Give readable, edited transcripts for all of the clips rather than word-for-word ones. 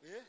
Yeah.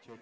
Check.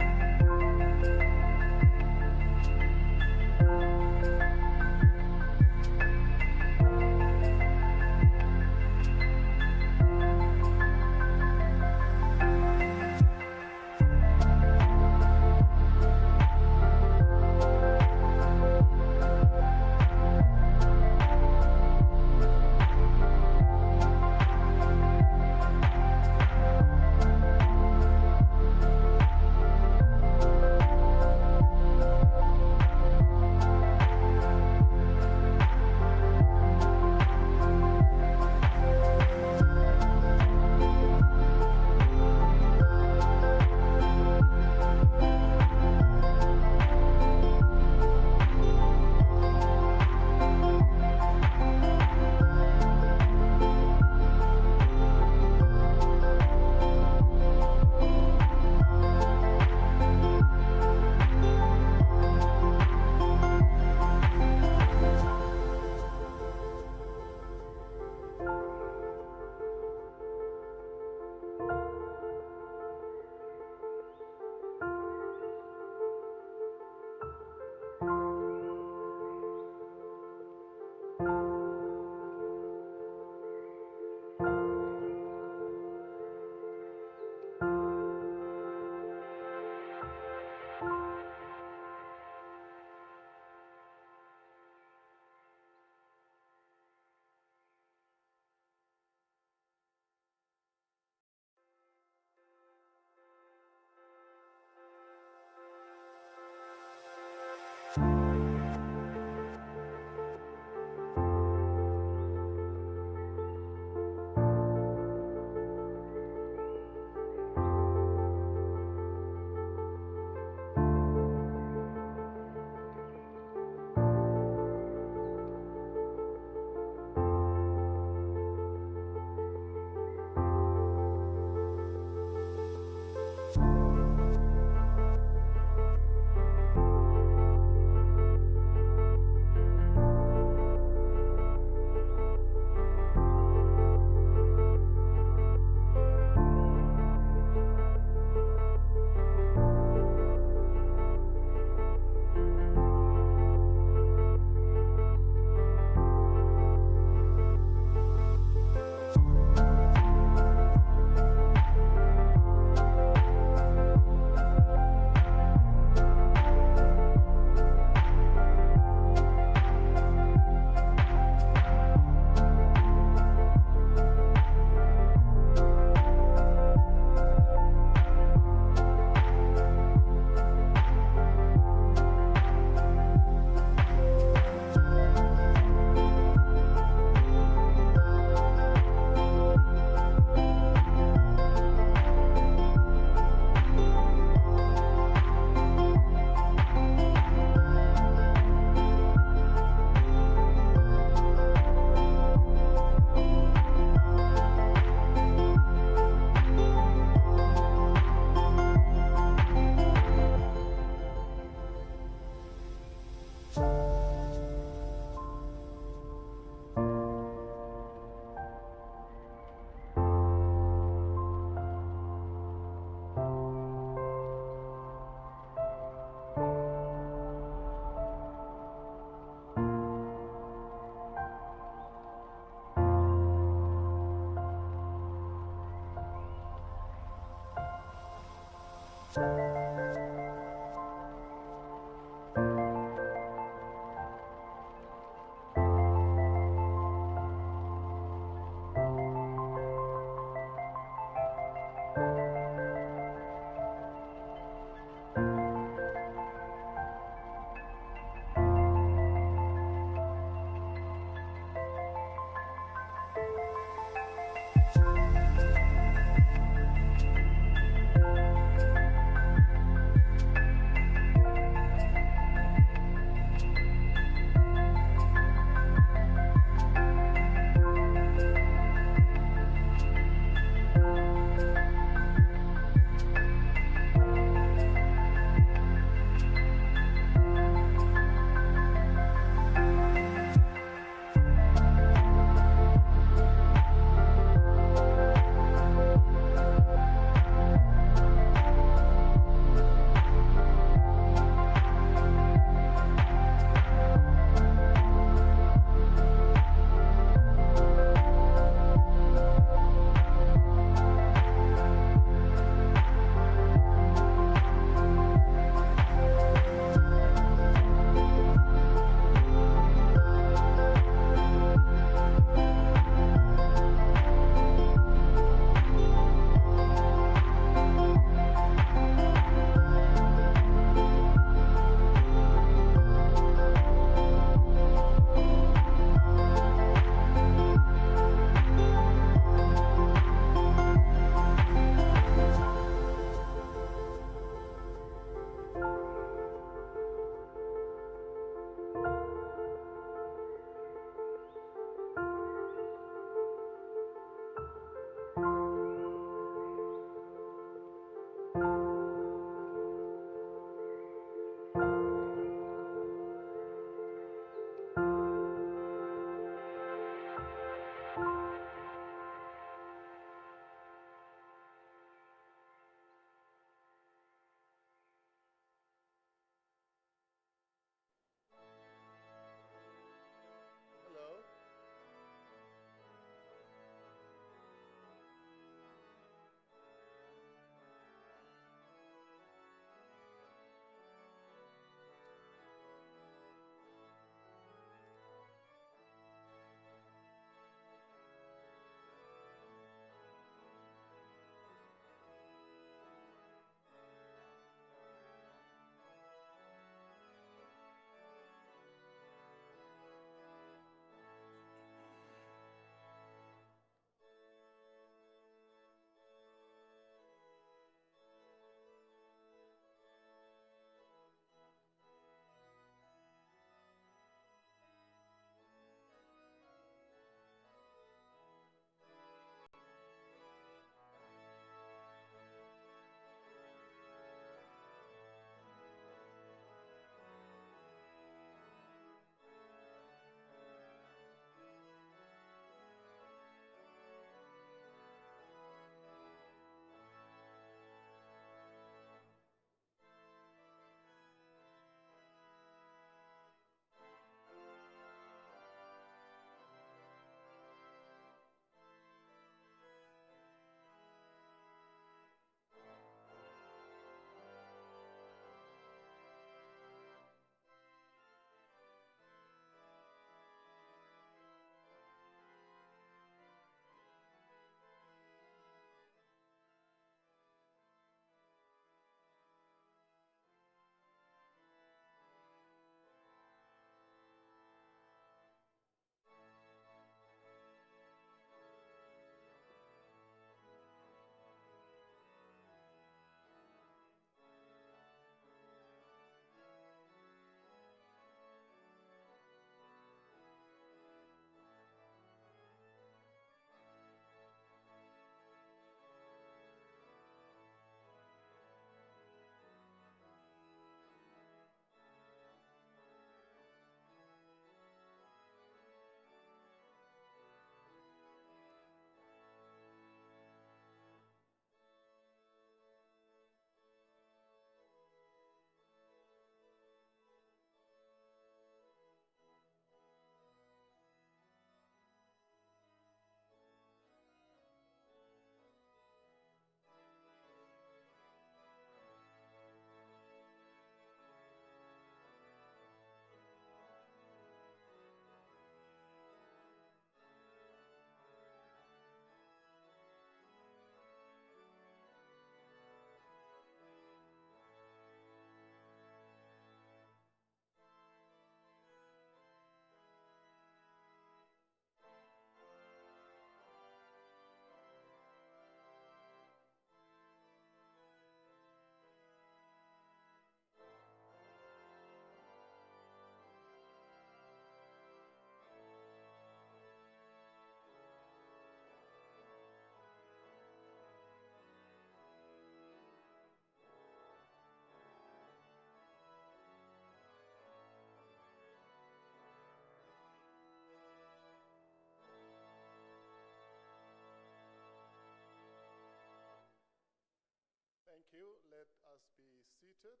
Thank you. Let us be seated.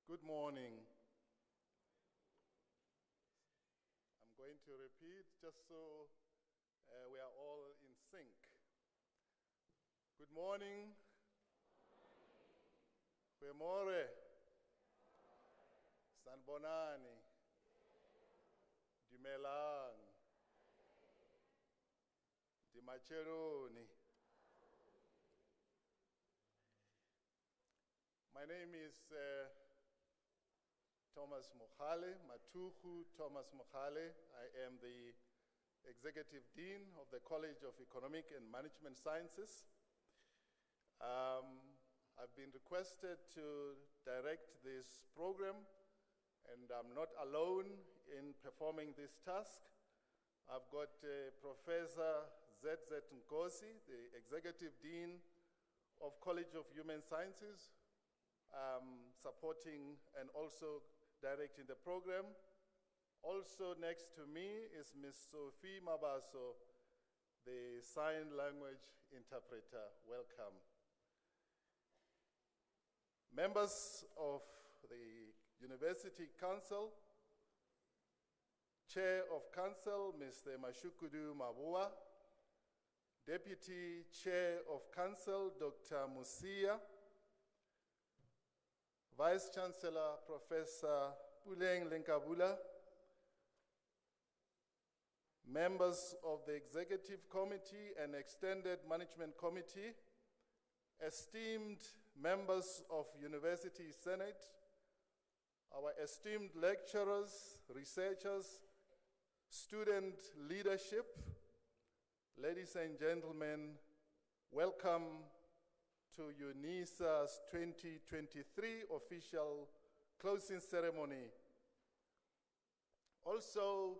Good morning. I'm going to repeat just so we are all in sync. Good morning. Goeiemorgen. Sanbonani. Dumelang. Dimacheroni. My name is Thomas Mokhale, Matuhu Thomas Mokhale. I am the Executive Dean of the College of Economic and Management Sciences. I've been requested to direct this program, and I'm not alone in performing this task. I've got Professor Z.Z. Nkosi, the Executive Dean of College of Human Sciences, supporting and also directing the program. Also next to me is Ms. Sophie Mabaso, the sign language interpreter. Welcome. Members of the University Council, Chair of Council, Mr. Mashukudu Mabua, Deputy Chair of Council, Dr. Musia, Vice Chancellor, Professor Puleng Lenkabula, members of the Executive Committee and Extended Management Committee, esteemed members of University Senate, our esteemed lecturers, researchers, student leadership, ladies and gentlemen, welcome to UNISA's 2023 official closing ceremony. Also,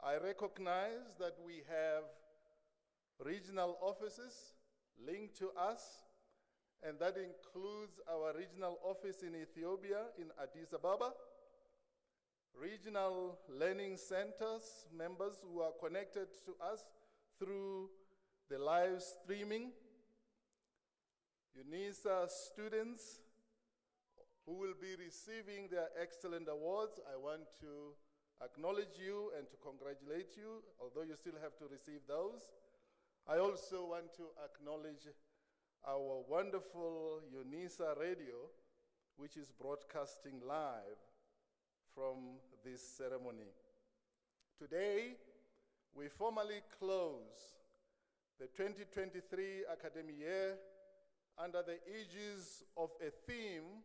I recognize that we have regional offices linked to us, and that includes our regional office in Ethiopia, in Addis Ababa, regional learning centers, members who are connected to us through the live streaming, UNISA students who will be receiving their excellent awards. I want to acknowledge you and to congratulate you, although you still have to receive those. I also want to acknowledge our wonderful UNISA radio, which is broadcasting live from this ceremony. Today, we formally close the 2023 academic year under the aegis of a theme,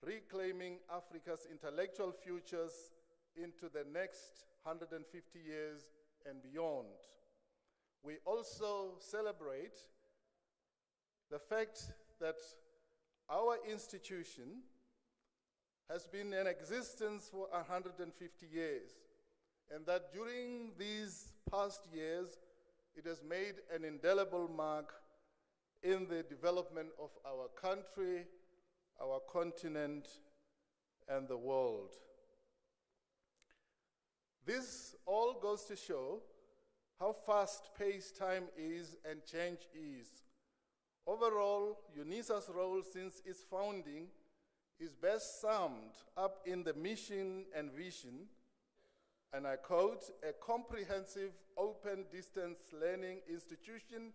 reclaiming Africa's intellectual futures into the next 150 years and beyond. We also celebrate the fact that our institution has been in existence for 150 years, and that during these past years, it has made an indelible mark in the development of our country, our continent, and the world. This all goes to show how fast-paced time is and change is. Overall, UNISA's role since its founding is best summed up in the mission and vision, and I quote, a comprehensive open distance learning institution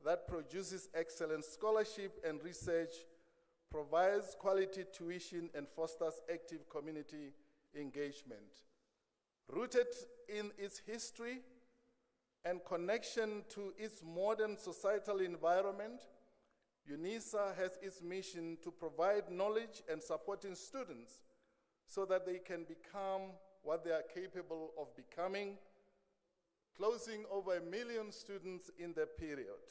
that produces excellent scholarship and research, provides quality tuition, and fosters active community engagement. Rooted in its history and connection to its modern societal environment, UNISA has its mission to provide knowledge and supporting students so that they can become what they are capable of becoming, closing over 1 million students in the period.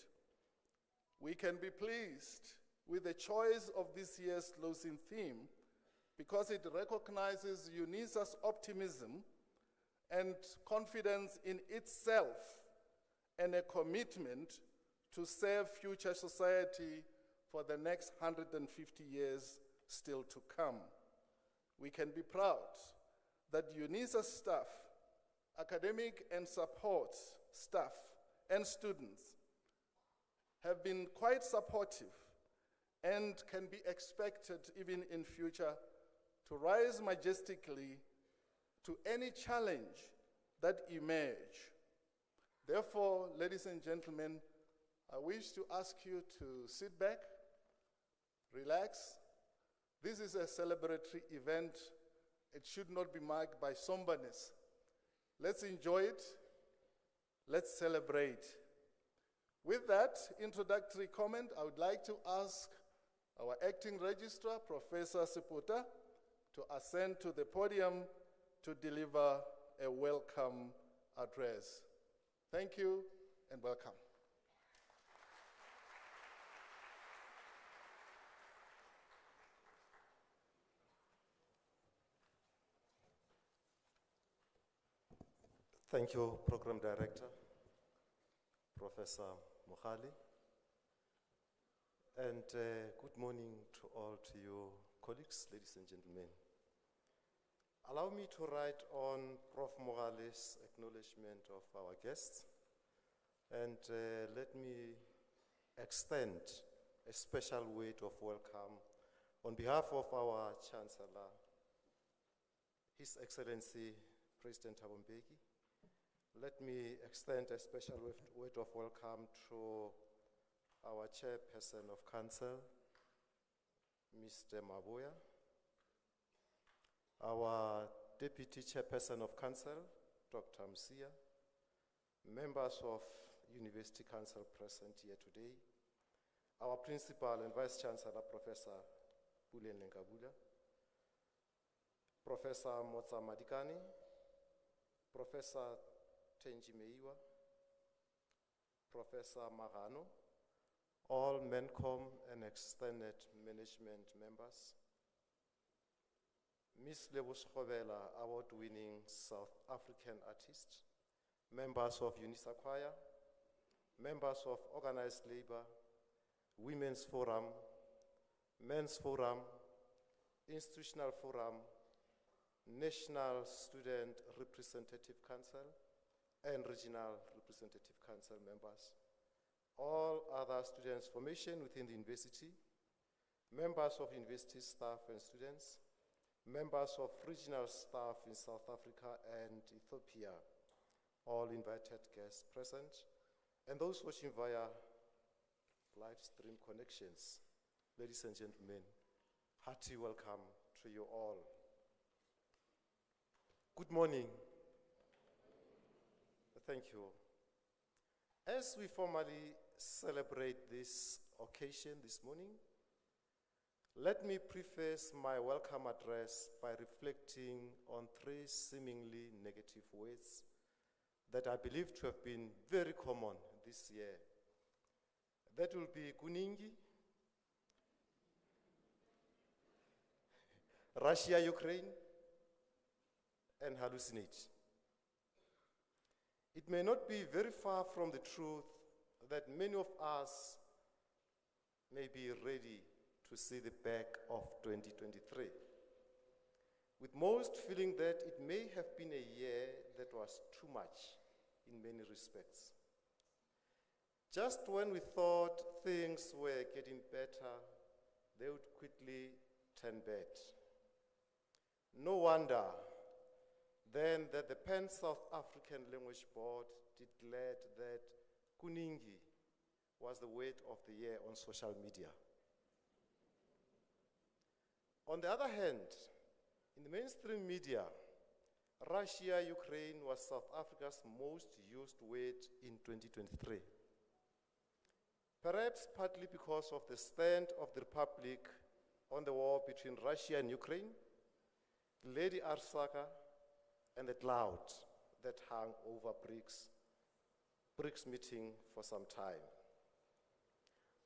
We can be pleased with the choice of this year's closing theme because it recognizes UNISA's optimism and confidence in itself and a commitment to serve future society for the next 150 years still to come. we can be proud that UNISA staff, academic and support staff, and students have been quite supportive and can be expected even in future to rise majestically to any challenge that emerge. Therefore, ladies and gentlemen, I wish to ask you to sit back, relax. This is a celebratory event. It should not be marked by somberness. Let's enjoy it. Let's celebrate. With that introductory comment, I would like to ask our acting registrar, Professor Siputa, to ascend to the podium to deliver a welcome address. Thank you and welcome. Thank you, Program Director, Professor Mohali. And good morning to all to you colleagues, ladies and gentlemen. Allow me to write on Prof. Mohali's acknowledgement of our guests. And let me extend a special word of welcome on behalf of our Chancellor, His Excellency President Thabo Mbeki. Let me extend a special word of welcome to our Chairperson of Council, Mr. Mabuya, our Deputy Chairperson of Council, Dr. Msia, members of University Council present here today, our Principal and Vice Chancellor, Professor Bulen Lenkabula, Professor Motsa Madikani, Professor Tenji Meiwa, Professor Magano, all MENCOM and extended management members, Ms. Lebus Khovela, award-winning South African artist, members of UNISA Choir, members of Organized Labor, Women's Forum, Men's Forum, Institutional Forum, National Student Representative Council, and Regional Representative Council members, all other students' formation within the university, members of university staff and students, members of regional staff in South Africa and Ethiopia, all invited guests present, and those watching via live stream connections. Ladies and gentlemen, hearty welcome to you all. Good morning. Thank you. As we formally celebrate this occasion this morning, let me preface my welcome address by reflecting on three seemingly negative words that I believe to have been very common this year. That will be Kuningi, Russia, Ukraine, and hallucinate. It may not be very far from the truth that many of us may be ready to see the back of 2023, with most feeling that it may have been a year that was too much in many respects. Just when we thought things were getting better, they would quickly turn bad. No wonder then that the Pan South African Language Board declared that Kuningi was the word of the year on social media. On the other hand, in the mainstream media, Russia, Ukraine was South Africa's most used word in 2023. Perhaps partly because of the stand of the Republic on the war between Russia and Ukraine, Lady Arsaka, and the cloud that hung over BRICS meeting for some time.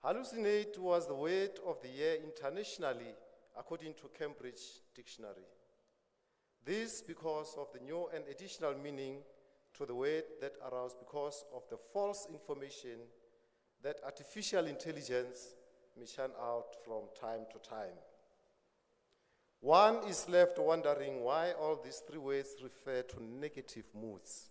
Hallucinate was the word of the year internationally, according to Cambridge Dictionary. This because of the new and additional meaning to the word that arose because of the false information that artificial intelligence may churn out from time to time. One is left wondering why all these three words refer to negative moods,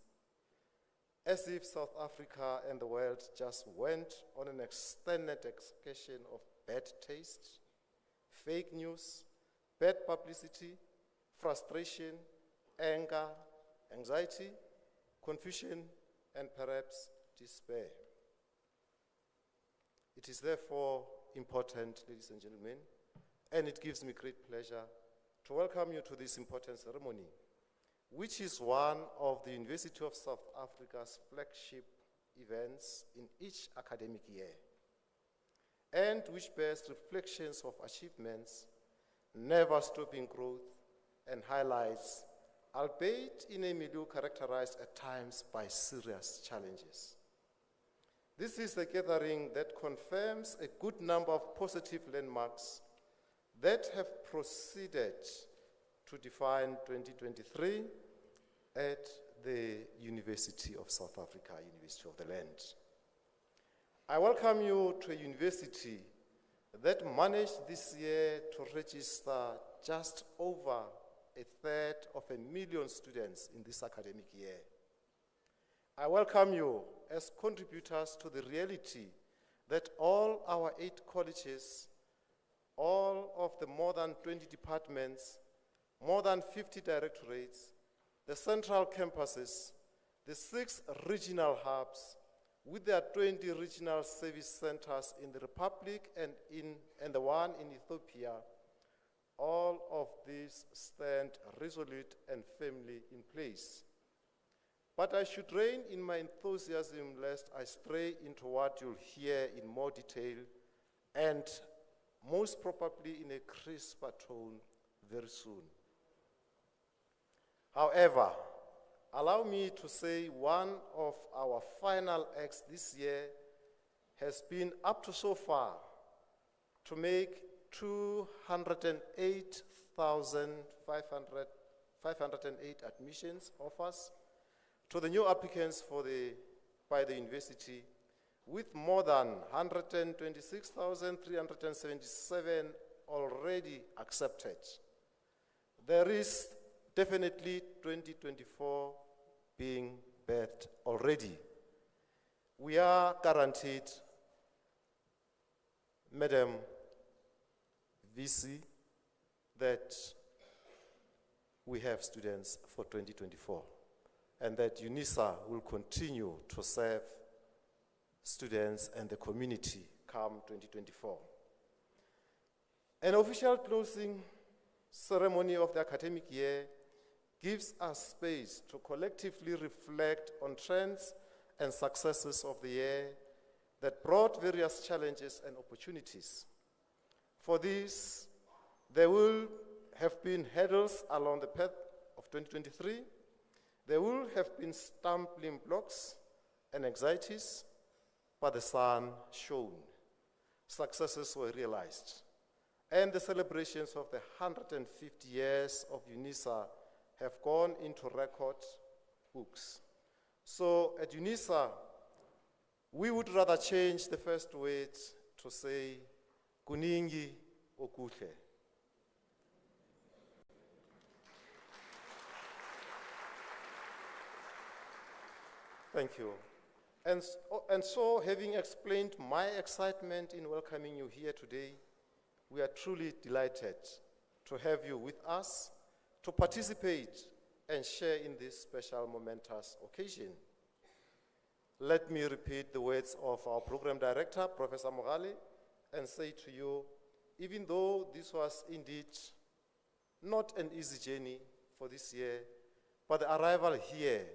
as if South Africa and the world just went on an extended excursion of bad taste, fake news, bad publicity, frustration, anger, anxiety, confusion, and perhaps despair. It is therefore important, ladies and gentlemen, and it gives me great pleasure to welcome you to this important ceremony, which is one of the University of South Africa's flagship events in each academic year, and which bears reflections of achievements, never-stopping growth, and highlights, albeit in a milieu characterized at times by serious challenges. This is a gathering that confirms a good number of positive landmarks that have proceeded to define 2023 at the University of South Africa, University of the Land. I welcome you to a university that managed this year to register just over 1/3 students in this academic year. I welcome you as contributors to the reality that all our 8 colleges, all of the more than 20 departments, more than 50 directorates, the central campuses, the 6 regional hubs, with their 20 regional service centers in the Republic and the one in Ethiopia, all of these stand resolute and firmly in place. But I should rein in my enthusiasm lest I stray into what you'll hear in more detail and most probably in a crisper tone very soon. However, allow me to say one of our final acts this year has been up to so far to make 208,508 admissions offers to the new applicants by the university, with more than 126,377 already accepted. There is definitely 2024 being birthed already. We are guaranteed, Madam VC, that we have students for 2024 and that UNISA will continue to serve students and the community come 2024. An official closing ceremony of the academic year gives us space to collectively reflect on trends and successes of the year that brought various challenges and opportunities. For this, there will have been hurdles along the path of 2023. There will have been stumbling blocks and anxieties, but the sun shone. Successes were realized. And the celebrations of the 150 years of UNISA have gone into record books. So at UNISA, we would rather change the first word to say, kuningi okuhle. Thank you. And so, having explained my excitement in welcoming you here today, we are truly delighted to have you with us to participate and share in this special momentous occasion. Let me repeat the words of our program director, Professor Mogale, and say to you, even though this was indeed not an easy journey for this year, but the arrival here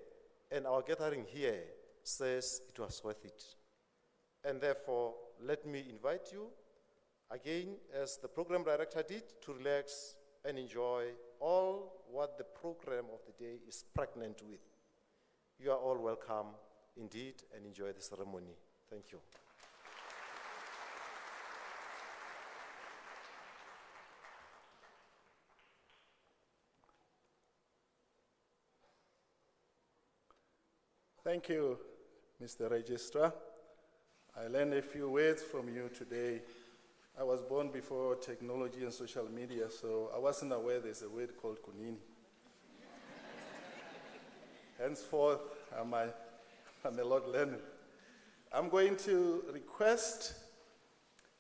and our gathering here says it was worth it. And therefore, let me invite you again, as the program director did, to relax and enjoy all what the program of the day is pregnant with. You are all welcome indeed, and enjoy the ceremony. Thank you. Thank you, Mr. Registrar. I learned a few words from you today I was born before technology and social media, so I wasn't aware there's a word called kunini. Henceforth, I'm a lot learned. I'm going to request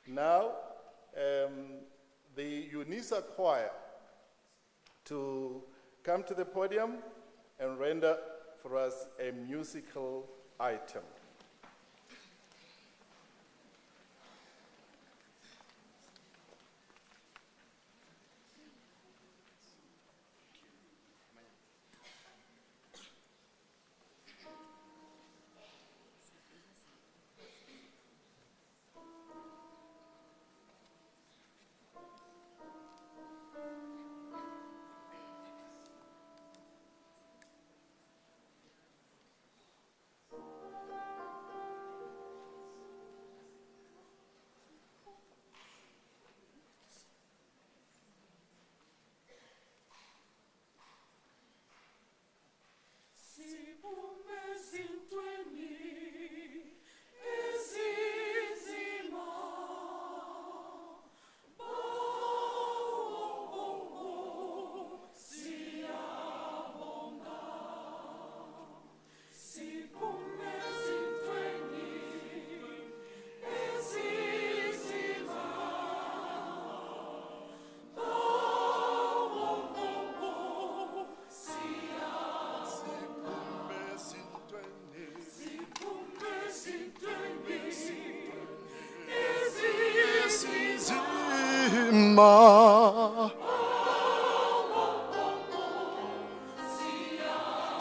now the UNISA choir to come to the podium and render for us a musical item.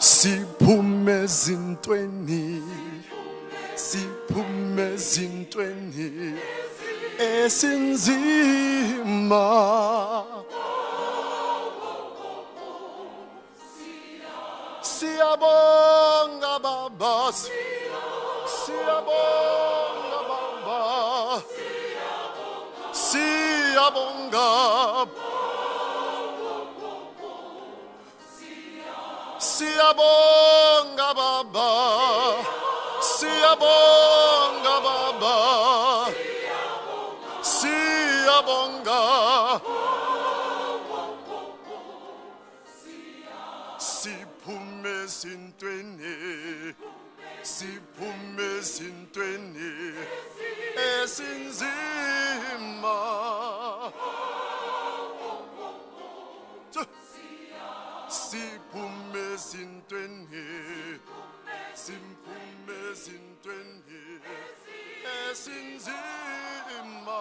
Siphume ezintweni, siphume ezintweni esinzima. Siyabonga Baba, siyabonga Baba, siyabonga. Siyabonga Baba, siyabonga Baba, siyabonga. Siphume ezintweni, siphume ezintweni esinzima. Siphume ezintweni, siphume ezintweni esinzima.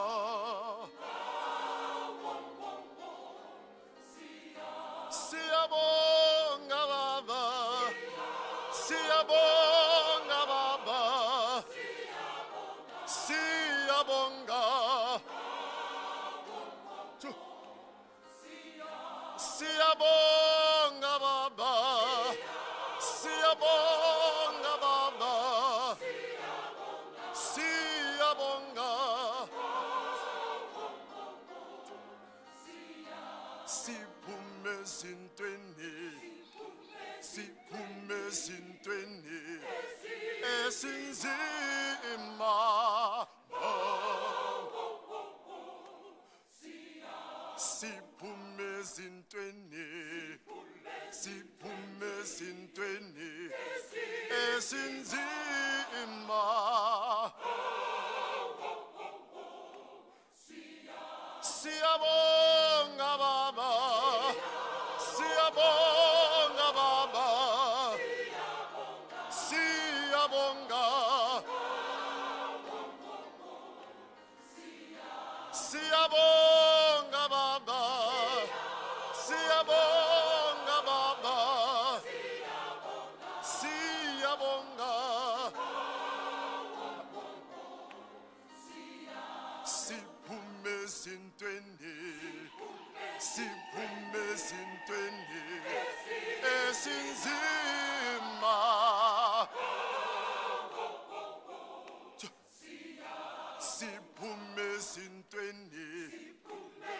Siyabonga Baba, siyabonga Baba, siyabonga. Siyabonga Baba, siyabonga Baba, siyabonga. Siphume ezintweni, siphume ezintweni esinzima. Siphume ezintweni, siphume ezintweni esinzima. Siyabonga Baba, siyabonga Baba, siyabonga. Siyabonga Baba, siyabonga Baba, siyabonga. Siphume ezintweni, siphume ezintweni esinzima. Siphume ezintweni,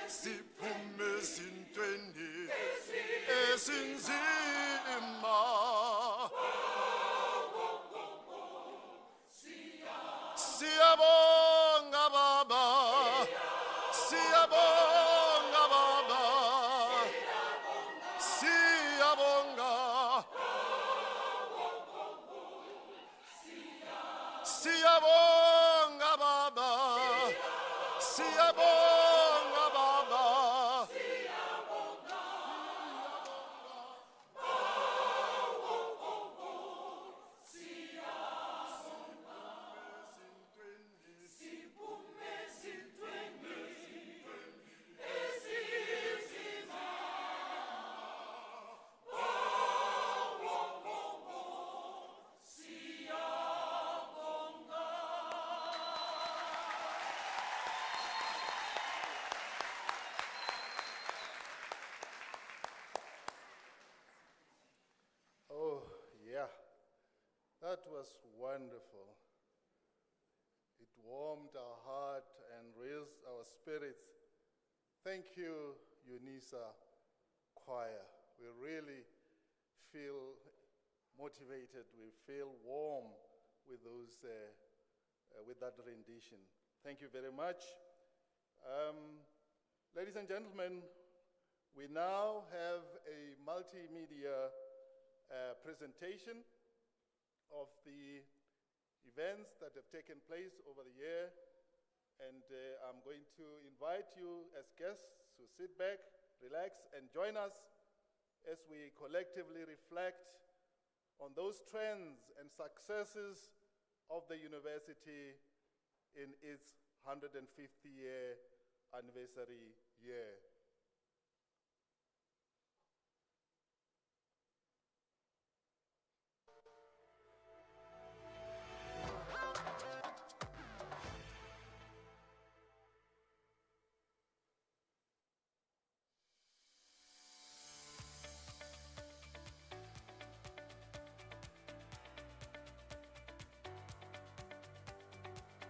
siphume ezintweni esinzima. Siyabonga Baba, Siyabonga Baba. Siyabonga Baba. Oh, yeah, that was wonderful. It warmed our heart and raised our spirits. Thank you, UNISA Choir. We really feel motivated. We feel warm with with that rendition. Thank you very much. Ladies and gentlemen, we now have a multimedia presentation of the events that have taken place over the year, and I'm going to invite you as guests to sit back, relax, and join us as we collectively reflect on those trends and successes of the university in its 150-year anniversary year.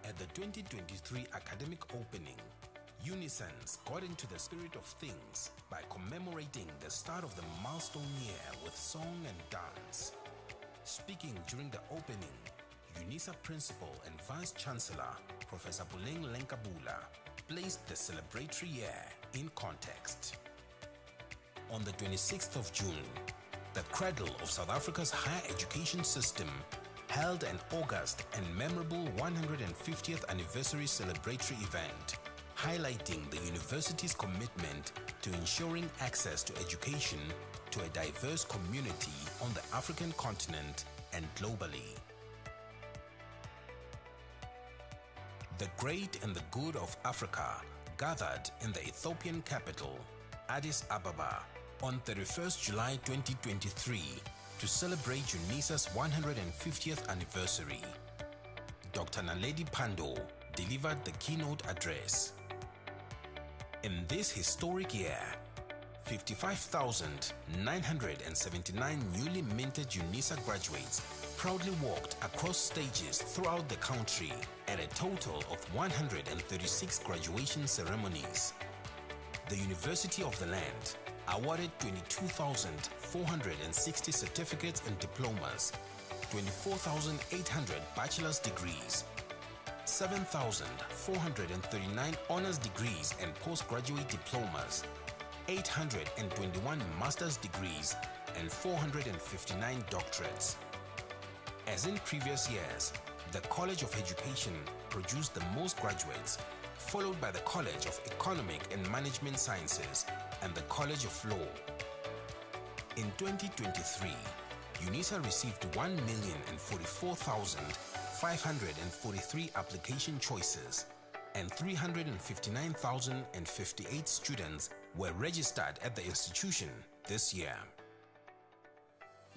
At the 2023 academic opening, Unisans got into the spirit of things by commemorating the start of the milestone year with song and dance. Speaking during the opening, UNISA Principal and Vice Chancellor, Professor Buleng Lenkabula, placed the celebratory year in context. On the 26th of June, the cradle of South Africa's higher education system held an august and memorable 150th anniversary celebratory event, highlighting the university's commitment to ensuring access to education to a diverse community on the African continent and globally. The great and the good of Africa gathered in the Ethiopian capital, Addis Ababa, on 31st July 2023 to celebrate UNISA's 150th anniversary. Dr. Naledi Pandor delivered the keynote address. In this historic year, 55,979 newly minted UNISA graduates proudly walked across stages throughout the country at a total of 136 graduation ceremonies. The University of the Land awarded 22,460 certificates and diplomas, 24,800 bachelor's degrees, 7,439 honors degrees and postgraduate diplomas, 821 master's degrees, and 459 doctorates. As in previous years, the College of Education produced the most graduates, followed by the College of Economic and Management Sciences and the College of Law. In 2023, UNISA received 1,044,543 application choices, and 359,058 students were registered at the institution this year.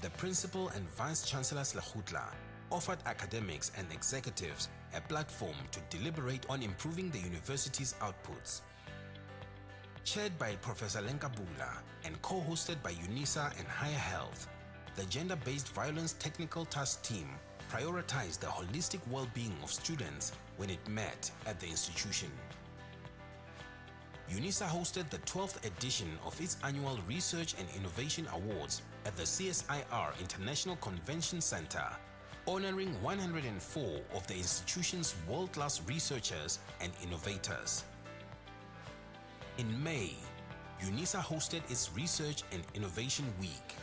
The Principal and Vice Chancellor Slahutla offered academics and executives a platform to deliberate on improving the university's outputs. Chaired by Professor Lenkabula and co-hosted by UNISA and Higher Health, the Gender-Based Violence Technical Task Team prioritized the holistic well-being of students when it met at the institution. UNISA hosted the 12th edition of its annual Research and Innovation Awards at the CSIR International Convention Center, honoring 104 of the institution's world-class researchers and innovators. In May, UNISA hosted its Research and Innovation Week.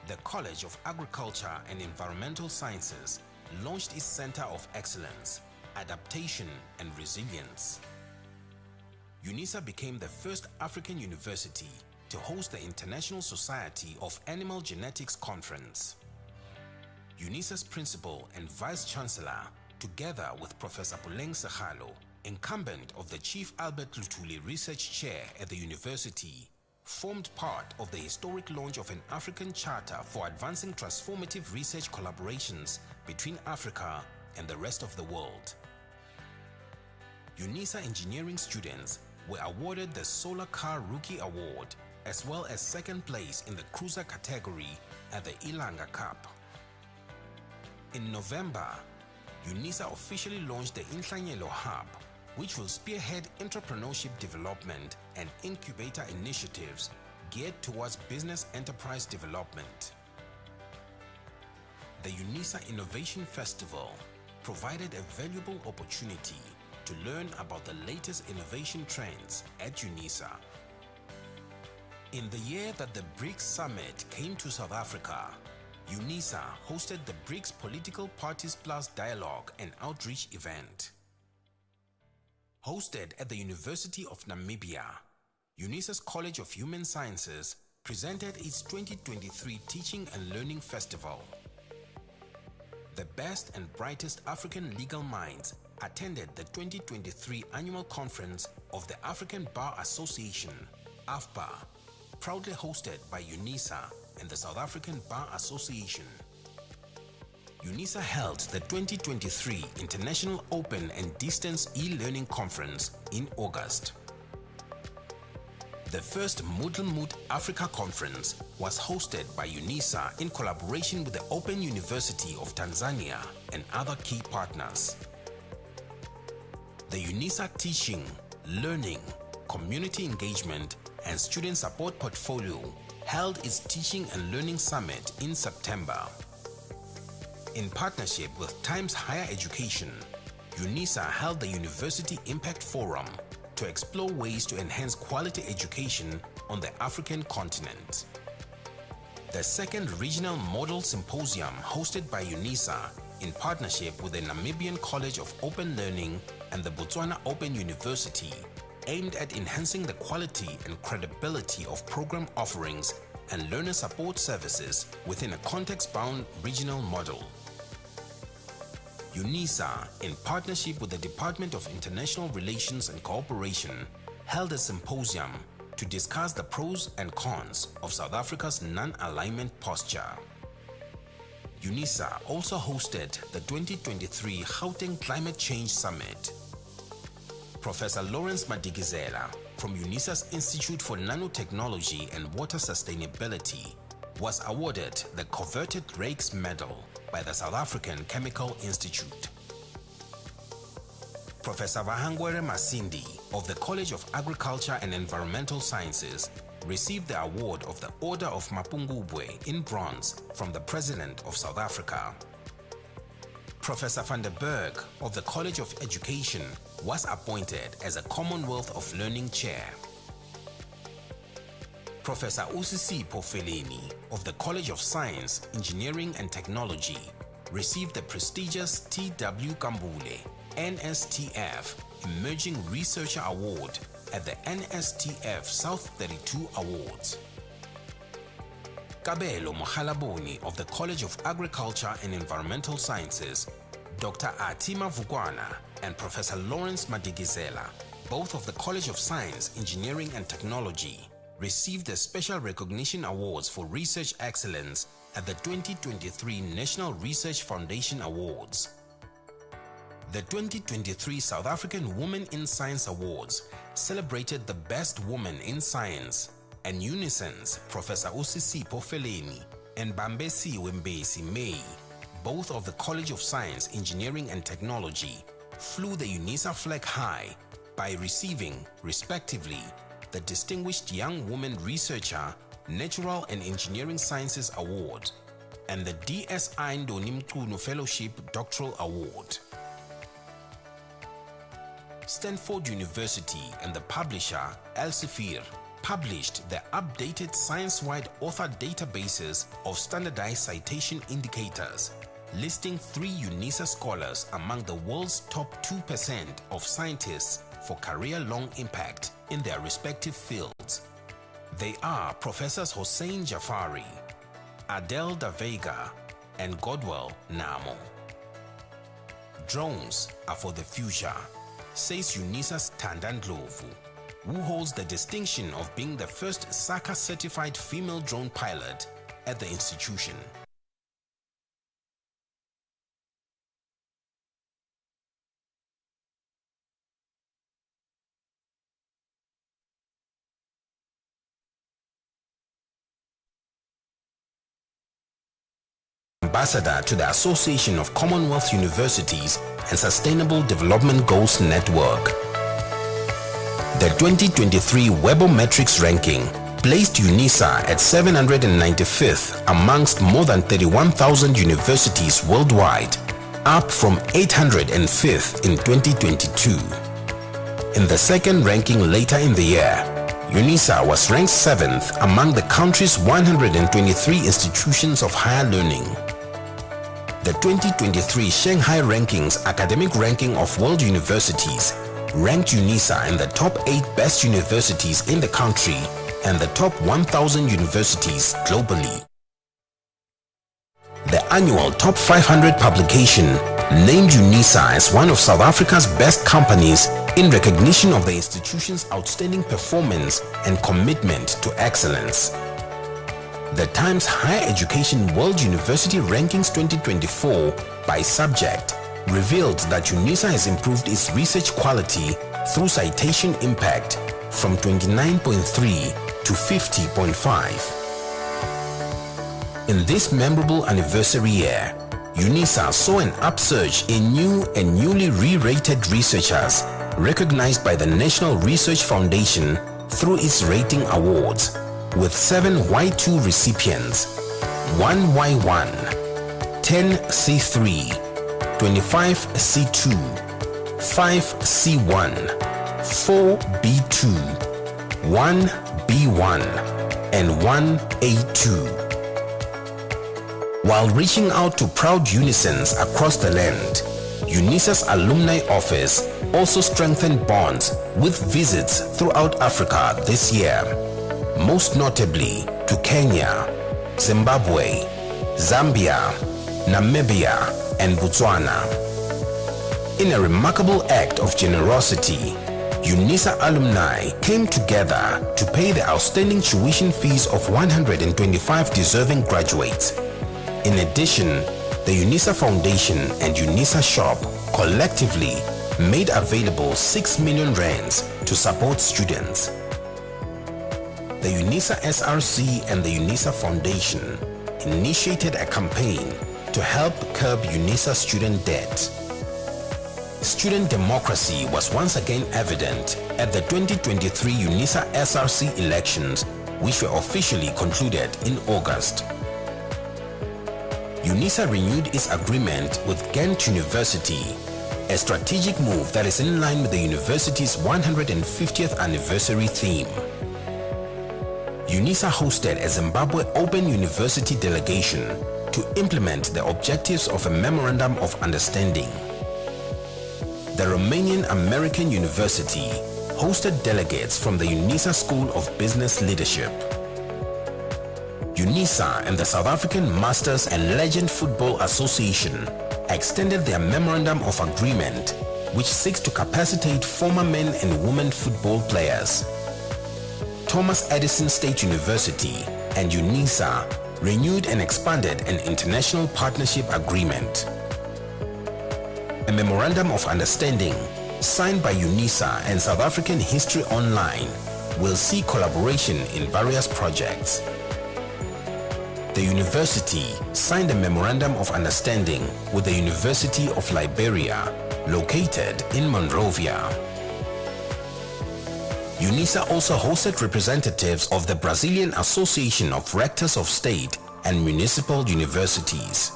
The College of Agriculture and Environmental Sciences launched its Center of Excellence, Adaptation and Resilience. UNISA became the first African university to host the International Society of Animal Genetics Conference. UNISA's principal and vice-chancellor, together with Professor Puleng Sekgalo, incumbent of the Chief Albert Luthuli Research Chair at the university, formed part of the historic launch of an African Charter for advancing transformative research collaborations between Africa and the rest of the world. UNISA engineering students were awarded the Solar Car Rookie Award as well as second place in the cruiser category at the Ilanga Cup. In November, UNISA officially launched the Inhlanyelo Hub, which will spearhead entrepreneurship development and incubator initiatives geared towards business enterprise development. The UNISA Innovation Festival provided a valuable opportunity to learn about the latest innovation trends at UNISA. In the year that the BRICS Summit came to South Africa, UNISA hosted the BRICS Political Parties Plus Dialogue and Outreach event. Hosted at the University of Namibia, UNISA's College of Human Sciences presented its 2023 Teaching and Learning Festival. The best and brightest African legal minds attended the 2023 annual conference of the African Bar Association, AFBA, proudly hosted by UNISA and the South African Bar Association. UNISA held the 2023 International Open and Distance e-Learning Conference in August. The first Moodle Africa Conference was hosted by UNISA in collaboration with the Open University of Tanzania and other key partners. The UNISA Teaching, Learning, Community Engagement and Student Support Portfolio held its Teaching and Learning Summit in September. In partnership with Times Higher Education, UNISA held the University Impact Forum to explore ways to enhance quality education on the African continent. The second Regional Model Symposium hosted by UNISA in partnership with the Namibian College of Open Learning and the Botswana Open University aimed at enhancing the quality and credibility of program offerings and learner support services within a context-bound regional model. UNISA, in partnership with the Department of International Relations and Cooperation, held a symposium to discuss the pros and cons of South Africa's non-alignment posture. UNISA also hosted the 2023 Gauteng Climate Change Summit. Professor Lawrence Madigizela from UNISA's Institute for Nanotechnology and Water Sustainability was awarded the coveted Rakes Medal by the South African Chemical Institute. Professor Vahangwere Masindi of the College of Agriculture and Environmental Sciences received the award of the Order of Mapungubwe in bronze from the President of South Africa. Professor van der Berg of the College of Education was appointed as a Commonwealth of Learning Chair. Professor Usisipo Feleni of the College of Science, Engineering and Technology received the prestigious T.W. Kambule NSTF Emerging Researcher Award at the NSTF South 32 Awards. Kabelo Mohalaboni of the College of Agriculture and Environmental Sciences, Dr. Atima Vugwana and Professor Lawrence Madigizela, both of the College of Science, Engineering and Technology, received the Special Recognition Awards for Research Excellence at the 2023 National Research Foundation Awards. The 2023 South African Women in Science Awards celebrated the best woman in science, and UNISAN's Professor Usisipo Feleni and Bambesi Wembesi May, both of the College of Science, Engineering and Technology, flew the UNISA flag high by receiving, respectively, the Distinguished Young Woman Researcher, Natural and Engineering Sciences Award and the DSI Ndoni Mchunu Fellowship Doctoral Award. Stanford University and the publisher Elsevier published the updated science-wide author databases of standardized citation indicators, listing 3 UNISA scholars among the world's top 2% of scientists for career-long impact in their respective fields. They are Professors Hossein Jafari, Adele Da Vega, and Godwell Namo. Drones are for the future, says UNISA's Tandan Dlovu, who holds the distinction of being the first SACA-certified female drone pilot at the institution. Ambassador to the Association of Commonwealth Universities and Sustainable Development Goals Network. The 2023 Webometrics ranking placed UNISA at 795th amongst more than 31,000 universities worldwide, up from 805th in 2022. In the second ranking later in the year, UNISA was ranked 7th among the country's 123 institutions of higher learning. The 2023 Shanghai Rankings Academic Ranking of World Universities ranked UNISA in the top 8 best universities in the country and the top 1,000 universities globally. The annual Top 500 publication named UNISA as one of South Africa's best companies in recognition of the institution's outstanding performance and commitment to excellence. The Times Higher Education World University Rankings 2024 by subject revealed that UNISA has improved its research quality through citation impact from 29.3 to 50.5. In this memorable anniversary year, UNISA saw an upsurge in new and newly re-rated researchers recognized by the National Research Foundation through its rating awards, with 7 Y2 recipients, 1 Y1, 10 C3, 25 C2, 5 C1, 4 B2, 1 B1, and 1 A2. While reaching out to proud unisans across the land, UNISA's alumni office also strengthened bonds with visits throughout Africa this year, most notably to Kenya, Zimbabwe, Zambia, Namibia, and Botswana. In a remarkable act of generosity, UNISA alumni came together to pay the outstanding tuition fees of 125 deserving graduates. In addition, the UNISA Foundation and UNISA Shop collectively made available 6 million rands to support students. The UNISA SRC and the UNISA Foundation initiated a campaign to help curb UNISA student debt. Student democracy was once again evident at the 2023 UNISA SRC elections, which were officially concluded in August. UNISA renewed its agreement with Ghent University, a strategic move that is in line with the university's 150th anniversary theme. UNISA hosted a Zimbabwe Open University delegation to implement the objectives of a Memorandum of Understanding. The Romanian American University hosted delegates from the UNISA School of Business Leadership. UNISA and the South African Masters and Legend Football Association extended their Memorandum of Agreement, which seeks to capacitate former men and women football players. Thomas Edison State University and UNISA renewed and expanded an international partnership agreement. A Memorandum of Understanding signed by UNISA and South African History Online will see collaboration in various projects. The university signed a Memorandum of Understanding with the University of Liberia, located in Monrovia. UNISA also hosted representatives of the Brazilian Association of Rectors of State and Municipal Universities.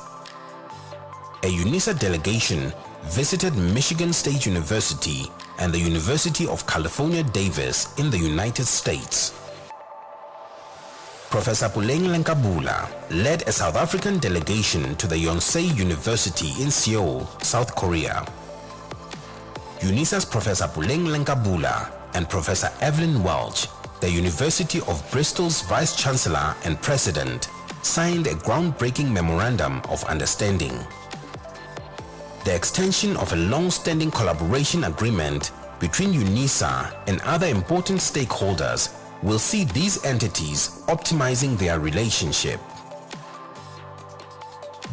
A UNISA delegation visited Michigan State University and the University of California, Davis in the United States. Professor Puleng Lenkabula led a South African delegation to the Yonsei University in Seoul, South Korea. UNISA's Professor Puleng Lenkabula and Professor Evelyn Welch, the University of Bristol's Vice-Chancellor and President, signed a groundbreaking Memorandum of Understanding. The extension of a long-standing collaboration agreement between UNISA and other important stakeholders will see these entities optimizing their relationship.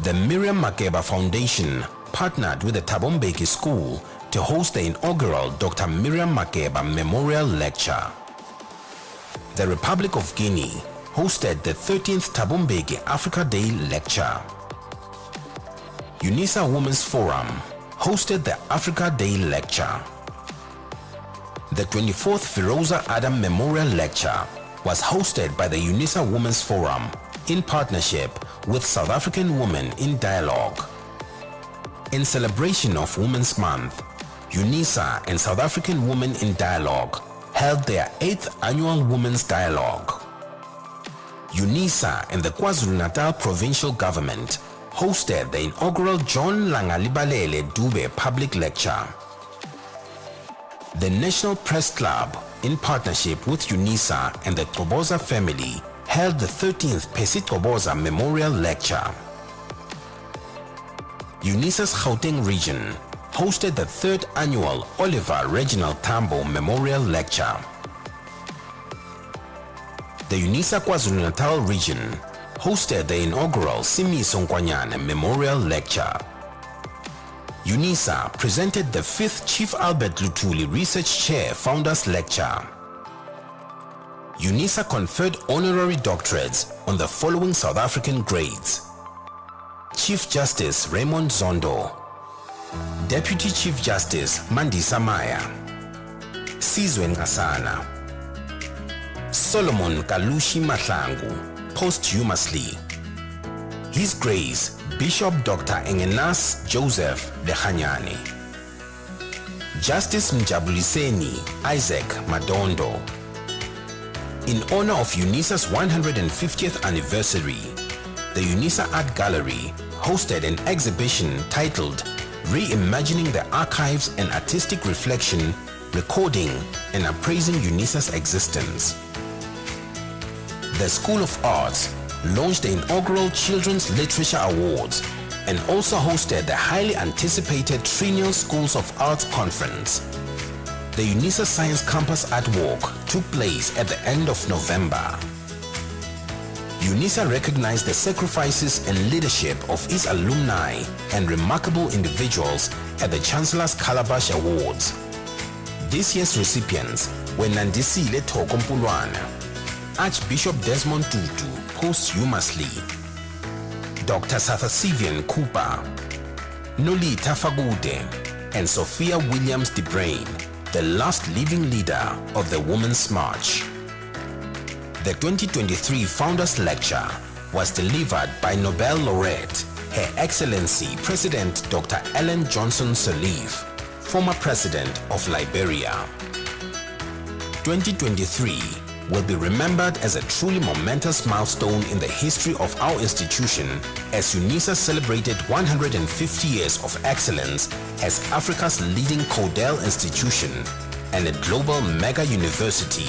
The Miriam Makeba Foundation partnered with the Thabo Mbeki School to host the inaugural Dr. Miriam Makeba Memorial Lecture. The Republic of Guinea hosted the 13th Thabo Mbeki Africa Day Lecture. UNISA Women's Forum hosted the Africa Day Lecture. The 24th Firoza Adam Memorial Lecture was hosted by the UNISA Women's Forum in partnership with South African Women in Dialogue. In celebration of Women's Month, UNISA and South African Women in Dialogue held their 8th annual Women's Dialogue. UNISA and the KwaZulu-Natal Provincial Government hosted the inaugural John Langalibalele Dube Public Lecture. The National Press Club, in partnership with UNISA and the Toboza family, held the 13th Pesi Toboza Memorial Lecture. UNISA's Gauteng region hosted the 3rd annual Oliver Reginald Tambo Memorial Lecture. The UNISA KwaZulu-Natal region hosted the inaugural Simiso Nkwanyana Memorial Lecture. UNISA presented the 5th Chief Albert Lutuli Research Chair Founders Lecture. UNISA conferred honorary doctorates on the following South African grades: Chief Justice Raymond Zondo, Deputy Chief Justice Mandisa Maya, Sizwe Ngasana, Solomon Kalushi Mahlangu, posthumously. His Grace Bishop Dr. Engenas Joseph Dechanyane, Justice Mjabuliseni Isaac Madondo. In honor of UNISA's 150th anniversary, the UNISA Art Gallery hosted an exhibition titled Reimagining the Archives and Artistic Reflection, Recording and Appraising UNISA's Existence. The School of Arts launched the inaugural Children's Literature Awards and also hosted the highly anticipated Triennial Schools of Arts Conference. The UNISA Science Campus Art Walk took place at the end of November. UNISA recognized the sacrifices and leadership of its alumni and remarkable individuals at the Chancellor's Calabash Awards. This year's recipients were Nandisile Thokompulwana, Archbishop Desmond Tutu posthumously, Dr. Sathasivian Cooper, Noli Tafagude, and Sophia Williams de Brain, the last living leader of the Women's March. The 2023 Founders Lecture was delivered by Nobel laureate, Her Excellency President Dr. Ellen Johnson Sirleaf, former President of Liberia. 2023 will be remembered as a truly momentous milestone in the history of our institution as UNISA celebrated 150 years of excellence as Africa's leading Codel institution and a global mega university,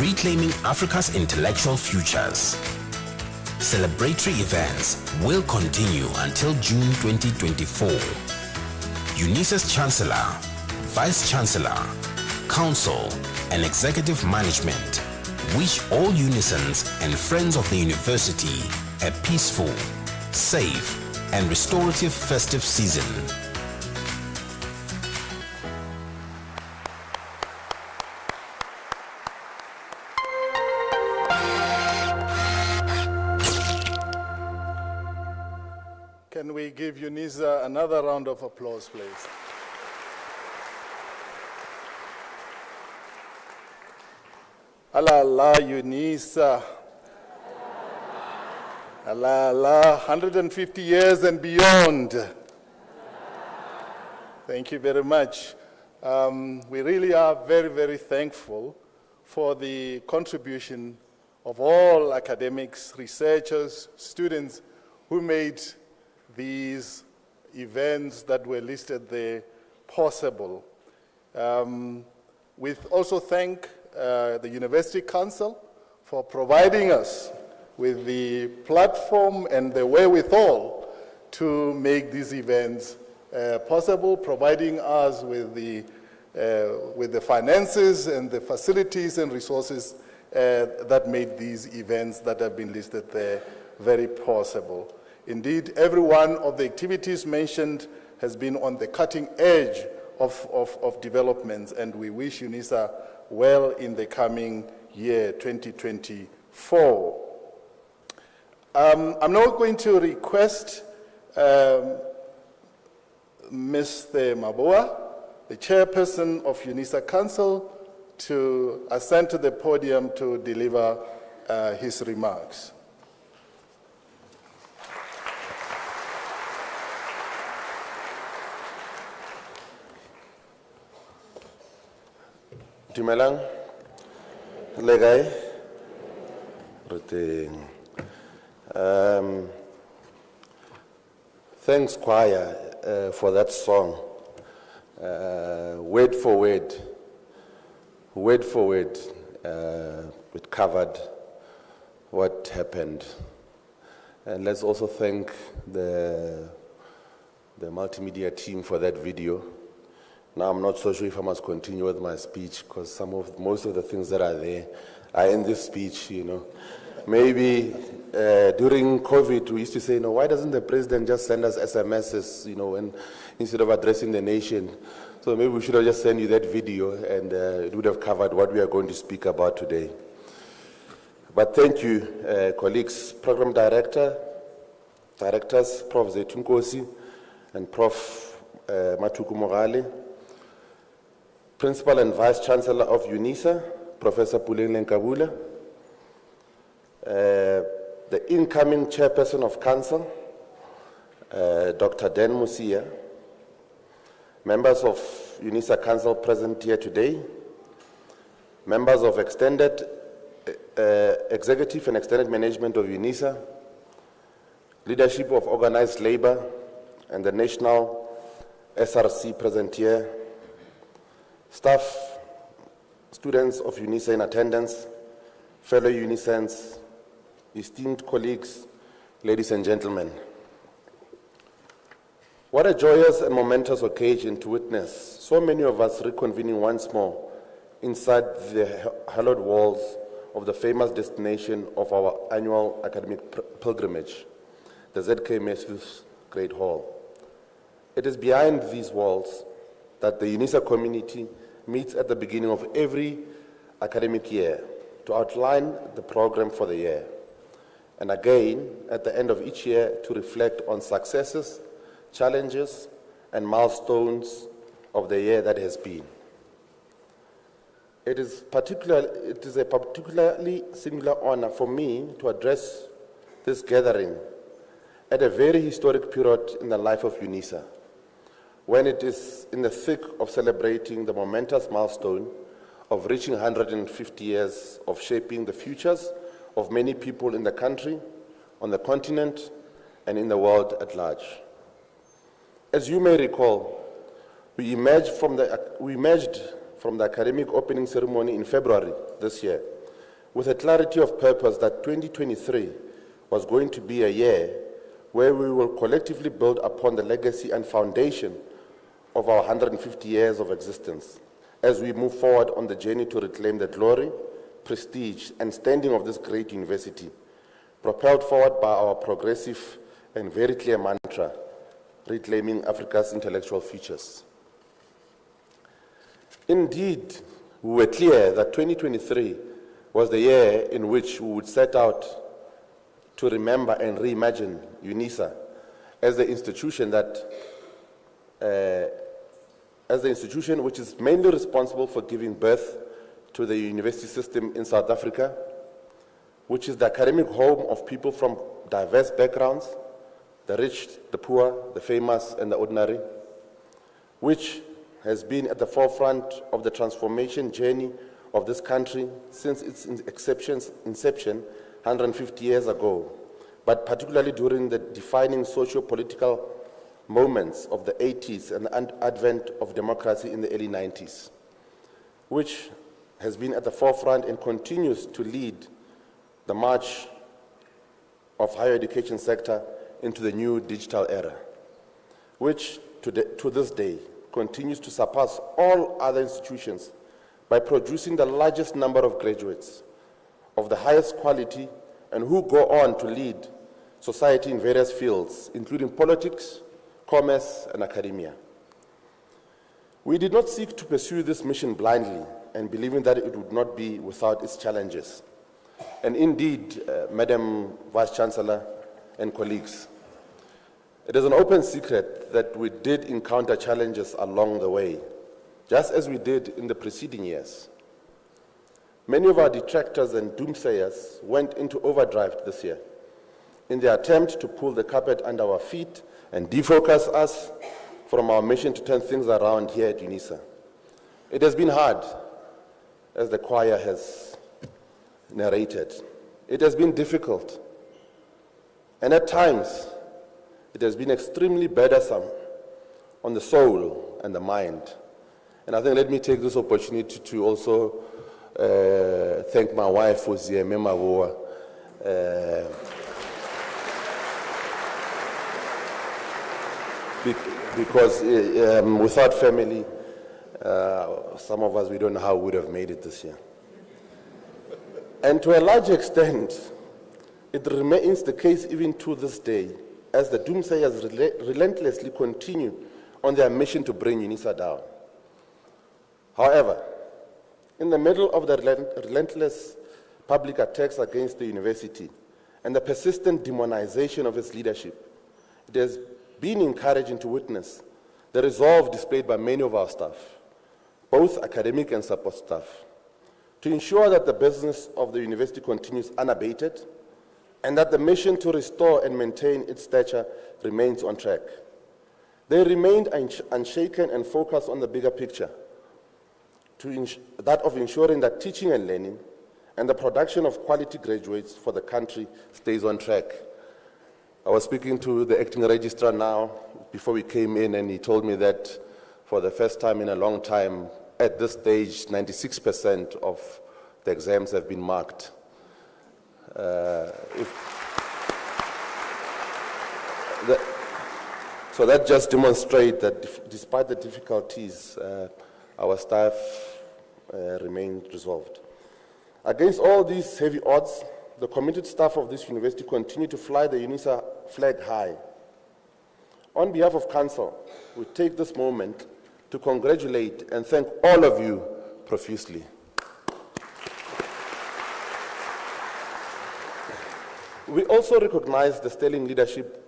reclaiming Africa's intellectual futures. Celebratory events will continue until June 2024. UNISA's Chancellor, Vice-Chancellor, Council, and Executive Management wish all Unisans and friends of the university a peaceful, safe, and restorative festive season. Can we give UNISA another round of applause, please? Allah Allah, UNISA. Allah Allah, 150 years and beyond. Thank you very much. We really are very, very thankful for the contribution of all academics, researchers, students who made these events that were listed there possible. We also thank the University Council for providing us with the platform and the wherewithal to make these events possible, providing us with the finances and the facilities and resources that made these events that have been listed there very possible. Indeed, every one of the activities mentioned has been on the cutting edge of developments, and we wish UNISA well in the coming year, 2024. I'm now going to request Mr. Maboa, the Chairperson of UNISA Council, to ascend to the podium to deliver his remarks. Dumelang, le kae? Thanks, choir, for that song. Word for word, it covered what happened. And let's also thank the multimedia team for that video. Now, I'm not so sure if I must continue with my speech, because most of the things that are there are in this speech, you know. Maybe during COVID, we used to say, you know, why doesn't the president just send us SMSs, you know, instead of addressing the nation? So maybe we should have just sent you that video, and it would have covered what we are going to speak about today. But thank you, colleagues, Program Directors, Prof. Zetunkosi and Prof. Matuku Morale, Principal and Vice Chancellor of UNISA, Professor Puleng Lenkabula, the incoming Chairperson of Council, Dr. Dan Musia, members of UNISA Council present here today, members of extended executive and extended management of UNISA, leadership of organized labor, and the national SRC present here, staff, students of UNISA in attendance, fellow UNISANs, esteemed colleagues, ladies and gentlemen. What a joyous and momentous occasion to witness so many of us reconvening once more inside the hallowed walls of the famous destination of our annual academic pilgrimage, the ZK Matthews Great Hall. It is behind these walls that the UNISA community meets at the beginning of every academic year to outline the program for the year, and again at the end of each year to reflect on successes, challenges, and milestones of the year that has been. It is a particularly singular honor for me to address this gathering at a very historic period in the life of UNISA, when it is in the thick of celebrating the momentous milestone of reaching 150 years of shaping the futures of many people in the country, on the continent, and in the world at large. As you may recall, we emerged from the academic opening ceremony in February this year with a clarity of purpose that 2023 was going to be a year where we will collectively build upon the legacy and foundation of our 150 years of existence as we move forward on the journey to reclaim the glory, prestige, and standing of this great university, propelled forward by our progressive and very clear mantra, reclaiming Africa's intellectual futures. Indeed, we were clear that 2023 was the year in which we would set out to remember and reimagine UNISA as the institution which is mainly responsible for giving birth to the university system in South Africa, which is the academic home of people from diverse backgrounds, the rich, the poor, the famous, and the ordinary, which has been at the forefront of the transformation journey of this country since its inception 150 years ago, but particularly during the defining socio-political moments of the 80s and the advent of democracy in the early 90s, which has been at the forefront and continues to lead the march of higher education sector into the new digital era, which to this day continues to surpass all other institutions by producing the largest number of graduates of the highest quality and who go on to lead society in various fields, including politics, commerce, and academia. We did not seek to pursue this mission blindly and believing that it would not be without its challenges. And indeed, Madam Vice-Chancellor and colleagues, it is an open secret that we did encounter challenges along the way, just as we did in the preceding years. Many of our detractors and doomsayers went into overdrive this year in their attempt to pull the carpet under our feet and defocus us from our mission to turn things around here at UNISA. It has been hard, as the choir has narrated. It has been difficult, and at times, it has been extremely burdensome on the soul and the mind. And I think let me take this opportunity to also thank my wife, Ozie Memawoa, because without family, some of us, we don't know how we would have made it this year. And to a large extent, it remains the case even to this day, as the doomsayers relentlessly continue on their mission to bring UNISA down. However, in the middle of the relentless public attacks against the university and the persistent demonization of its leadership, it has been encouraging to witness the resolve displayed by many of our staff, both academic and support staff, to ensure that the business of the university continues unabated and that the mission to restore and maintain its stature remains on track. They remained unshaken and focused on the bigger picture, that of ensuring that teaching and learning and the production of quality graduates for the country stays on track. I was speaking to the acting registrar now before we came in, and he told me that for the first time in a long time, at this stage, 96% of the exams have been marked. So that just demonstrates that despite the difficulties, our staff remained resolved. Against all these heavy odds, the committed staff of this university continue to fly the UNISA flag high. On behalf of Council, we take this moment to congratulate and thank all of you profusely. We also recognize the sterling leadership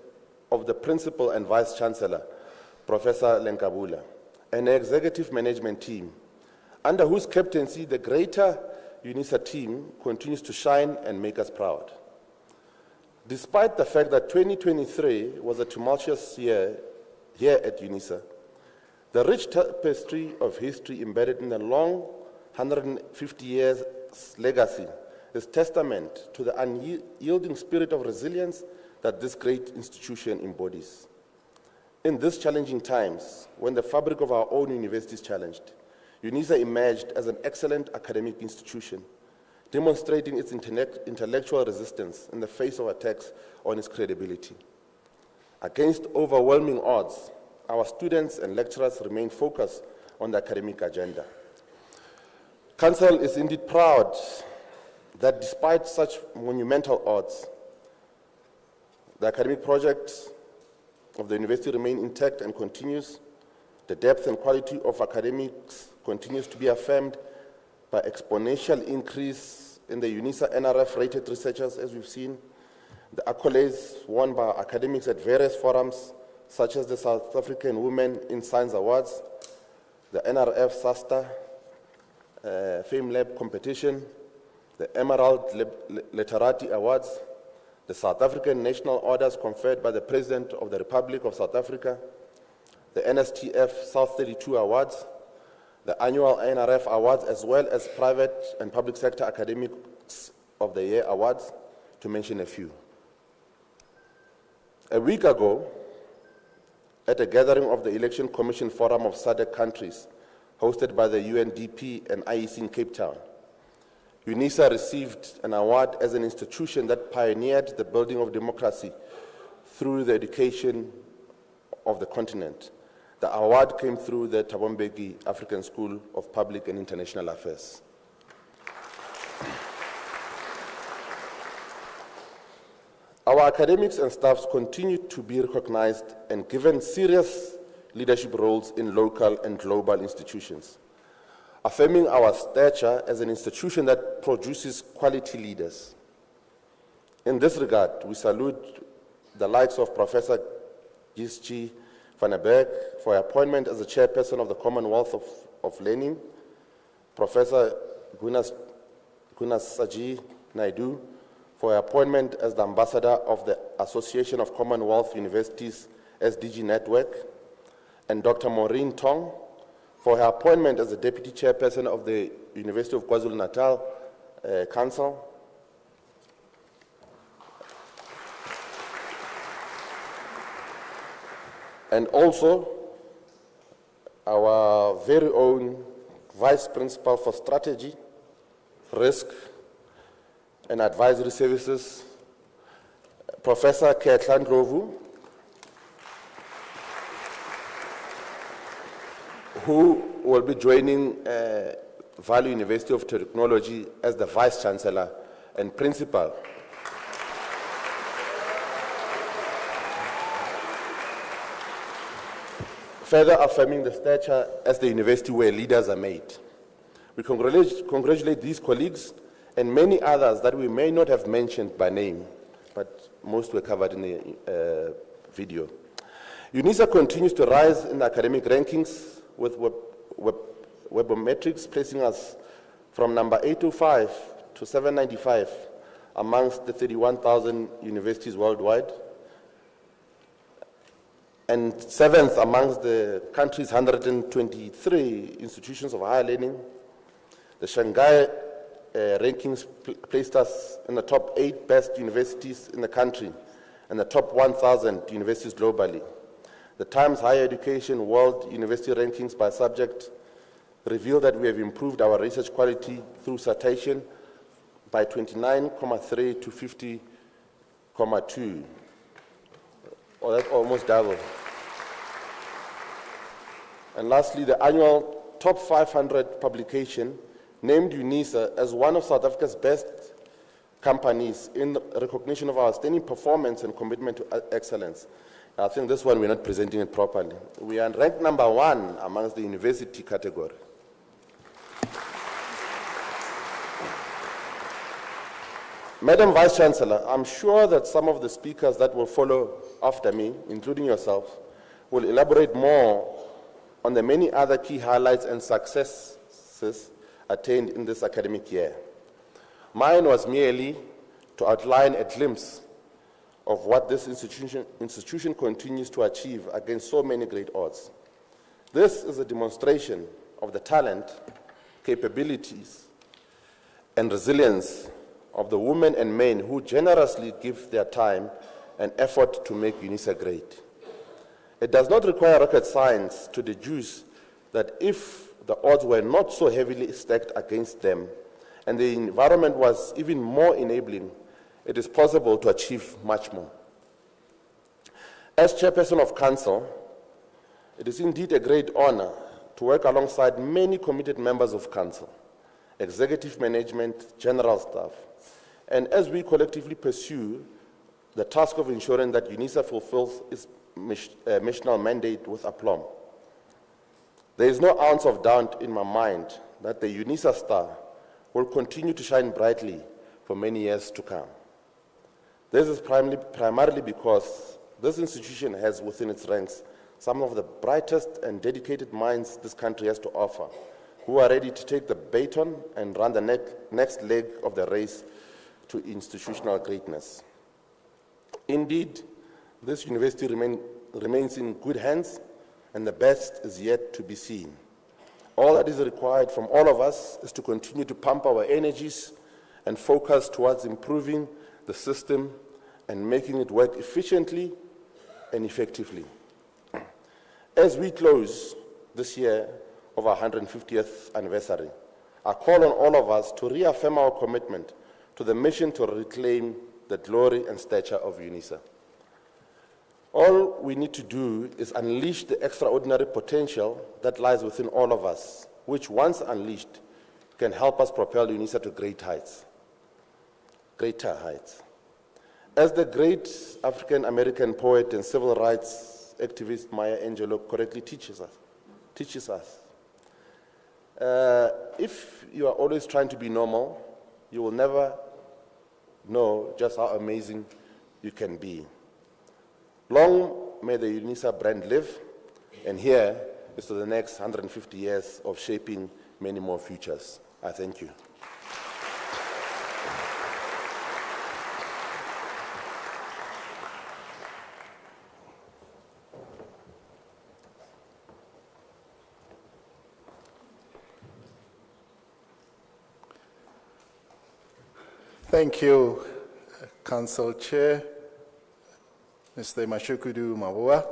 of the Principal and Vice-Chancellor, Professor Lenkabula, and the executive management team, under whose captaincy the greater UNISA team continues to shine and make us proud. Despite the fact that 2023 was a tumultuous year here at UNISA, the rich tapestry of history embedded in the long 150 years legacy is testament to the unyielding spirit of resilience that this great institution embodies. In these challenging times, when the fabric of our own university is challenged, UNISA emerged as an excellent academic institution, demonstrating its intellectual resistance in the face of attacks on its credibility. Against overwhelming odds, our students and lecturers remain focused on the academic agenda. Council is indeed proud that despite such monumental odds, the academic projects of the university remain intact and continues. The depth and quality of academics continues to be affirmed by exponential increase in the UNISA NRF-rated researchers, as we've seen, the accolades won by academics at various forums, such as the South African Women in Science Awards, the NRF SASTA Fame Lab competition, the Emerald Literati Awards, the South African National Orders conferred by the President of the Republic of South Africa, the NSTF South 32 Awards, the annual NRF Awards, as well as private and public sector academics of the year awards, to mention a few. A week ago, at a gathering of the Election Commission Forum of SADC countries, hosted by the UNDP and IEC in Cape Town, UNISA received an award as an institution that pioneered the building of democracy through the education of the continent. The award came through the Thabo Mbeki African School of Public and International Affairs. Our academics and staffs continue to be recognized and given serious leadership roles in local and global institutions, affirming our stature as an institution that produces quality leaders. In this regard, we salute the likes of Professor Gischi van der Berg for her appointment as the chairperson of the Commonwealth of Learning, Professor Gunasaji Naidu for her appointment as the ambassador of the Association of Commonwealth Universities SDG Network, and Dr. Maureen Tong for her appointment as the deputy chairperson of the University of KwaZulu-Natal Council. And also our very own Vice Principal for Strategy, Risk and Advisory Services, Professor Ketla Ndlovu, who will be joining Valley University of Technology as the Vice Chancellor and Principal. Further affirming the stature as the university where leaders are made. We congratulate these colleagues and many others that we may not have mentioned by name, but most were covered in the video. UNISA continues to rise in the academic rankings, with Webometrics placing us from number 805 to 795 amongst the 31,000 universities worldwide, and 7th amongst the country's 123 institutions of higher learning. The Shanghai rankings placed us in the top 8 best universities in the country and the top 1,000 universities globally. The Times Higher Education World University Rankings by subject reveal that we have improved our research quality through citation by 29.3 to 50.2. Oh, that's almost double. And lastly, the annual Top 500 publication named UNISA as one of South Africa's best companies in recognition of our outstanding performance and commitment to excellence. I think this one we're not presenting it properly. We are ranked number 1 amongst the university category. Madam Vice Chancellor, I'm sure that some of the speakers that will follow after me, including yourself, will elaborate more on the many other key highlights and successes attained in this academic year. Mine was merely to outline a glimpse of what this institution continues to achieve against so many great odds. This is a demonstration of the talent, capabilities, and resilience of the women and men who generously give their time and effort to make UNISA great. It does not require rocket science to deduce that if the odds were not so heavily stacked against them and the environment was even more enabling, it is possible to achieve much more. As Chairperson of Council, it is indeed a great honor to work alongside many committed members of Council, executive management, general staff, and as we collectively pursue the task of ensuring that UNISA fulfills its missional mandate with aplomb. There is no ounce of doubt in my mind that the UNISA star will continue to shine brightly for many years to come. This is primarily because this institution has within its ranks some of the brightest and dedicated minds this country has to offer, who are ready to take the baton and run the next leg of the race to institutional greatness. Indeed, this university remains in good hands, and the best is yet to be seen. All that is required from all of us is to continue to pump our energies and focus towards improving the system and making it work efficiently and effectively. As we close this year of our 150th anniversary, I call on all of us to reaffirm our commitment to the mission to reclaim the glory and stature of UNISA. All we need to do is unleash the extraordinary potential that lies within all of us, which once unleashed can help us propel UNISA to greater heights. As the great African-American poet and civil rights activist Maya Angelou correctly teaches us, if you are always trying to be normal, you will never know just how amazing you can be. Long may the UNISA brand live, and here is to the next 150 years of shaping many more futures. I thank you. Thank you, Council Chair, Mr. Mashukudu Mabua,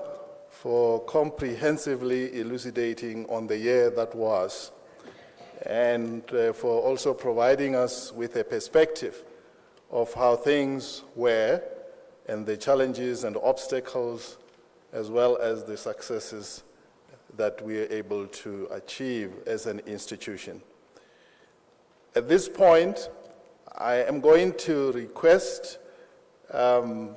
for comprehensively elucidating on the year that was, and for also providing us with a perspective of how things were and the challenges and obstacles, as well as the successes that we are able to achieve as an institution. At this point, I am going to request our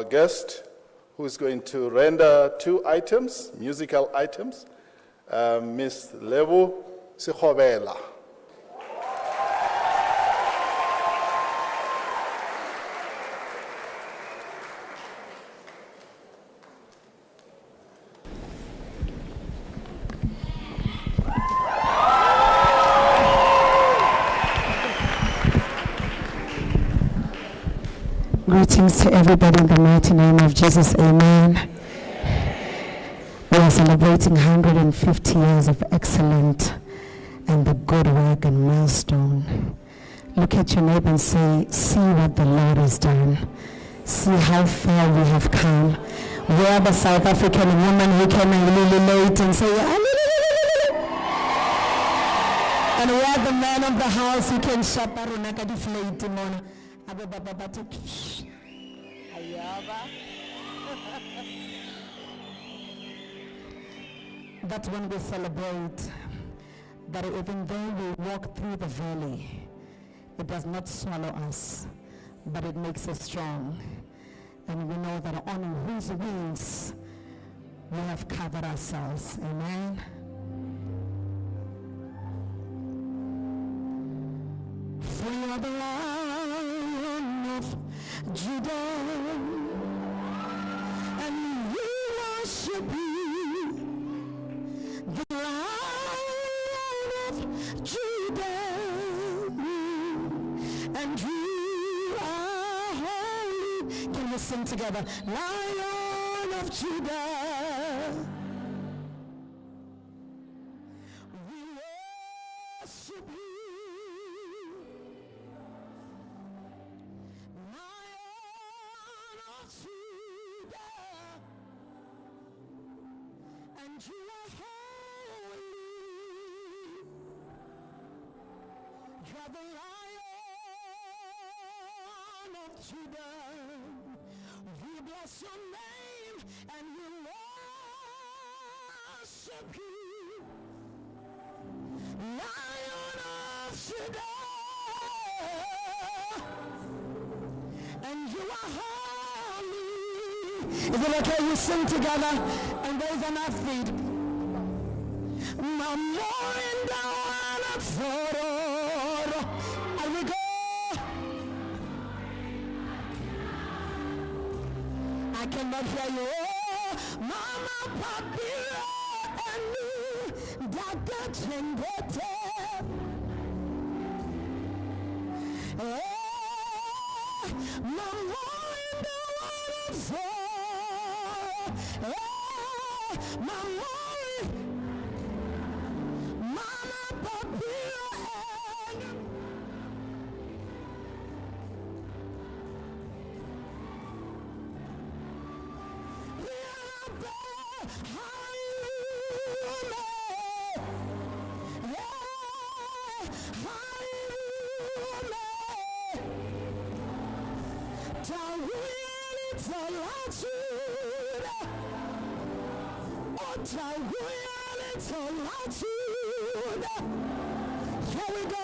guest, who is going to render two items, musical items, Ms. Lebo Sikhobela. Greetings to everybody in the mighty name of Jesus, amen. We are celebrating 150 years of excellent and the good work and milestone. Look at your neighbor and say, see what the Lord has done. See how far we have come. We are the South African woman who came in really late and say, and we are the man of the house who can shaparunaka deflate mona. That's when we celebrate that even though we walk through the valley, it does not swallow us, but it makes us strong. And we know that on whose wings we have covered ourselves. Amen. For you are the Lion of Judah, and we worship you, the Lion of Judah, and you are holy. Can we sing together? Lion of Judah, we worship you. And you are holy. You are the Lion of Judah. We bless your name and we worship you. Lion of Judah. And you are holy. Is it okay you sing together and raise on our feet? And we go. I cannot hear you. Mama, papi, and Dada Chengete. Mama, in the water. Here we go.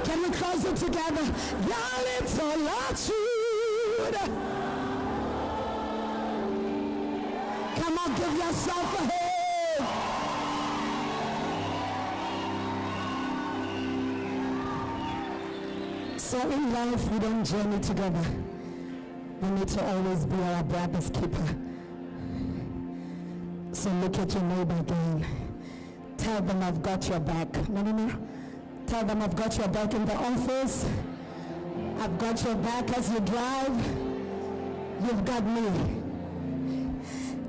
Can we close it together? Y'all, it's a latitude. Come on, give yourself a hand. So in life, we don't journey together. We need to always be our brother's keeper. So look at your neighbor again. Tell them I've got your back. No. Tell them I've got your back in the office. I've got your back as you drive. You've got me.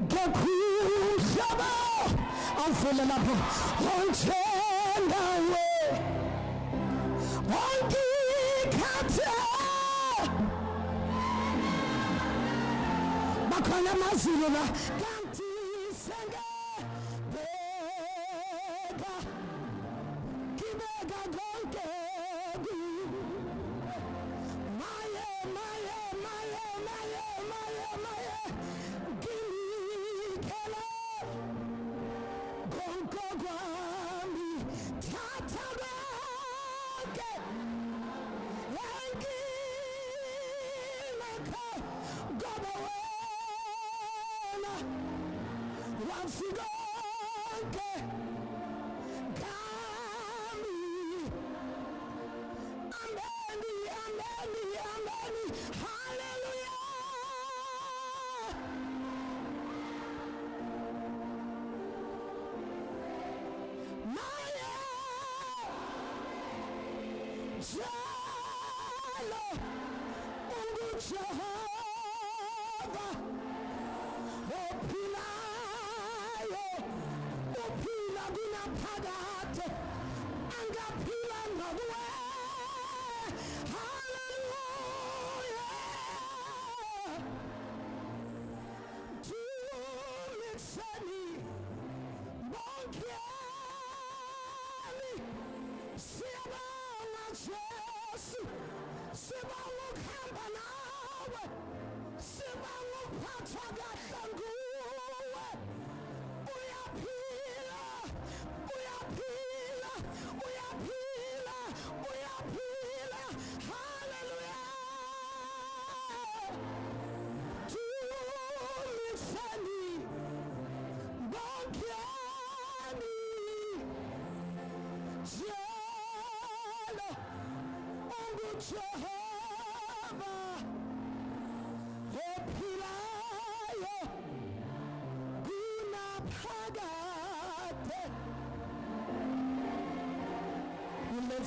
Get cool, Shaba. I'm feeling up. Won't change away. Won't get cut. Makana mazila. Kanti senga.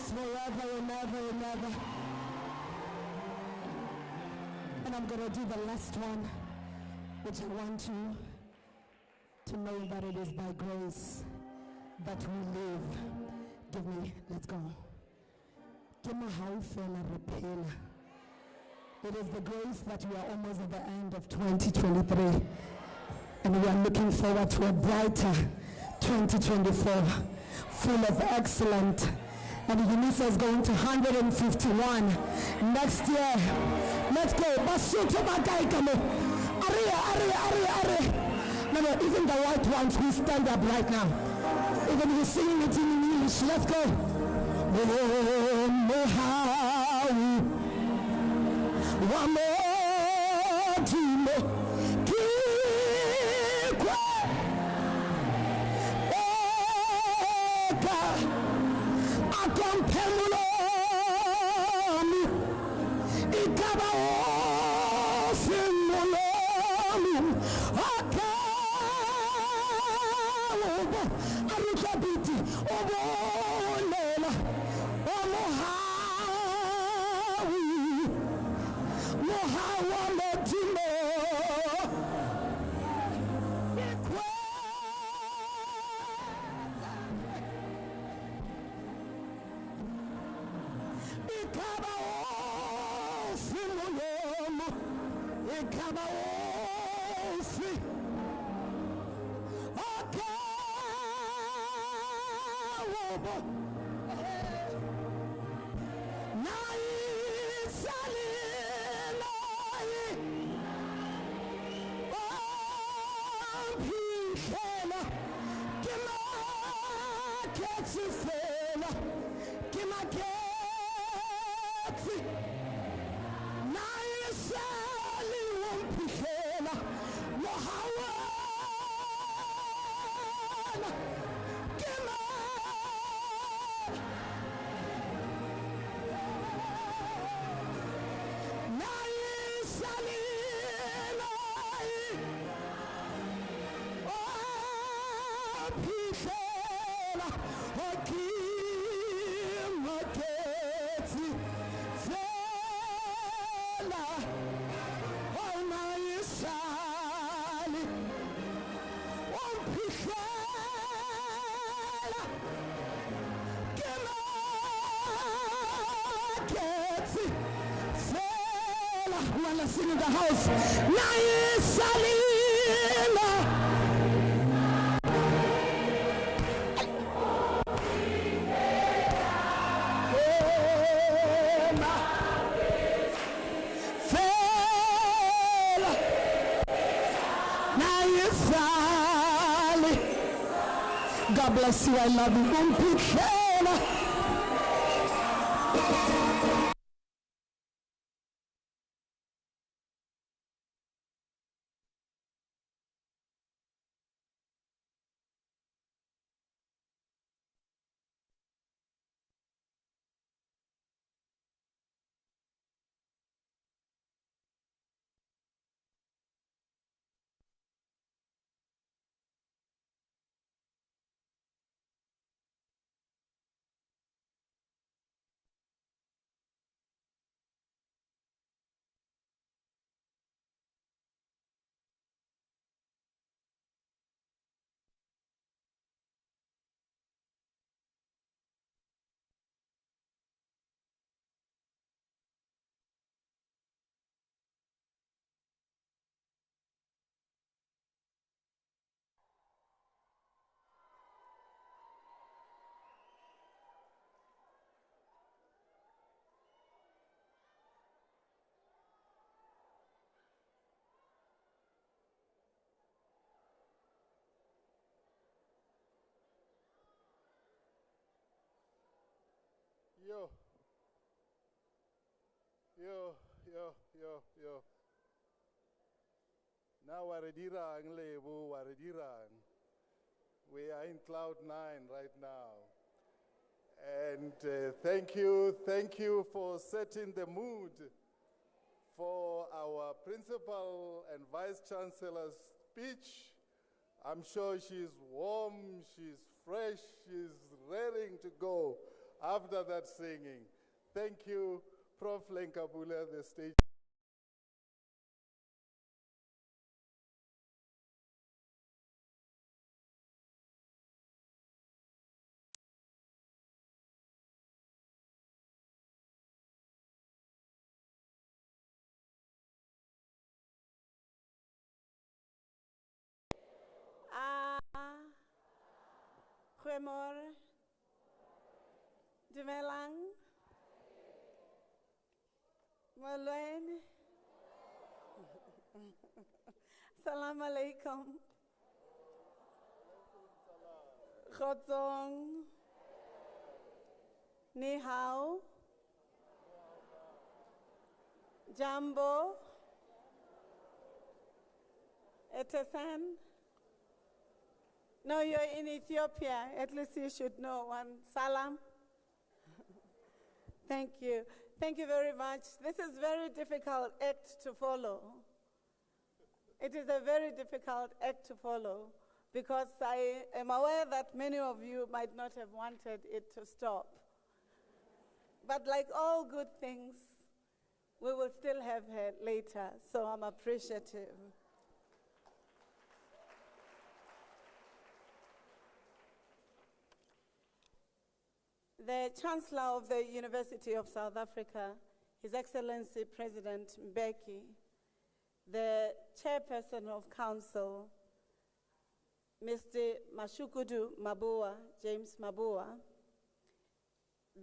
Forever and ever and ever. And I'm going to do the last one, which I want you to know that it is by grace that we live. Give me, let's go. Give me how fella repeal. It is the grace that we are almost at the end of 2023. And we are looking forward to a brighter 2024, full of excellent. And UNISA is going to 151 next year. Let's go. No, even the white ones who stand up right now. Even if you're singing it in English, let's go. Sing in the house. God bless you. I love you. Yo. Now Waradirang Lebu Waradirang. We are in cloud 9 right now. And thank you for setting the mood for our principal and vice chancellor's speech. I'm sure she's warm, she's fresh, she's raring to go after that singing. Thank you, Prof. Lenkabula, the stage. Goeiemorgen. Dumelang. Molweni. Salam alaikum. Khotsong. Ni hao. Jambo. Etesan. No, you're in Ethiopia. At least you should know one. Salam. Thank you. Thank you very much. This is a very difficult act to follow. It is a very difficult act to follow because I am aware that many of you might not have wanted it to stop. But like all good things, we will still have her later, so I'm appreciative. The Chancellor of the University of South Africa, His Excellency President Mbeki, the Chairperson of Council, Mr. Mashukudu Mabua, James Mabua,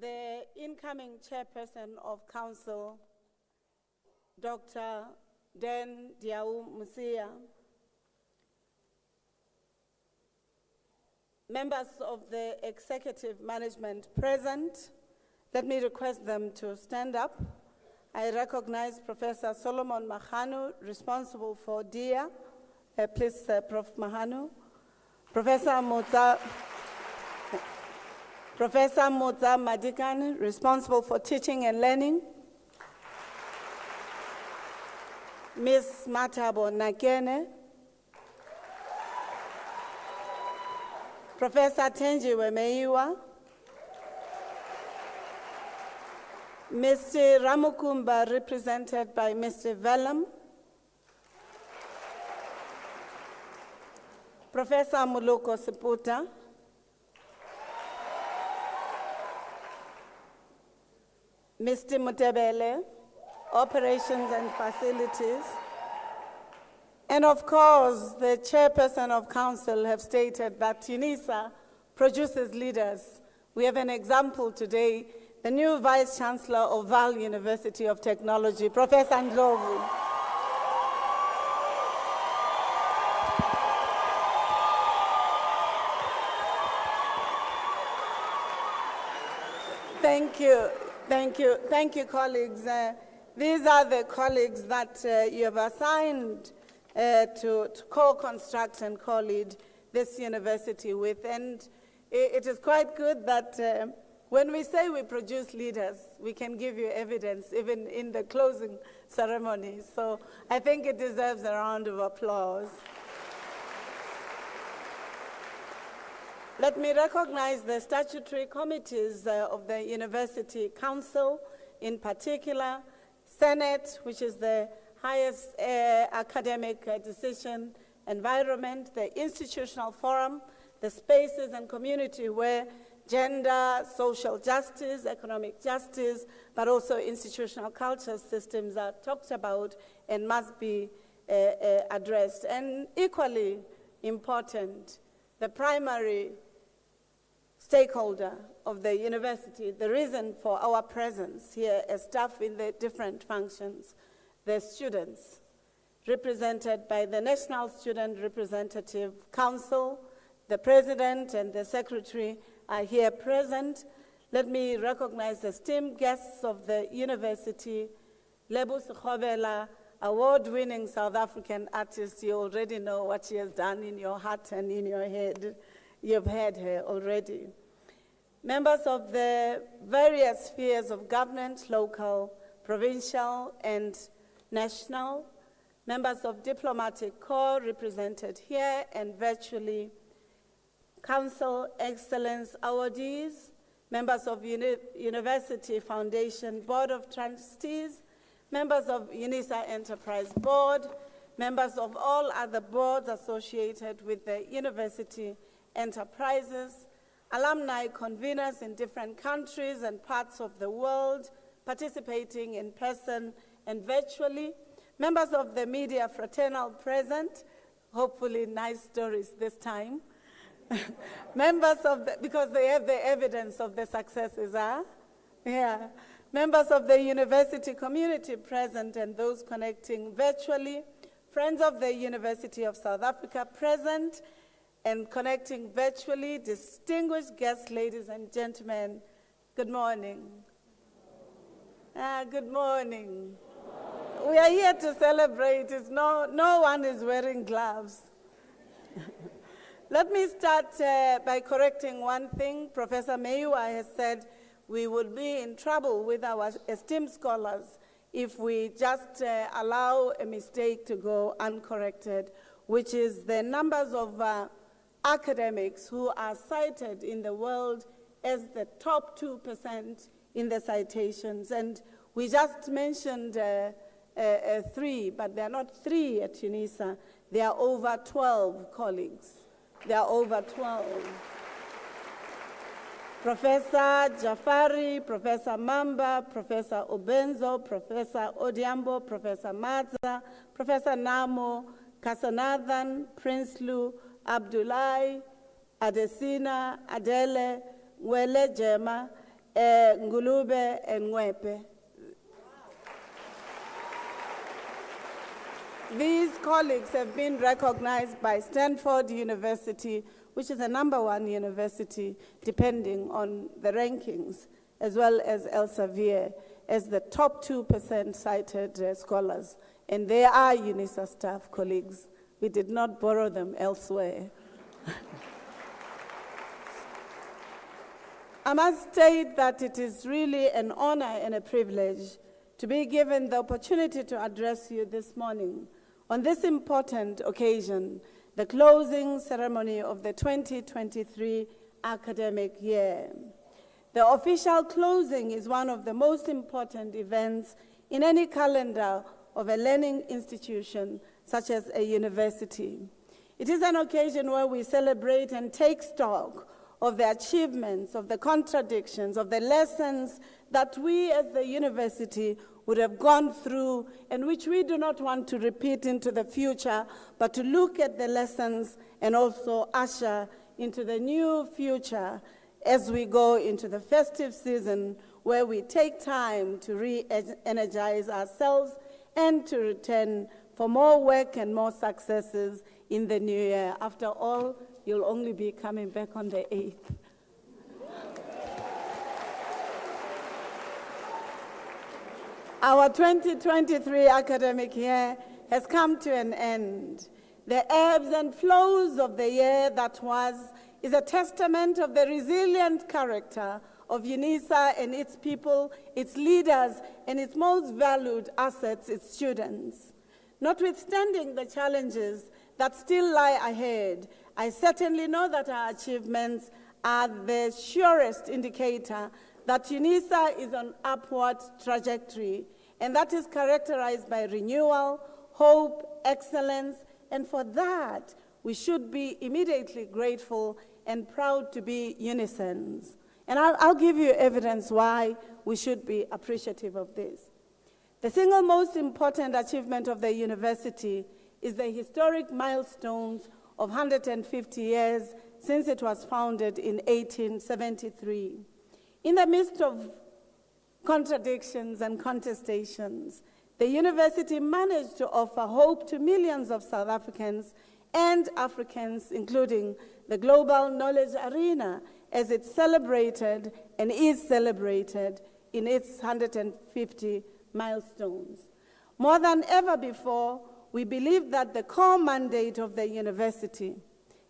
the incoming Chairperson of Council, Dr. Den Diau Musia, members of the executive management present, let me request them to stand up. I recognize Professor Solomon Mahanu, responsible for DIA. Please, Prof. Mahanu. Professor Motza Madikan, responsible for teaching and learning. Ms. Matabo Nakene. Professor Tenjiwe Meiwa. Mr. Ramukumba, represented by Mr. Vellam. Professor Muluko Siputa. Mr. Mutebele, Operations and Facilities. And of course, the Chairperson of Council have stated that UNISA produces leaders. We have an example today, the new Vice Chancellor of Vaal University of Technology, Professor Ndlovu. Thank you, colleagues. These are the colleagues that you have assigned to co-construct and co-lead this university with. And it is quite good that when we say we produce leaders, we can give you evidence even in the closing ceremony. So I think it deserves a round of applause. Let me recognize the statutory committees of the University Council, in particular, Senate, which is the highest academic decision environment, the institutional forum, the spaces and community where gender, social justice, economic justice, but also institutional culture systems are talked about and must be addressed. And equally important, the primary stakeholder of the university, the reason for our presence here as staff in the different functions, the students, represented by the National Student Representative Council. The president and the secretary are here present. Let me recognize the esteemed guests of the university, Lebu Sekhobela, award-winning South African artist. You already know what she has done in your heart and in your head. You've heard her already. Members of the various spheres of government, local, provincial, and national, members of diplomatic corps represented here and virtually, council excellence awardees, members of University Foundation Board of Trustees, members of UNISA Enterprise Board, members of all other boards associated with the university enterprises, alumni conveners in different countries and parts of the world, participating in person and virtually, members of the media fraternal present, hopefully nice stories this time, Members of the, because they have the evidence of the successes, huh? Yeah. Members of the university community present and those connecting virtually, friends of the University of South Africa present and connecting virtually, distinguished guests, ladies and gentlemen, good morning. Good morning. We are here to celebrate. No one is wearing gloves. Let me start by correcting one thing. Professor Mayua has said we would be in trouble with our esteemed scholars if we just allow a mistake to go uncorrected, which is the numbers of academics who are cited in the world as the top 2% in the citations. And we just mentioned 3, but there are not 3 at UNISA. There are over 12 colleagues. There are over 12. Professor Jafari, Professor Mamba, Professor Obenzo, Professor Odiambo, Professor Maza, Professor Namo, Kasanathan, Prince Lu, Abdullahi, Adesina, Adele, Wele Jema, Ngulube, and Ngwepe. These colleagues have been recognized by Stanford University, which is a #1 university, depending on the rankings, as well as Elsevier, as the top 2% cited scholars. And they are UNISA staff colleagues. We did not borrow them elsewhere. I must state that it is really an honor and a privilege to be given the opportunity to address you this morning on this important occasion, the closing ceremony of the 2023 academic year. The official closing is one of the most important events in any calendar of a learning institution, such as a university. It is an occasion where we celebrate and take stock of the achievements, of the contradictions, of the lessons that we as the university would have gone through and which we do not want to repeat into the future, but to look at the lessons and also usher into the new future as we go into the festive season where we take time to re-energize ourselves and to return for more work and more successes in the new year. After all, you'll only be coming back on the 8th. Our 2023 academic year has come to an end. The ebbs and flows of the year that was is a testament of the resilient character of UNISA and its people, its leaders, and its most valued assets, its students. Notwithstanding the challenges that still lie ahead, I certainly know that our achievements are the surest indicator that UNISA is on upward trajectory, and that is characterized by renewal, hope, excellence, and for that, we should be immediately grateful and proud to be Unisans. And I'll give you evidence why we should be appreciative of this. The single most important achievement of the university is the historic milestones of 150 years since it was founded in 1873. In the midst of contradictions and contestations, the university managed to offer hope to millions of South Africans and Africans, including the global knowledge arena, as it celebrated and is celebrated in its 150 milestones. More than ever before, we believe that the core mandate of the university,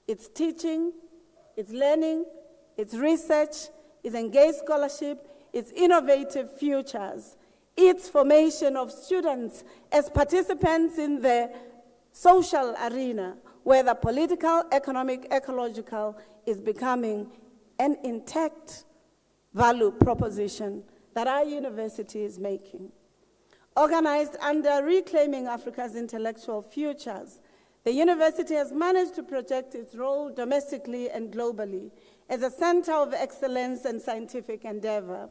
its teaching, its learning, its research, its engaged scholarship, its innovative futures, its formation of students as participants in the social arena, whether political, economic, ecological, is becoming an intact value proposition that our university is making. Organized under Reclaiming Africa's Intellectual Futures, the university has managed to project its role domestically and globally as a center of excellence and scientific endeavor.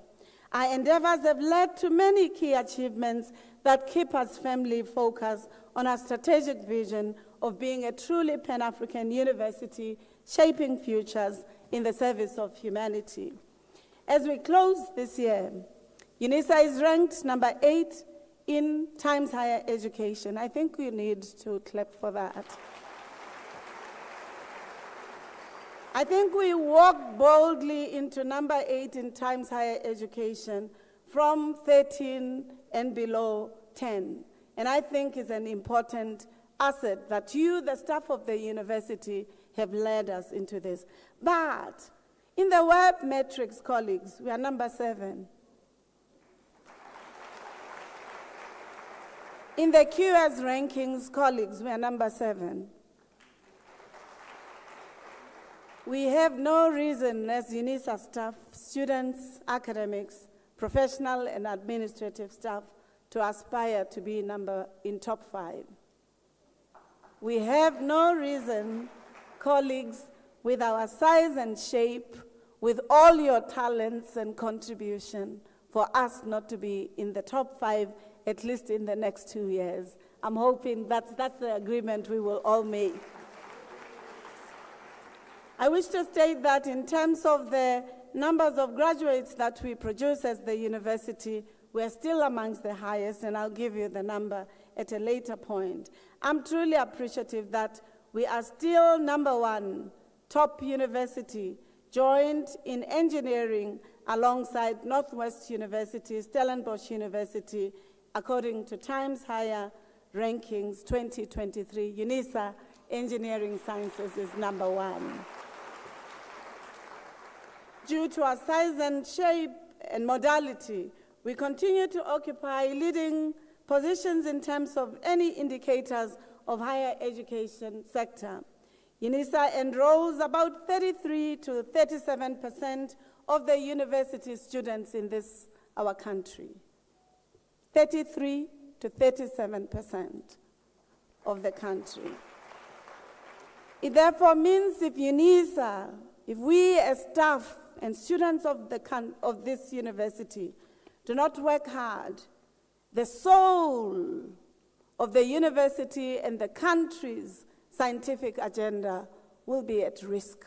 Our endeavors have led to many key achievements that keep us firmly focused on our strategic vision of being a truly Pan-African university shaping futures in the service of humanity. As we close this year, UNISA is ranked number 8 in Times Higher Education. I think we need to clap for that. I think we walked boldly into number 8 in Times Higher Education from 13 and below 10. And I think it's an important asset that you, the staff of the university, have led us into this. But in the web metrics, colleagues, we are number 7. In the QS rankings, colleagues, we are number 7. We have no reason as UNISA staff, students, academics, professional and administrative staff to aspire to be in top 5. We have no reason, colleagues, with our size and shape, with all your talents and contribution, for us not to be in the top 5, at least in the next 2 years. I'm hoping that's the agreement we will all make. I wish to state that in terms of the numbers of graduates that we produce as the university, we're still amongst the highest, and I'll give you the number at a later point. I'm truly appreciative that we are still number 1 top university, joined in engineering alongside Northwest University, Stellenbosch University, according to Times Higher Rankings 2023. UNISA Engineering Sciences is number 1. Due to our size and shape and modality, we continue to occupy leading positions in terms of any indicators of higher education sector. UNISA enrolls about 33 to 37% of the university students in our country. 33 to 37% of the country. It therefore means if UNISA, if we as staff and students of this university do not work hard, the soul of the university and the country's scientific agenda will be at risk.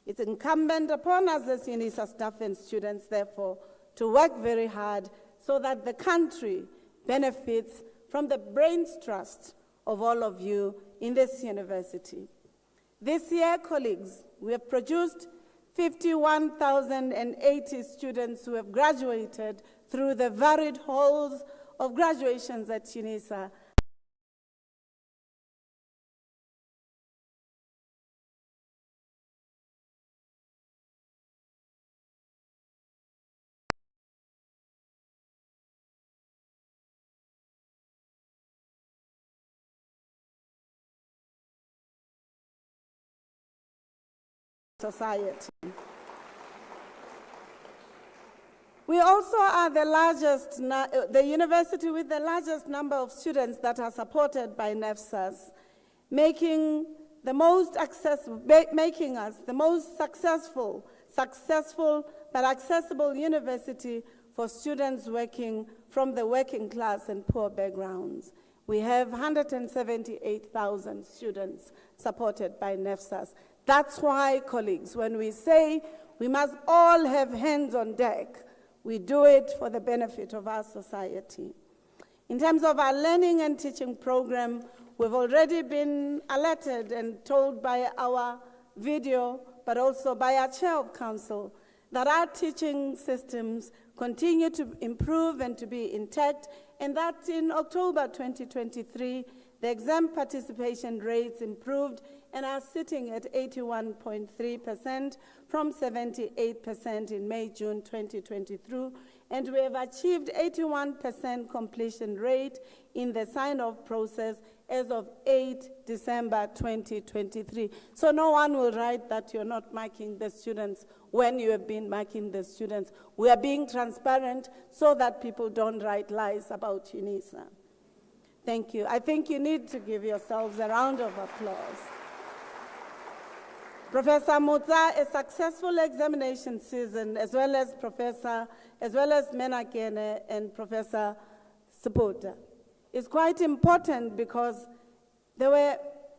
It's incumbent upon us as UNISA staff and students, therefore, to work very hard so that the country benefits from the brains trust of all of you in this university. This year, colleagues, we have produced 51,080 students who have graduated through the varied halls of graduations at UNISA. Society. We also are the university with the largest number of students that are supported by NEFSAS, making us the most successful but accessible university for students working from the working class and poor backgrounds. We have 178,000 students supported by NEFSAS. That's why, colleagues, when we say we must all have hands on deck, we do it for the benefit of our society. In terms of our learning and teaching program, we've already been alerted and told by our video, but also by our chair of council, that our teaching systems continue to improve and to be intact, and that in October 2023, the exam participation rates improved and are sitting at 81.3% from 78% in May-June 2023, and we have achieved 81% completion rate in the sign-off process as of 8 December 2023. So no one will write that you're not marking the students when you have been marking the students. We are being transparent so that people don't write lies about UNISA. Thank you. I think you need to give yourselves a round of applause. Professor Mutsa, a successful examination season, as well as Menakene and Professor Sapota, is quite important because there were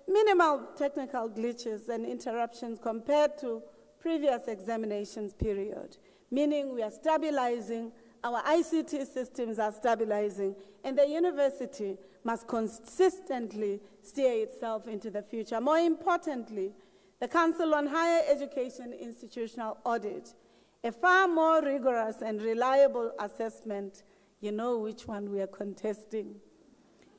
minimal technical glitches and interruptions compared to previous examinations period, meaning we are stabilizing, our ICT systems are stabilizing, and the university must consistently steer itself into the future. More importantly, the Council on Higher Education Institutional Audit, a far more rigorous and reliable assessment, you know which one we are contesting,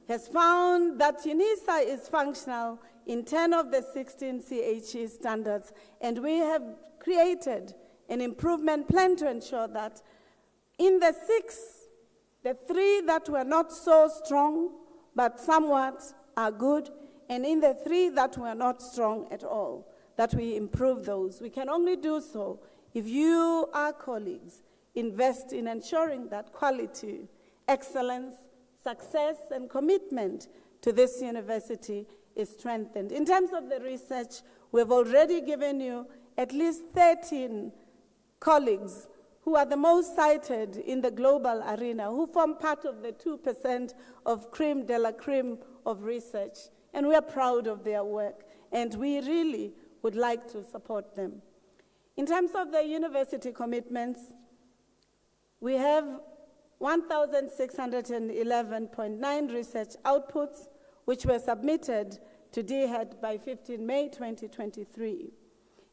has found that UNISA is functional in 10 of the 16 CHE standards, and we have created an improvement plan to ensure that in the 6, the 3 that were not so strong but somewhat are good, and in the 3 that were not strong at all, that we improve those. We can only do so if you, our colleagues, invest in ensuring that quality, excellence, success, and commitment to this university is strengthened. In terms of the research, we've already given you at least 13 colleagues who are the most cited in the global arena, who form part of the 2% of creme de la creme of research. And we are proud of their work, and we really would like to support them. In terms of the university commitments, we have 1,611.9 research outputs, which were submitted to DHED by 15 May 2023.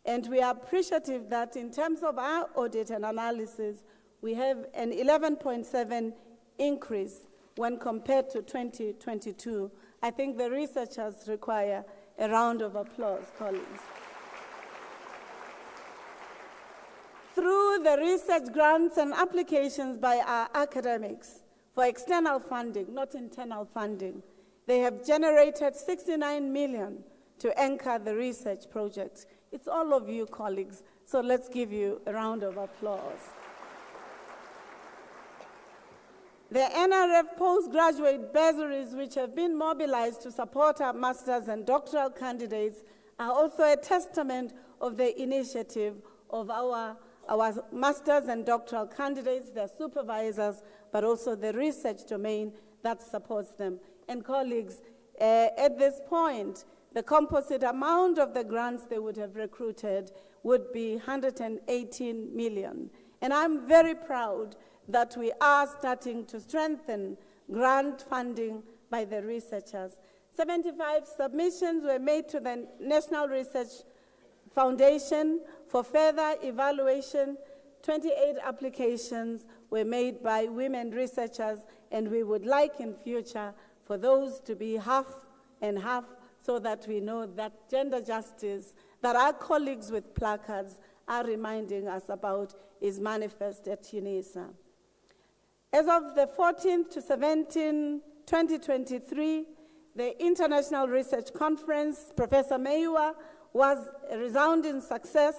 And we are appreciative that in terms of our audit and analysis, we have an 11.7 increase when compared to 2022. I think the researchers require a round of applause, colleagues. Through the research grants and applications by our academics for external funding, not internal funding, they have generated 69 million to anchor the research projects. It's all of you, colleagues, so let's give you a round of applause. The NRF postgraduate bursaries, which have been mobilized to support our master's and doctoral candidates, are also a testament of the initiative of our master's and doctoral candidates, their supervisors, but also the research domain that supports them. And colleagues, at this point, the composite amount of the grants they would have recruited would be 118 million. And I'm very proud that we are starting to strengthen grant funding by the researchers. 75 submissions were made to the National Research Foundation for further evaluation. 28 applications were made by women researchers, and we would like in future for those to be half and half, so that we know that gender justice that our colleagues with placards are reminding us about is manifest at UNISA. As of the 14th to 17th, 2023, the International Research Conference, Professor Meiwa, was a resounding success.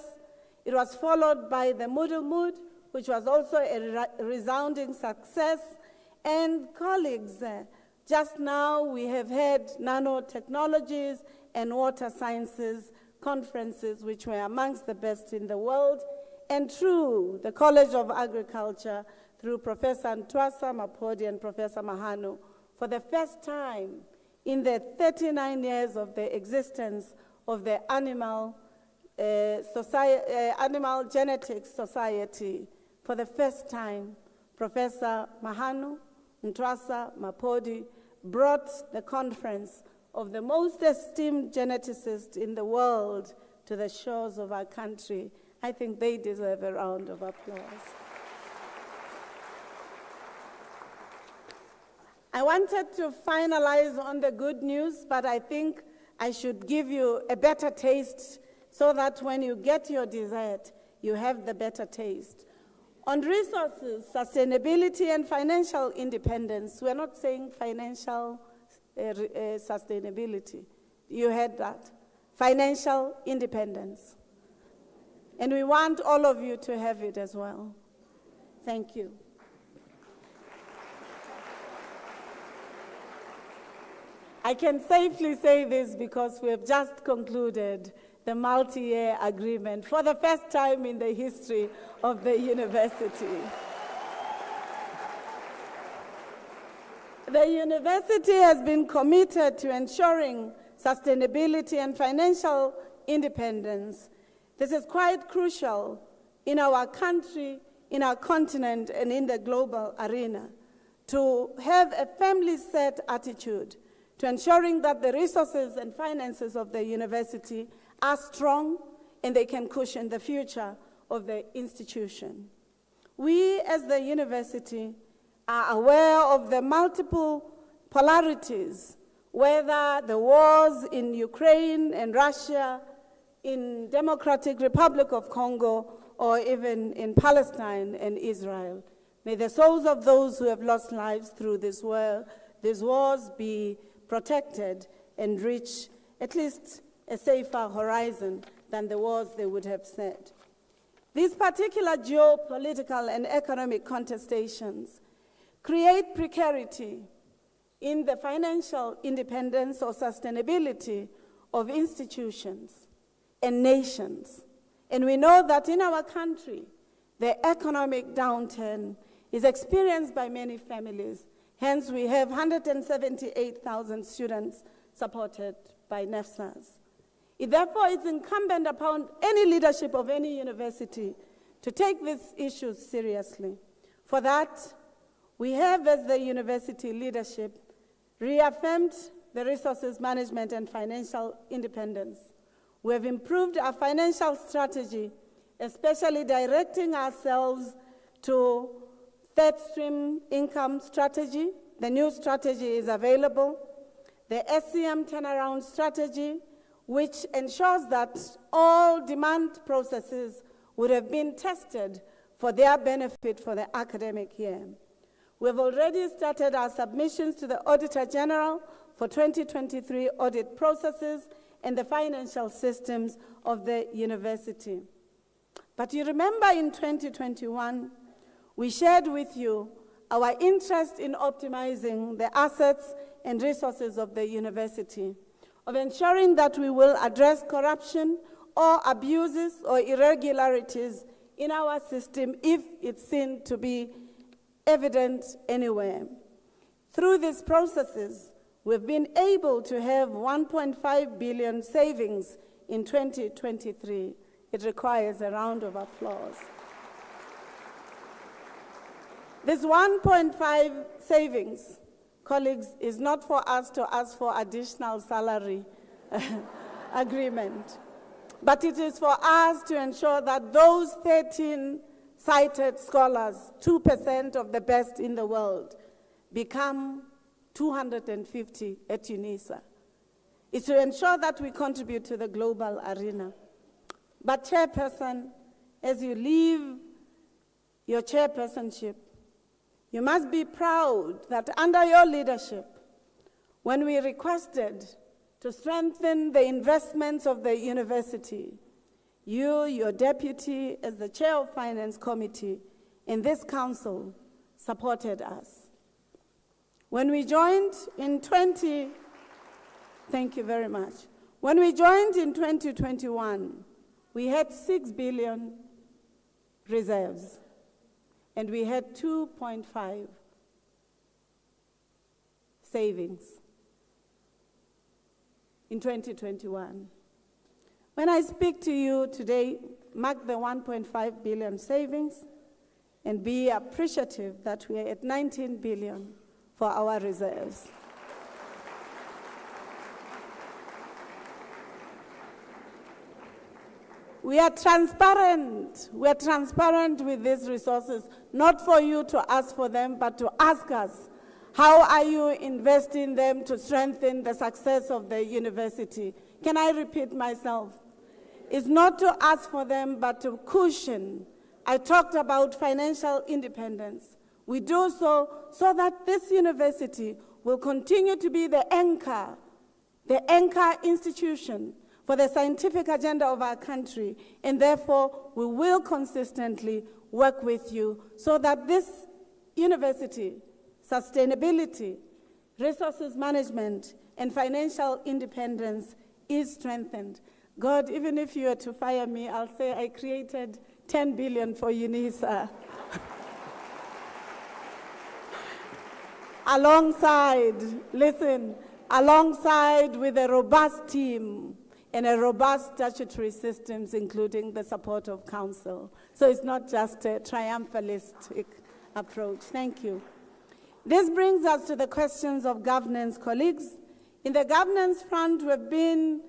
It was followed by the Moodle Mood, which was also a resounding success. And colleagues, just now we have had nanotechnologies and water sciences conferences, which were amongst the best in the world. And through the College of Agriculture, through Professor Ntwasa Mapodi and Professor Mahanu, for the first time in the 39 years of the existence of the Animal Genetics Society, for the first time, Professor Mahanu, Ntwasa Mapodi brought the conference of the most esteemed geneticists in the world to the shores of our country. I think they deserve a round of applause. I wanted to finalize on the good news, but I think I should give you a better taste so that when you get your dessert, you have the better taste. On resources, sustainability, and financial independence, we're not saying financial sustainability. You heard that. Financial independence. And we want all of you to have it as well. Thank you. I can safely say this because we have just concluded the multi-year agreement for the first time in the history of the university. The university has been committed to ensuring sustainability, and financial independence. This is quite crucial in our country, in our continent, and in the global arena, to have a family-set attitude to ensuring that the resources and finances of the university are strong and they can cushion the future of the institution. We, as the university, are aware of the multiple polarities, whether the wars in Ukraine and Russia, in Democratic Republic of Congo, or even in Palestine and Israel. May the souls of those who have lost lives through these wars be protected and reach at least a safer horizon than the wars they would have said. These particular geopolitical and economic contestations create precarity in the financial independence or sustainability of institutions and nations. And we know that in our country, the economic downturn is experienced by many families. Hence, we have 178,000 students supported by NEFSAS. It therefore is incumbent upon any leadership of any university to take these issues seriously. For that, we have, as the university leadership, reaffirmed the resources management and financial independence. We have improved our financial strategy, especially directing ourselves to third stream income strategy. The new strategy is available. The SCM turnaround strategy, which ensures that all demand processes would have been tested for their benefit for the academic year. We have already started our submissions to the Auditor General for 2023 audit processes and the financial systems of the university. But you remember in 2021, we shared with you our interest in optimizing the assets and resources of the university, of ensuring that we will address corruption or abuses or irregularities in our system if it's seen to be evident anywhere. Through these processes, we've been able to have 1.5 billion savings in 2023. It requires a round of applause. This 1.5 savings, colleagues, is not for us to ask for additional salary agreement, but it is for us to ensure that those 13 cited scholars, 2% of the best in the world, become 250 at UNISA. It's to ensure that we contribute to the global arena. But Chairperson, as you leave your chairpersonship, you must be proud that under your leadership, when we requested to strengthen the investments of the university, you, your deputy, as the chair of Finance Committee in this council, supported us. When we joined in thank you very much. When we joined in 2021, we had 6 billion reserves, and we had 2.5 savings in 2021. When I speak to you today, mark the 1.5 billion savings and be appreciative that we are at 19 billion for our reserves. We are transparent. We are transparent with these resources, not for you to ask for them, but to ask us, how are you investing them to strengthen the success of the university? Can I repeat myself? It's not to ask for them, but to cushion. I talked about financial independence. We do so that this university will continue to be the anchor institution for the scientific agenda of our country, and therefore we will consistently work with you so that this university, sustainability, resources management, and financial independence is strengthened. God, even if you were to fire me, I'll say I created 10 billion for UNISA. alongside with a robust team and a robust statutory systems, including the support of council. So it's not just a triumphalistic approach. Thank you. This brings us to the questions of governance, colleagues. In the governance front, we've been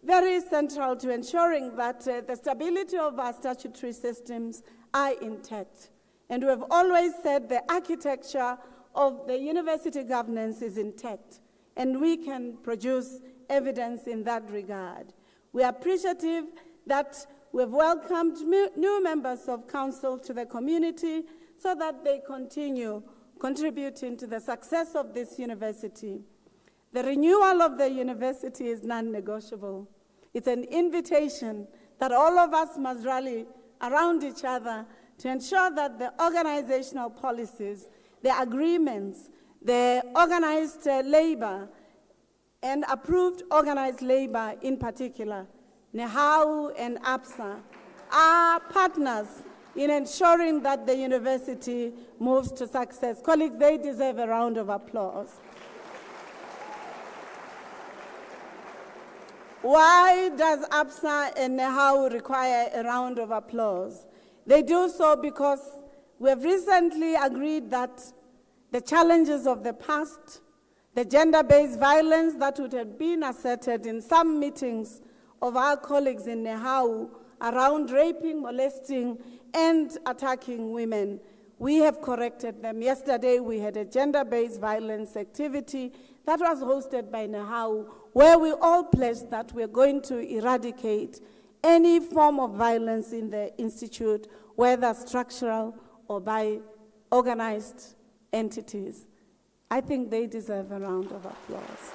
very central to ensuring that the stability of our statutory systems are intact. And we've always said the architecture of the university governance is intact, and we can produce evidence in that regard. We are appreciative that we've welcomed new members of council to the community so that they continue contributing to the success of this university. The renewal of the university is non-negotiable. It's an invitation that all of us must rally around each other to ensure that the organizational policies, the agreements, the organized labor, and approved organized labor in particular, NEHAU and APSA, are partners in ensuring that the university moves to success. Colleagues, they deserve a round of applause. Why does APSA and NEHAU require a round of applause? They do so because we have recently agreed that the challenges of the past, the gender-based violence that would have been asserted in some meetings of our colleagues in NEHAU around raping, molesting, and attacking women, we have corrected them. Yesterday, we had a gender-based violence activity that was hosted by NEHAU, where we all pledged that we're going to eradicate any form of violence in the institute, whether structural or by organized entities. I think they deserve a round of applause.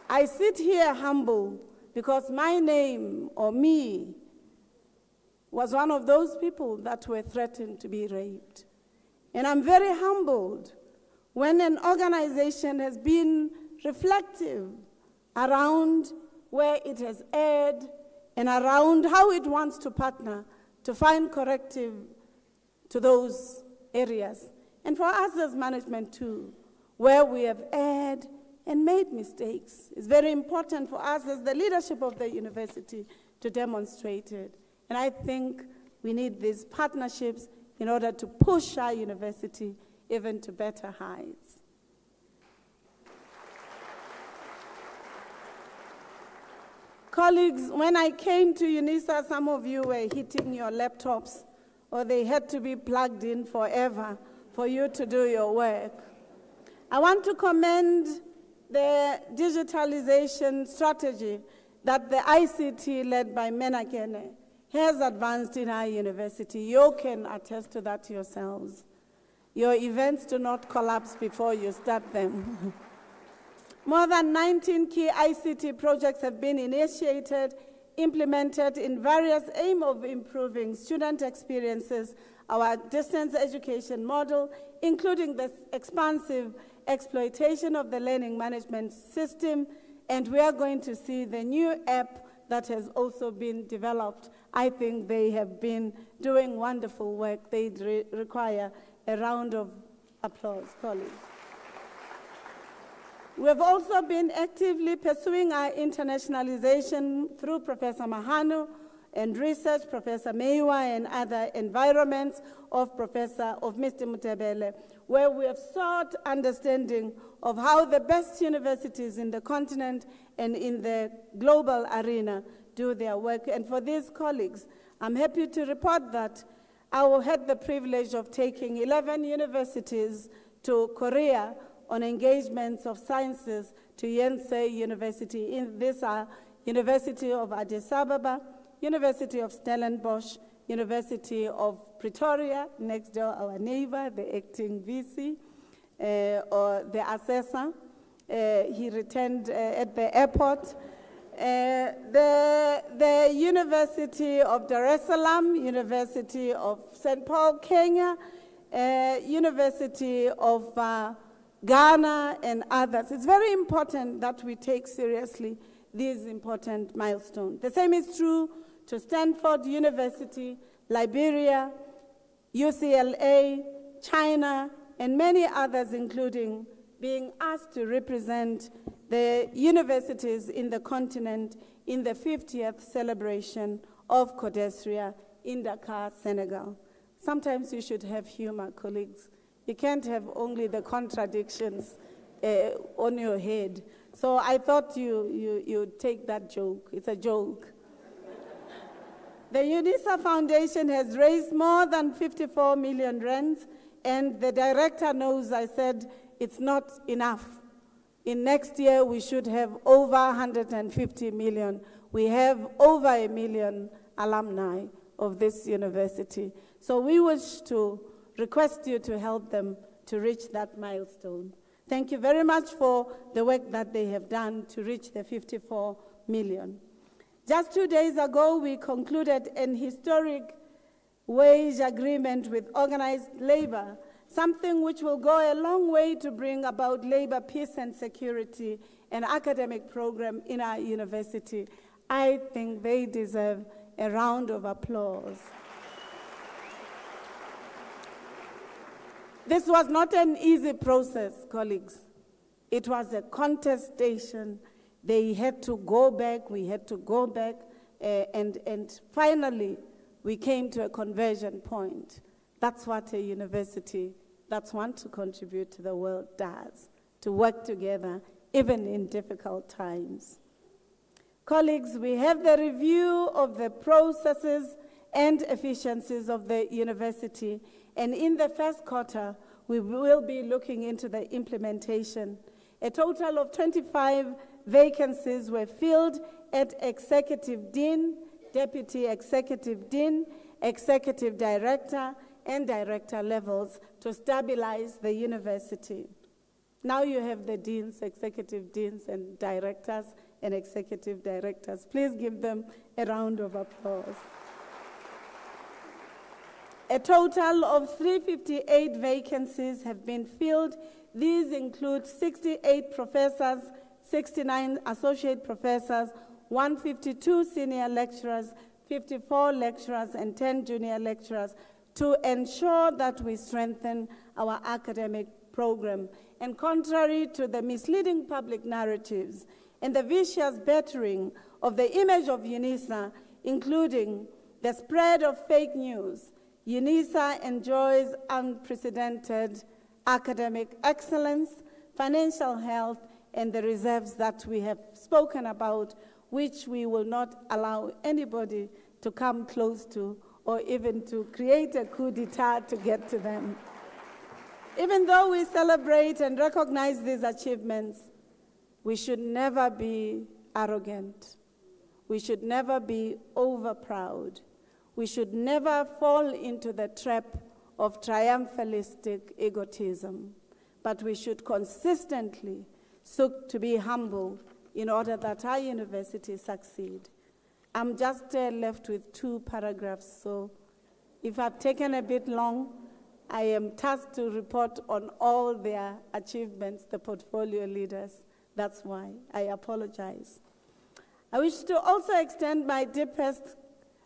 I sit here humble because my name, or me, was one of those people that were threatened to be raped. And I'm very humbled when an organization has been reflective around where it has erred and around how it wants to partner to find corrective to those areas. And for us as management too, where we have erred and made mistakes. It's very important for us as the leadership of the university to demonstrate it. And I think we need these partnerships in order to push our university even to better heights. Colleagues, when I came to UNISA, some of you were hitting your laptops, or they had to be plugged in forever for you to do your work. I want to commend the digitalization strategy that the ICT led by Menakene has advanced in our university. You can attest to that yourselves. Your events do not collapse before you start them. More than 19 key ICT projects have been initiated, implemented in various aims of improving student experiences, our distance education model, including the expansive exploitation of the learning management system, and we are going to see the new app that has also been developed. I think they have been doing wonderful work. They require a round of applause, colleagues. We have also been actively pursuing our internationalization through Professor Mahanu and research, Professor Meiwa, and other environments of Mr. Mutebele, where we have sought understanding of how the best universities in the continent and in the global arena do their work. And for these colleagues, I'm happy to report that I had the privilege of taking 11 universities to Korea on engagements of sciences to Yonsei University. These are University of Addis Ababa, University of Stellenbosch, University of Pretoria, next door our neighbor, the acting VC, or the assessor. He returned at the airport. The University of Dar es Salaam, University of St. Paul, Kenya, University of Ghana, and others. It's very important that we take seriously these important milestones. The same is true to Stanford University, Liberia, UCLA, China, and many others, including being asked to represent the universities in the continent in the 50th celebration of Codesria in Dakar, Senegal. Sometimes you should have humor, colleagues. You can't have only the contradictions on your head. So I thought you'd take that joke. It's a joke. The UNISA Foundation has raised more than 54 million rands, and the director knows I said it's not enough. In next year, we should have over 150 million. We have over 1 million alumni of this university. So we wish to request you to help them to reach that milestone. Thank you very much for the work that they have done to reach the 54 million. Just 2 days ago, we concluded an historic wage agreement with organized labor, something which will go a long way to bring about labor peace and security and academic program in our university. I think they deserve a round of applause. This was not an easy process, colleagues. It was a contestation. They had to go back, we had to go back, and finally we came to a conversion point. That's what a university that wants to contribute to the world does, to work together, even in difficult times. Colleagues, we have the review of the processes and efficiencies of the university, and in the first quarter, we will be looking into the implementation. A total of 25 vacancies were filled at Executive Dean, Deputy Executive Dean, Executive Director, and Director levels to stabilize the university. Now you have the deans, executive deans, and directors, and executive directors. Please give them a round of applause. A total of 358 vacancies have been filled. These include 68 professors, 69 associate professors, 152 senior lecturers, 54 lecturers, and 10 junior lecturers to ensure that we strengthen our academic program. And contrary to the misleading public narratives and the vicious battering of the image of UNISA, including the spread of fake news, UNISA enjoys unprecedented academic excellence, financial health, and the reserves that we have spoken about, which we will not allow anybody to come close to or even to create a coup d'etat to get to them. Even though we celebrate and recognize these achievements, we should never be arrogant. We should never be overproud. We should never fall into the trap of triumphalistic egotism, but we should consistently seek to be humble in order that our university succeed. I'm just left with 2 paragraphs, so if I've taken a bit long, I am tasked to report on all their achievements, the portfolio leaders. That's why I apologize. I wish to also extend my deepest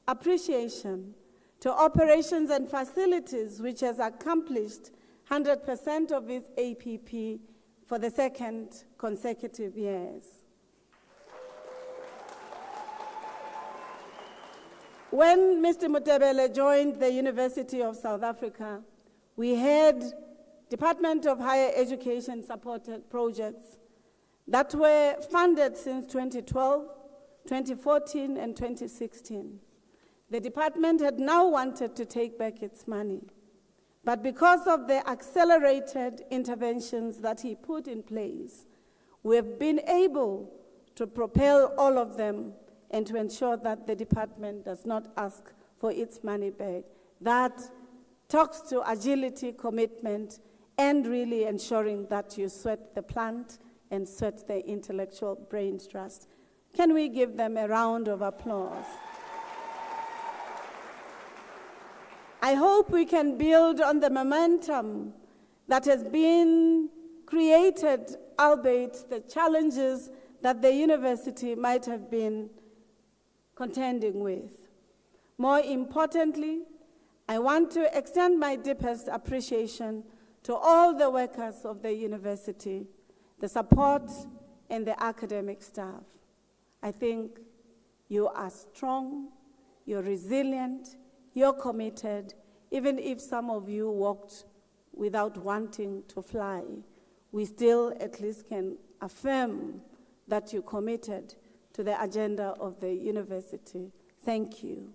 appreciation to Operations and Facilities, which has accomplished 100% of its APP for the 2nd consecutive years. When Mr. Mutebele joined the University of South Africa, we had Department of Higher Education supported projects that were funded since 2012, 2014, and 2016. The department had now wanted to take back its money, but because of the accelerated interventions that he put in place, we have been able to propel all of them and to ensure that the department does not ask for its money back. That talks to agility, commitment, and really ensuring that you sweat the plant and sweat the intellectual brain trust. Can we give them a round of applause? I hope we can build on the momentum that has been created, albeit the challenges that the university might have been contending with. More importantly, I want to extend my deepest appreciation to all the workers of the university, the support and the academic staff. I think you are strong, you're resilient, you're committed. Even if some of you walked without wanting to fly, we still at least can affirm that you're committed to the agenda of the university. Thank you.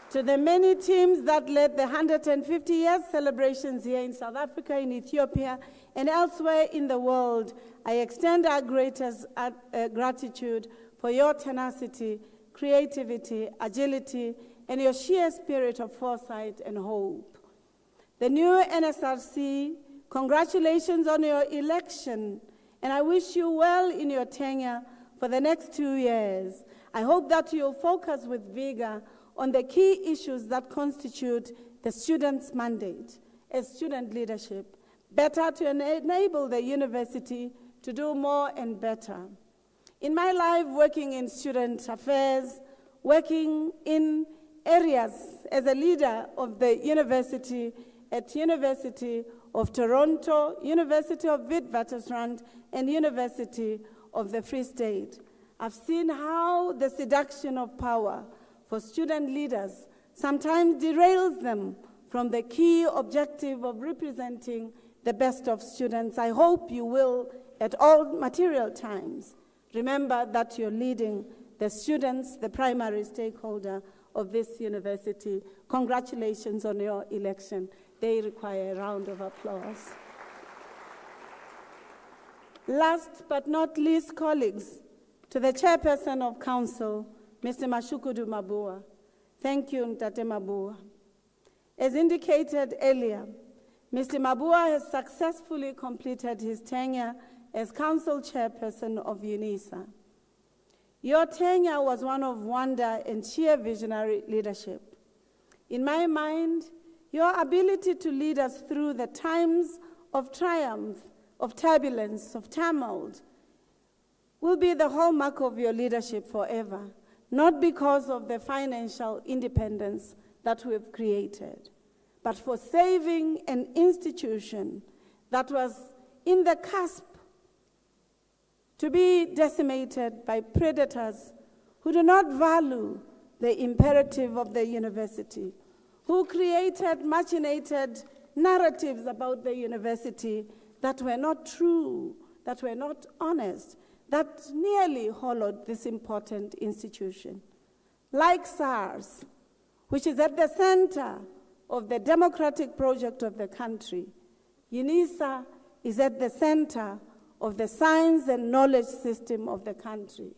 To the many teams that led the 150 years celebrations here in South Africa, in Ethiopia, and elsewhere in the world, I extend our greatest gratitude for your tenacity, creativity, agility, and your sheer spirit of foresight and hope. The new NSRC, congratulations on your election, and I wish you well in your tenure for the next 2 years. I hope that you'll focus with vigor on the key issues that constitute the student's mandate as student leadership, better to enable the university to do more and better. In my life, working in student affairs, working in areas as a leader of the university at University of Toronto, University of Witwatersrand, and University of the Free State, I've seen how the seduction of power for student leaders sometimes derails them from the key objective of representing the best of students. I hope you will, at all material times, remember that you're leading the students, the primary stakeholder of this university. Congratulations on your election. They require a round of applause. Last but not least, colleagues, to the Chairperson of Council, Mr. Mashukudu Mabua. Thank you, Ntate Mabua. As indicated earlier, Mr. Mabua has successfully completed his tenure as Council Chairperson of UNISA. Your tenure was one of wonder and sheer visionary leadership. In my mind, your ability to lead us through the times of triumph, of turbulence, of turmoil, will be the hallmark of your leadership forever, not because of the financial independence that we've created, but for saving an institution that was in the cusp to be decimated by predators who do not value the imperative of the university, who created machinated narratives about the university that were not true, that were not honest, that nearly hollowed this important institution. Like SARS, which is at the center of the democratic project of the country, UNISA is at the center of the science and knowledge system of the country.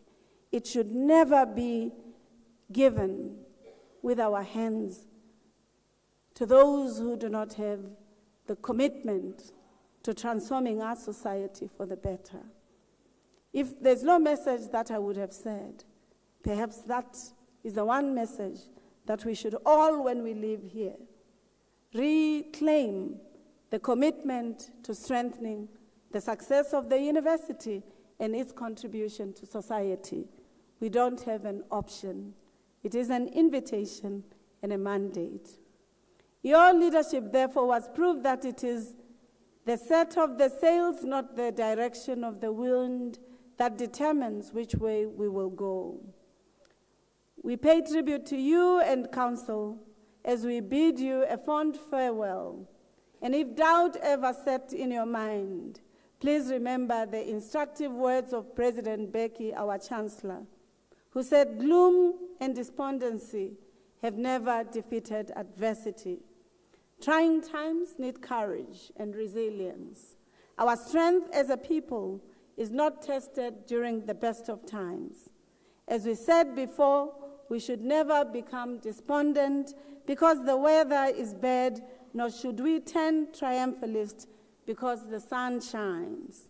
It should never be given with our hands to those who do not have the commitment to transforming our society for the better. If there's no message that I would have said, perhaps that is the one message that we should all, when we leave here, reclaim the commitment to strengthening the success of the university and its contribution to society. We don't have an option. It is an invitation and a mandate. Your leadership, therefore, was proof that it is the set of the sails, not the direction of the wind, that determines which way we will go. We pay tribute to you and Council as we bid you a fond farewell. And if doubt ever set in your mind, please remember the instructive words of President Becky, our Chancellor, who said, "Gloom and despondency have never defeated adversity. Trying times need courage and resilience. Our strength as a people is not tested during the best of times. As we said before, we should never become despondent because the weather is bad, nor should we turn triumphalist because the sun shines."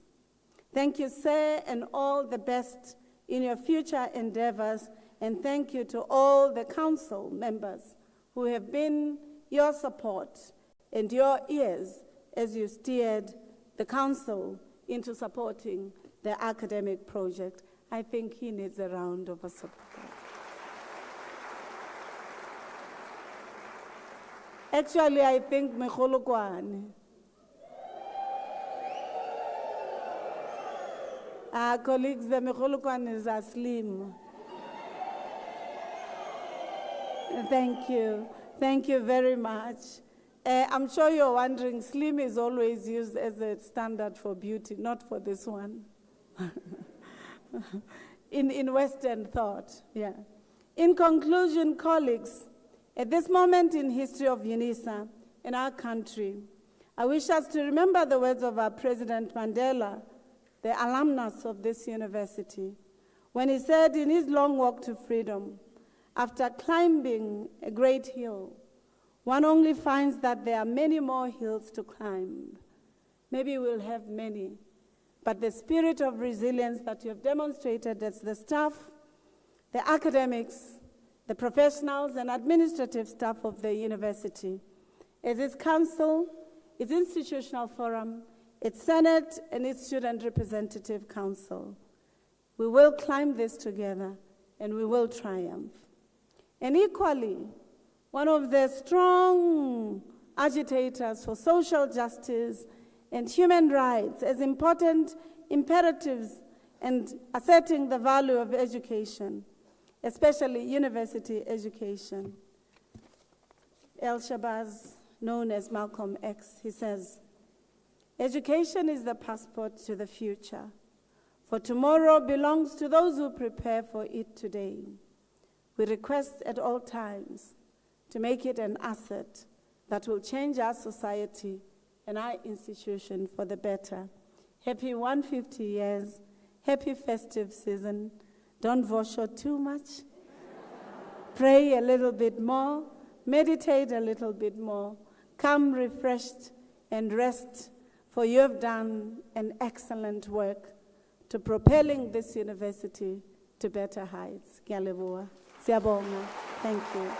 Thank you, sir, and all the best in your future endeavors, and thank you to all the council members who have been your support and your ears as you steered the council into supporting the academic project. I think he needs a round of applause. Actually, I think Mekholokwane. Colleagues, the Mekholokwanes are slim. Thank you. Thank you very much. I'm sure you're wondering, slim is always used as a standard for beauty, not for this one. in Western thought, yeah. In conclusion, colleagues, at this moment in history of UNISA in our country, I wish us to remember the words of our President Mandela, the alumnus of this university, when he said in his long walk to freedom, after climbing a great hill, one only finds that there are many more hills to climb. Maybe we'll have many, but the spirit of resilience that you have demonstrated as the staff, the academics, the professionals and administrative staff of the university, as its council, its institutional forum, its Senate, and its Student Representative Council. We will climb this together, and we will triumph. And equally, one of the strong agitators for social justice and human rights as important imperatives and asserting the value of education, especially university education. El Shabazz, known as Malcolm X, he says, education is the passport to the future, for tomorrow belongs to those who prepare for it today. We request at all times to make it an asset that will change our society and our institution for the better. Happy 150 years, happy festive season. Don't worship too much. Pray a little bit more, meditate a little bit more, come refreshed and rest, for you have done an excellent work to propelling this university to better heights. Ngiyaleboha. Siyabonga. Thank you.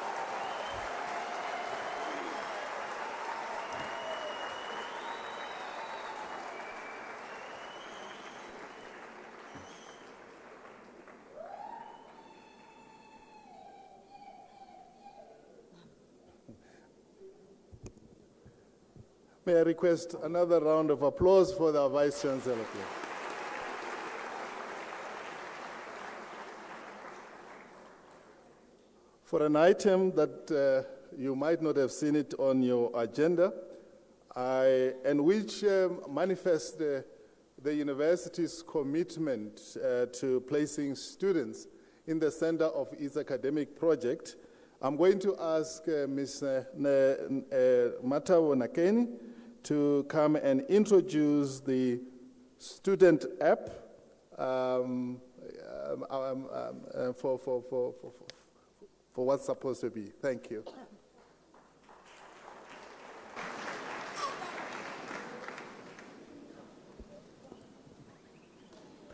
May I request another round of applause for the Vice Chancellor, please. For an item that you might not have seen it on your agenda, and which manifests the university's commitment to placing students in the center of its academic project, I'm going to ask Ms. Matawo Nakeni to come and introduce the student app for what's supposed to be. Thank you.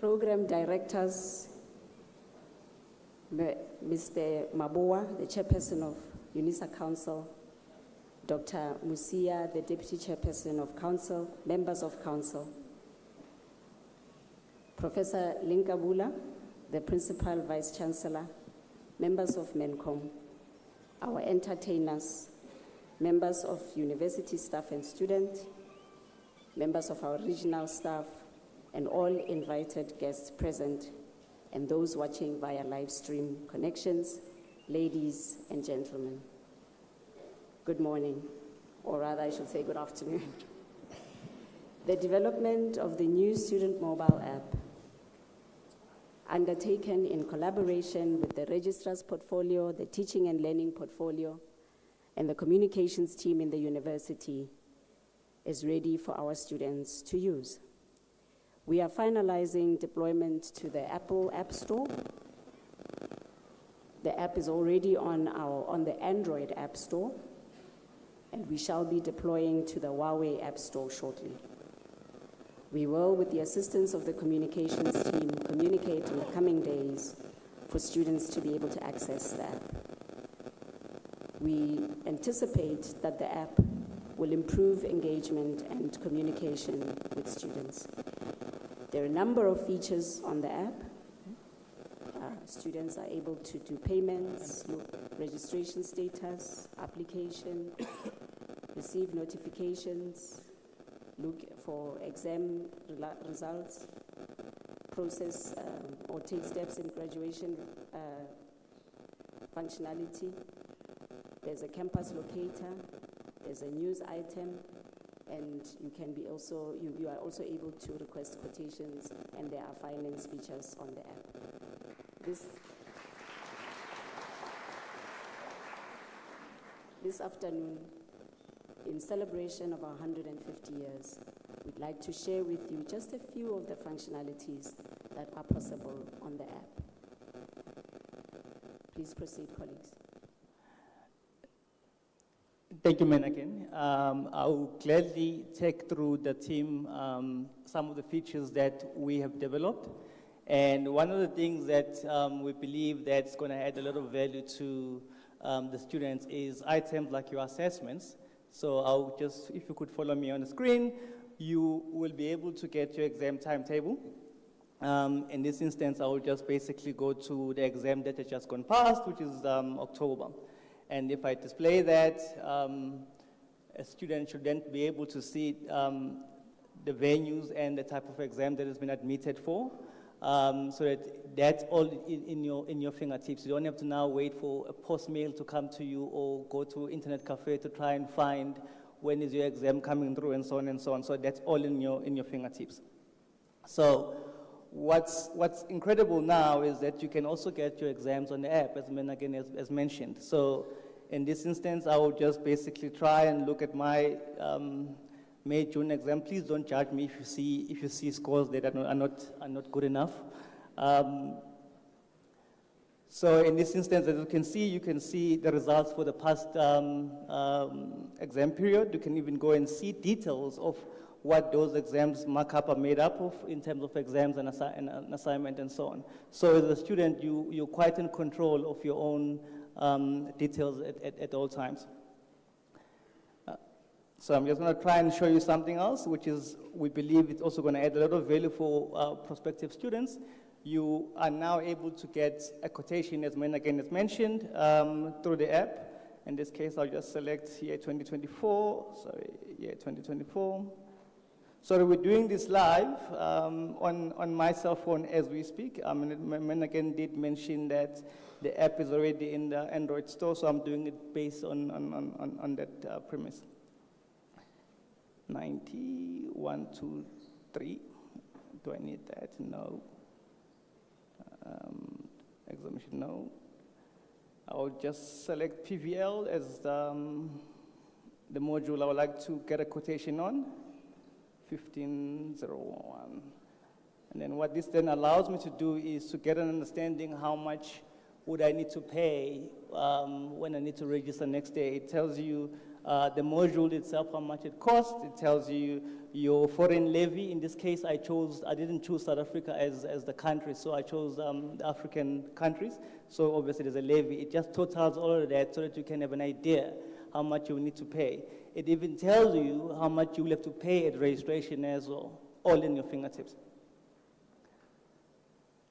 Program directors, Mr. Mabua, the Chairperson of UNISA Council, Dr. Musia, the Deputy Chairperson of Council, members of Council, Professor Linkabula, the Principal Vice Chancellor, members of MENCOM, our entertainers, members of university staff and students, members of our regional staff, and all invited guests present, and those watching via live stream connections, ladies and gentlemen. Good morning, or rather I should say good afternoon. The development of the new student mobile app, undertaken in collaboration with the registrar's portfolio, the teaching and learning portfolio, and the communications team in the university, is ready for our students to use. We are finalizing deployment to the Apple App Store. The app is already on the Android App Store, and we shall be deploying to the Huawei App Store shortly. We will, with the assistance of the communications team, communicate in the coming days for students to be able to access the app. We anticipate that the app will improve engagement and communication with students. There are a number of features on the app. Students are able to do payments, registration status, application, receive notifications, look for exam results, process or take steps in graduation functionality. There's a campus locator, there's a news item, and you are also able to request quotations, and there are finance features on the app. This afternoon, in celebration of our 150 years, we'd like to share with you just a few of the functionalities that are possible on the app. Please proceed, colleagues. Thank you, Menaken. I will gladly take through the team some of the features that we have developed. And one of the things that we believe that's going to add a lot of value to the students is items like your assessments. So I'll just, if you could follow me on the screen, you will be able to get your exam timetable. In this instance, I will just basically go to the exam that has just gone past, which is October. And if I display that, a student should then be able to see the venues and the type of exam that has been admitted for, so that that's all in your fingertips. You don't have to now wait for a post mail to come to you or go to internet cafe to try and find when is your exam coming through and so on and so on. So that's all in your fingertips. So what's incredible now is that you can also get your exams on the app, as mentioned. So in this instance, I will just basically try and look at my May, June exam. Please don't judge me if you see scores that are not good enough. So in this instance, as you can see the results for the past exam period. You can even go and see details of what those exams markup are made up of in terms of exams and assignment and so on. So as a student, you're quite in control of your own details at all times. So I'm just going to try and show you something else, which is, we believe it's also going to add a lot of value for prospective students. You are now able to get a quotation, as mentioned, through the app. In this case, I'll just select year 2024, year 2024. So we're doing this live on my cell phone as we speak. Menaken did mention that the app is already in the Android store, so I'm doing it based on that premise. 90, 1, 2, 3. Do I need that? No. Examination, no. I'll just select PVL as the module I would like to get a quotation on, 1501. And then what this then allows me to do is to get an understanding how much would I need to pay when I need to register next day. It tells you the module itself, how much it costs. It tells you your foreign levy. In this case, I didn't choose South Africa as the country, so I chose the African countries. So obviously there's a levy. It just totals all of that so that you can have an idea how much you need to pay. It even tells you how much you will have to pay at registration as well, all in your fingertips.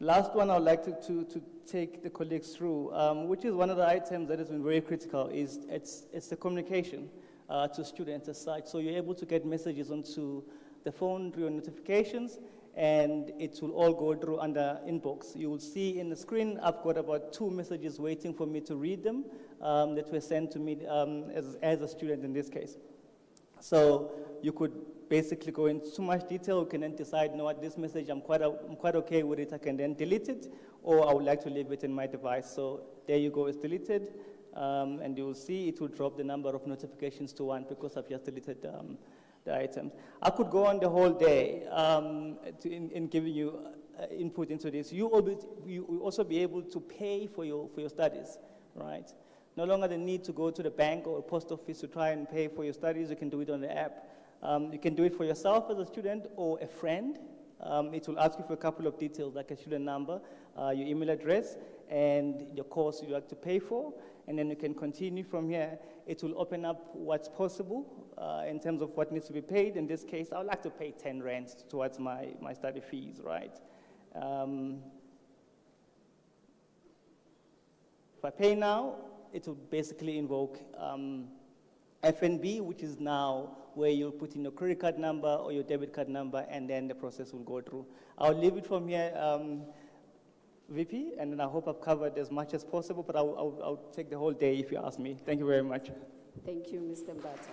Last one I'd like to take the colleagues through, which is one of the items that has been very critical, is it's the communication to students as such. So you're able to get messages onto the phone through your notifications, and it will all go through under inbox. You will see in the screen, I've got about 2 messages waiting for me to read them that were sent to me as a student in this case. So you could basically go into too much detail. You can then decide, you know what, this message, I'm quite okay with it. I can then delete it, or I would like to leave it in my device. So there you go, it's deleted. And you will see it will drop the number of notifications to 1 because I've just deleted the items. I could go on the whole day in giving you input into this. You will also be able to pay for your studies, right? No longer the need to go to the bank or a post office to try and pay for your studies. You can do it on the app. You can do it for yourself as a student or a friend. It will ask you for a couple of details, like a student number, your email address, and your course you'd like to pay for. And then you can continue from here. It will open up what's possible in terms of what needs to be paid. In this case, I would like to pay 10 rands towards my study fees, right? If I pay now, it will basically invoke FNB, which is now where you'll put in your credit card number or your debit card number, and then the process will go through. I'll leave it from here, VP, and then I hope I've covered as much as possible, but I'll take the whole day if you ask me. Thank you very much. Thank you, Mr. Mbata.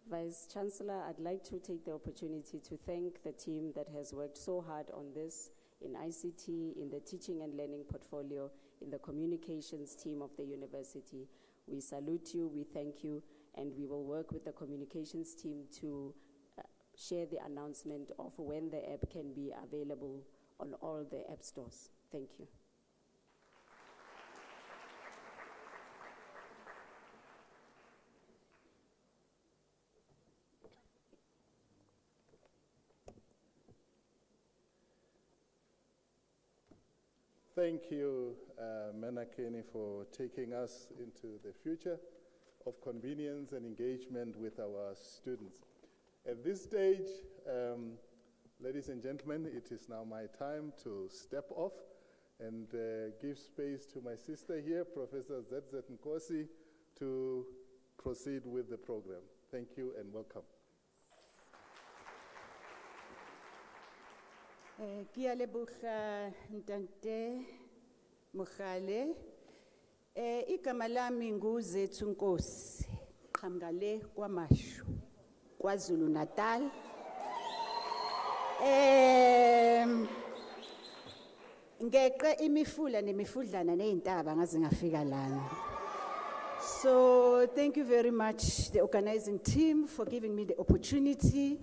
Vice Chancellor, I'd like to take the opportunity to thank the team that has worked so hard on this in ICT, in the teaching and learning portfolio, in the communications team of the university. We salute you, we thank you, and we will work with the communications team to share the announcement of when the app can be available on all the app stores. Thank you. Thank you, Menakeni, for taking us into the future of convenience and engagement with our students. At this stage, ladies and gentlemen, it is now my time to step off and give space to my sister here, Professor ZZ Nkosi, to proceed with the program. Thank you and welcome. Kia leboga Ntante Mogale. Igama lami nguZethu Nkosi. Qhamukele kwaMashu, KwaZulu Natal. Ngeqe imifula nemifudlana nezintaba ngaze ngafika lana. So thank you very much, the organizing team, for giving me the opportunity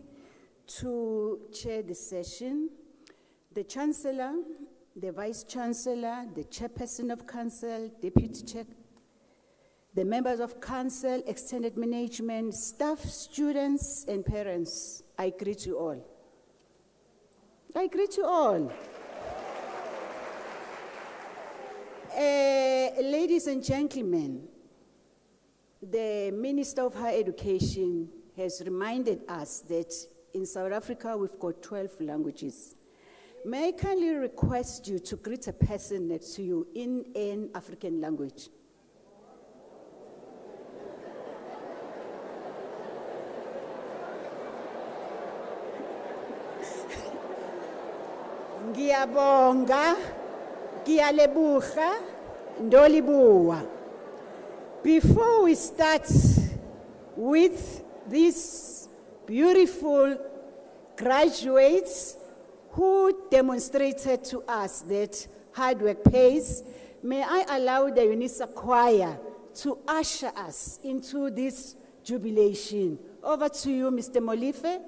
to chair this session. The Chancellor, the Vice Chancellor, the Chairperson of Council, Deputy Chair, the members of Council, extended management, staff, students, and parents, I greet you all. I greet you all. Ladies and gentlemen, the Minister of Higher Education has reminded us that in South Africa we've got 12 languages. May I kindly request you to greet a person next to you in an African language? Ngiyabonga, ngiyalebuga, ndolibuwa. Before we start with these beautiful graduates who demonstrated to us that hard work pays, may I allow the UNISA choir to usher us into this jubilation. Over to you, Mr. Molife.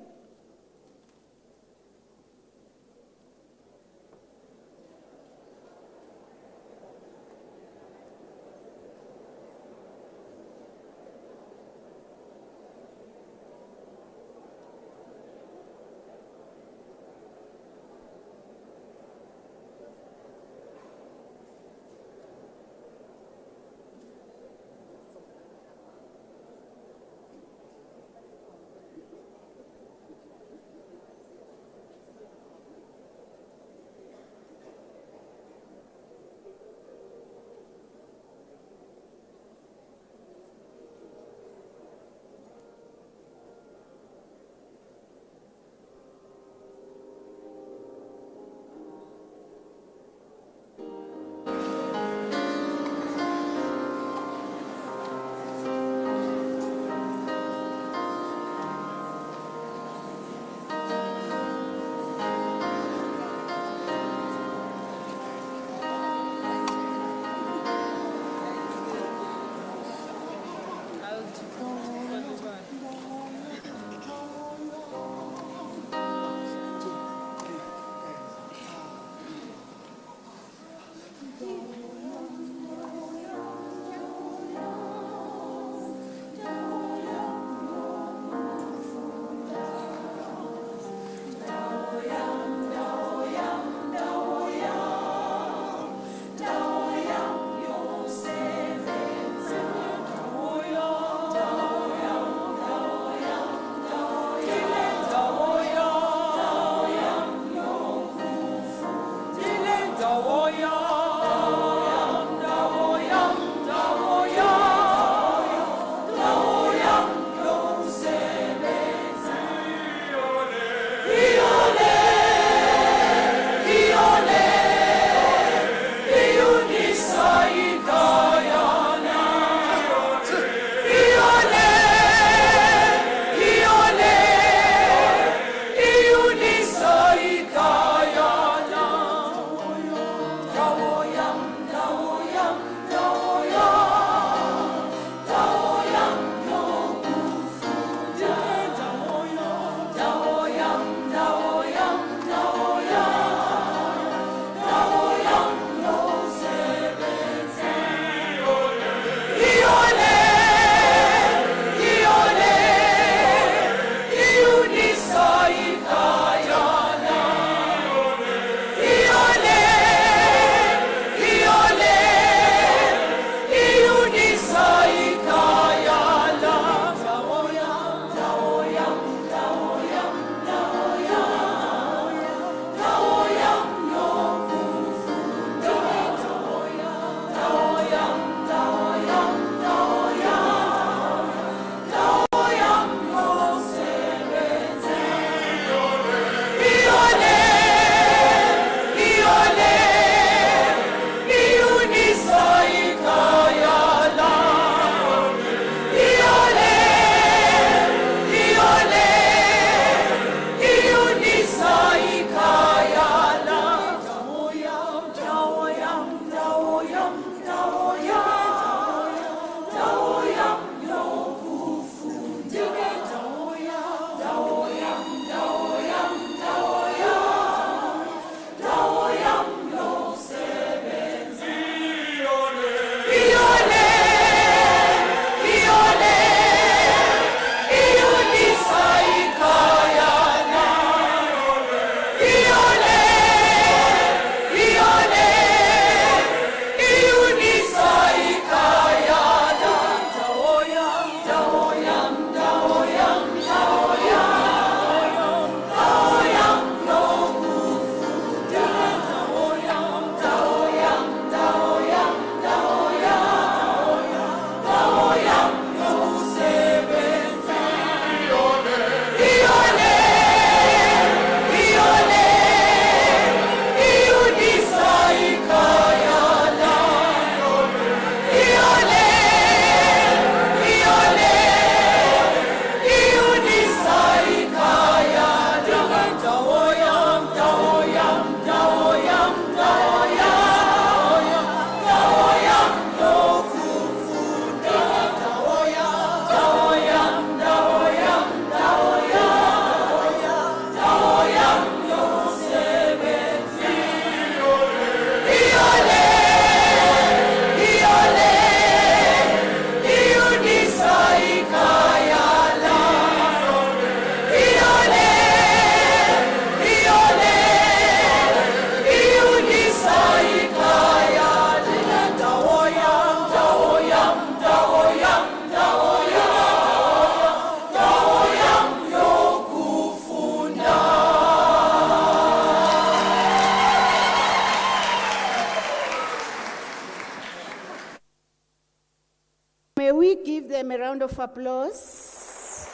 we give them a round of applause?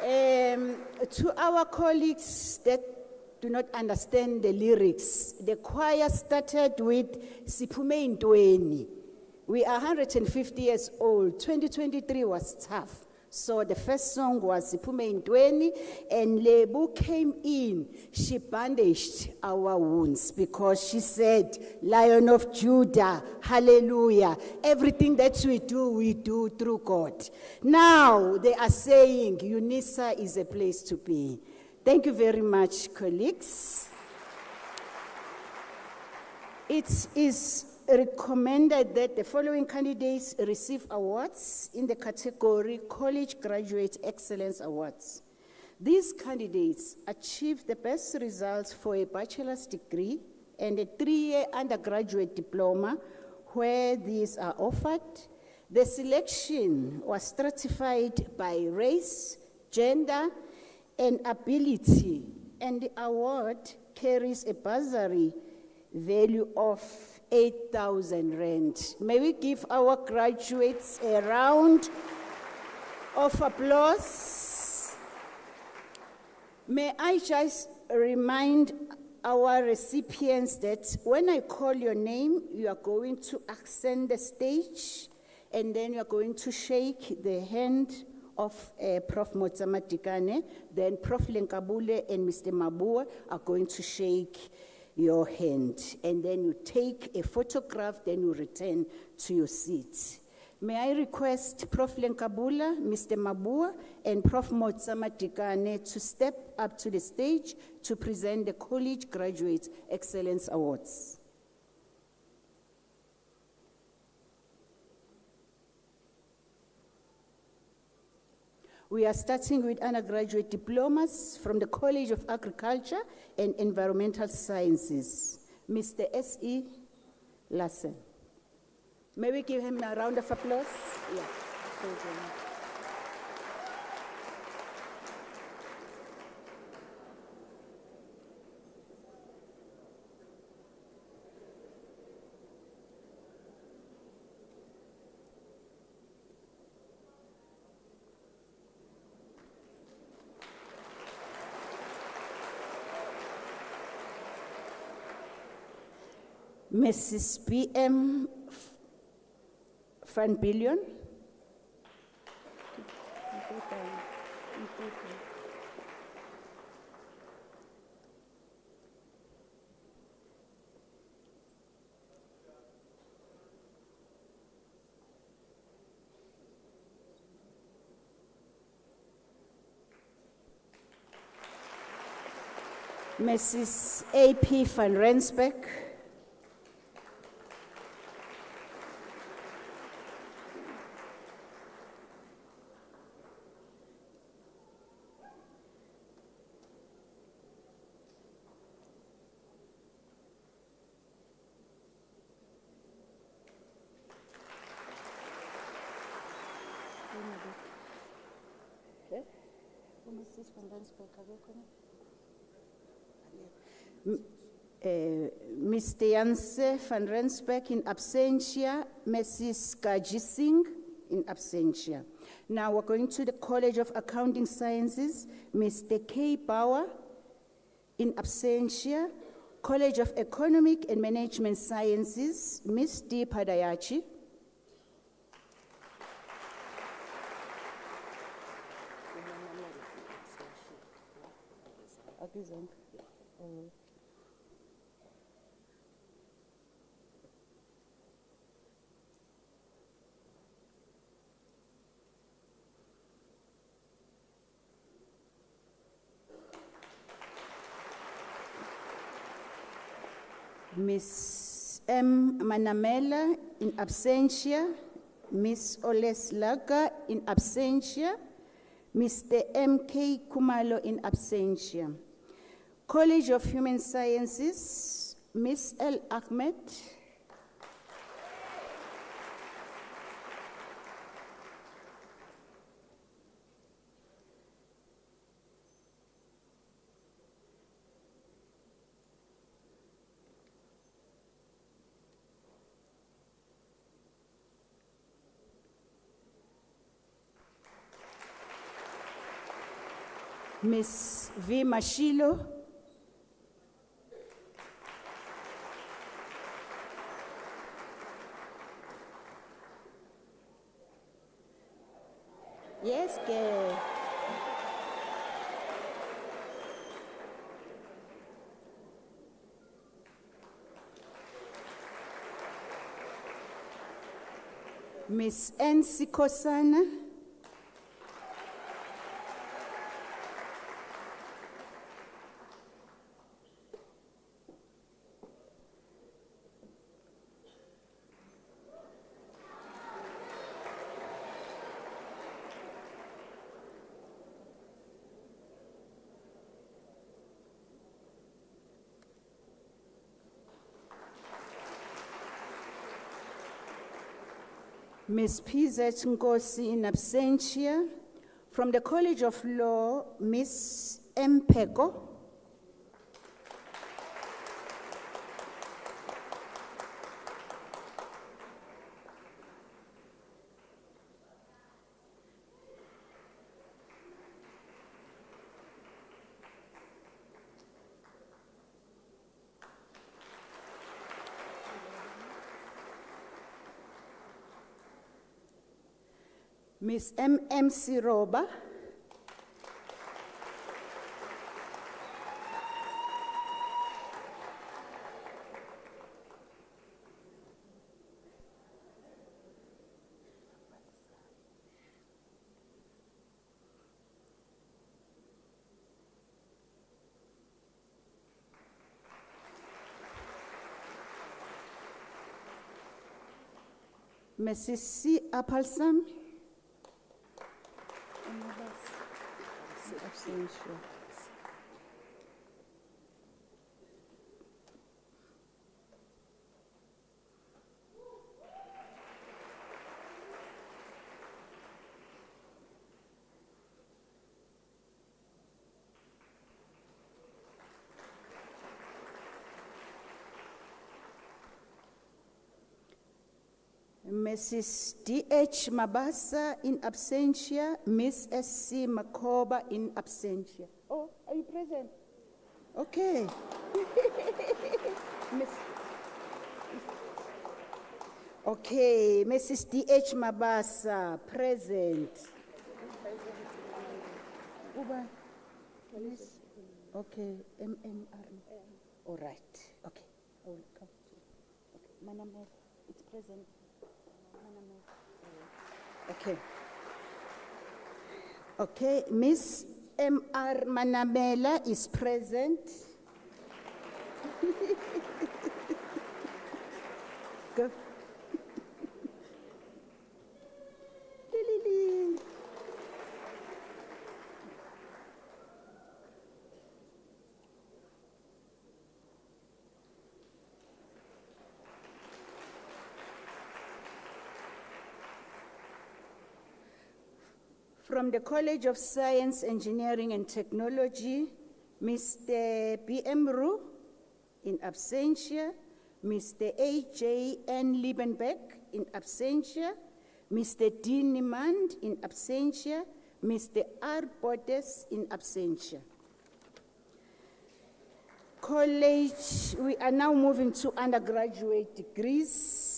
To our colleagues that do not understand the lyrics, the choir started with Siphume Ntweni. We are 150 years old. 2023 was tough. So the first song was Siphume Ntweni, and Lebu came in. She bandaged our wounds because she said, Lion of Judah, hallelujah. Everything that we do through God. Now they are saying UNISA is a place to be. Thank you very much, colleagues. It is recommended that the following candidates receive awards in the category College Graduate Excellence Awards. These candidates achieved the best results for a bachelor's degree and a 3-year undergraduate diploma where these are offered. The selection was stratified by race, gender, and ability, and the award carries a bursary value of 8,000 rand. May we give our graduates a round of applause? May I just remind our recipients that when I call your name, you are going to ascend the stage, and then you are going to shake the hand of Prof. Motsamatikane, then Prof. Lenkabule and Mr. Mabua are going to shake your hand. And then you take a photograph, then you return to your seat. May I request Prof. Lenkabula, Mr. Mabua, and Prof. Motsamatikane to step up to the stage to present the College Graduate Excellence Awards. We are starting with undergraduate diplomas from the College of Agriculture and Environmental Sciences. Mr. S.E. Lassen. May we give him a round of applause? Yeah. Thank you. Mrs. B.M. Van Billion. Mrs. A.P. van Rensbeck. Mr. Janse van Rensbeck in absentia, Mrs. Kaji Singh in absentia. Now we're going to the College of Accounting Sciences, Mr. K. Bauer in absentia, College of Economic and Management Sciences, Ms. D. Padayachi. Ms. M. Manamela in absentia, Ms. Oleslaga in absentia, Mr. M.K. Kumalo in absentia. College of Human Sciences, Ms. L. Ahmed. Ms. V. Mashilo. Yes, ke. Ms. N. Sikosana. Ms. PZ Nkosi in absentia. From the College of Law, Ms. M. Peko. Ms. M. Siroba. Mrs. C. Appalsam. Abstention. Mrs. D.H. Mabasa in absentia, Ms. S.C. Makoba in absentia. Oh, are you present? Okay. Okay, Mrs. D.H. Mabasa, present. Uba, please. Okay, MMR. All right, okay. I will come to you. Okay, Manamel, it's present. Okay. Okay, Miss M.R. Manamela is present. Go. From the College of Science, Engineering and Technology, Mr. B.M. Ru in absentia, Mr. A.J.N. Liebenbeck in absentia, Mr. D. Niemand in absentia, Mr. R. Bodes in absentia. College, we are now moving to undergraduate degrees.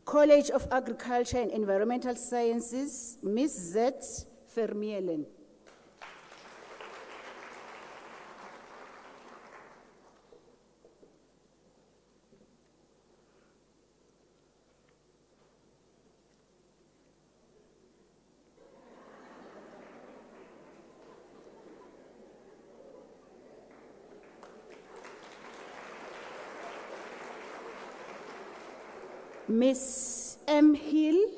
College of Agriculture and Environmental Sciences, Ms. Z. Vermeulen. Miss M. Hill.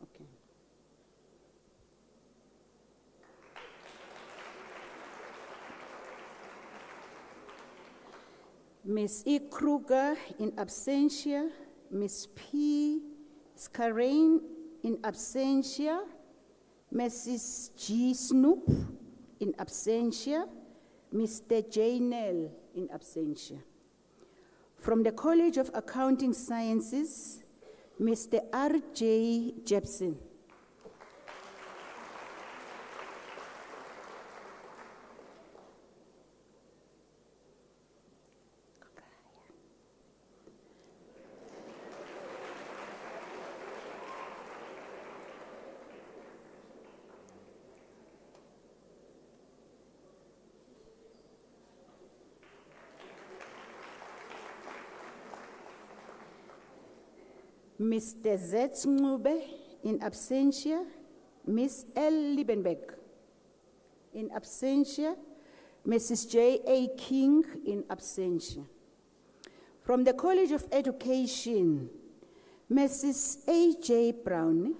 Okay. Miss E. Kruger in absentia, Miss P. Scarrain in absentia, Mrs. G. Snoop in absentia, Mr. J. Nell in absentia. From the College of Accounting Sciences, Mr. R.J. Jepson. Mr. Z. Ngube in absentia, Ms. L. Liebenberg in absentia, Mrs. J. A. King in absentia. From the College of Education, Mrs. A. J. Brown.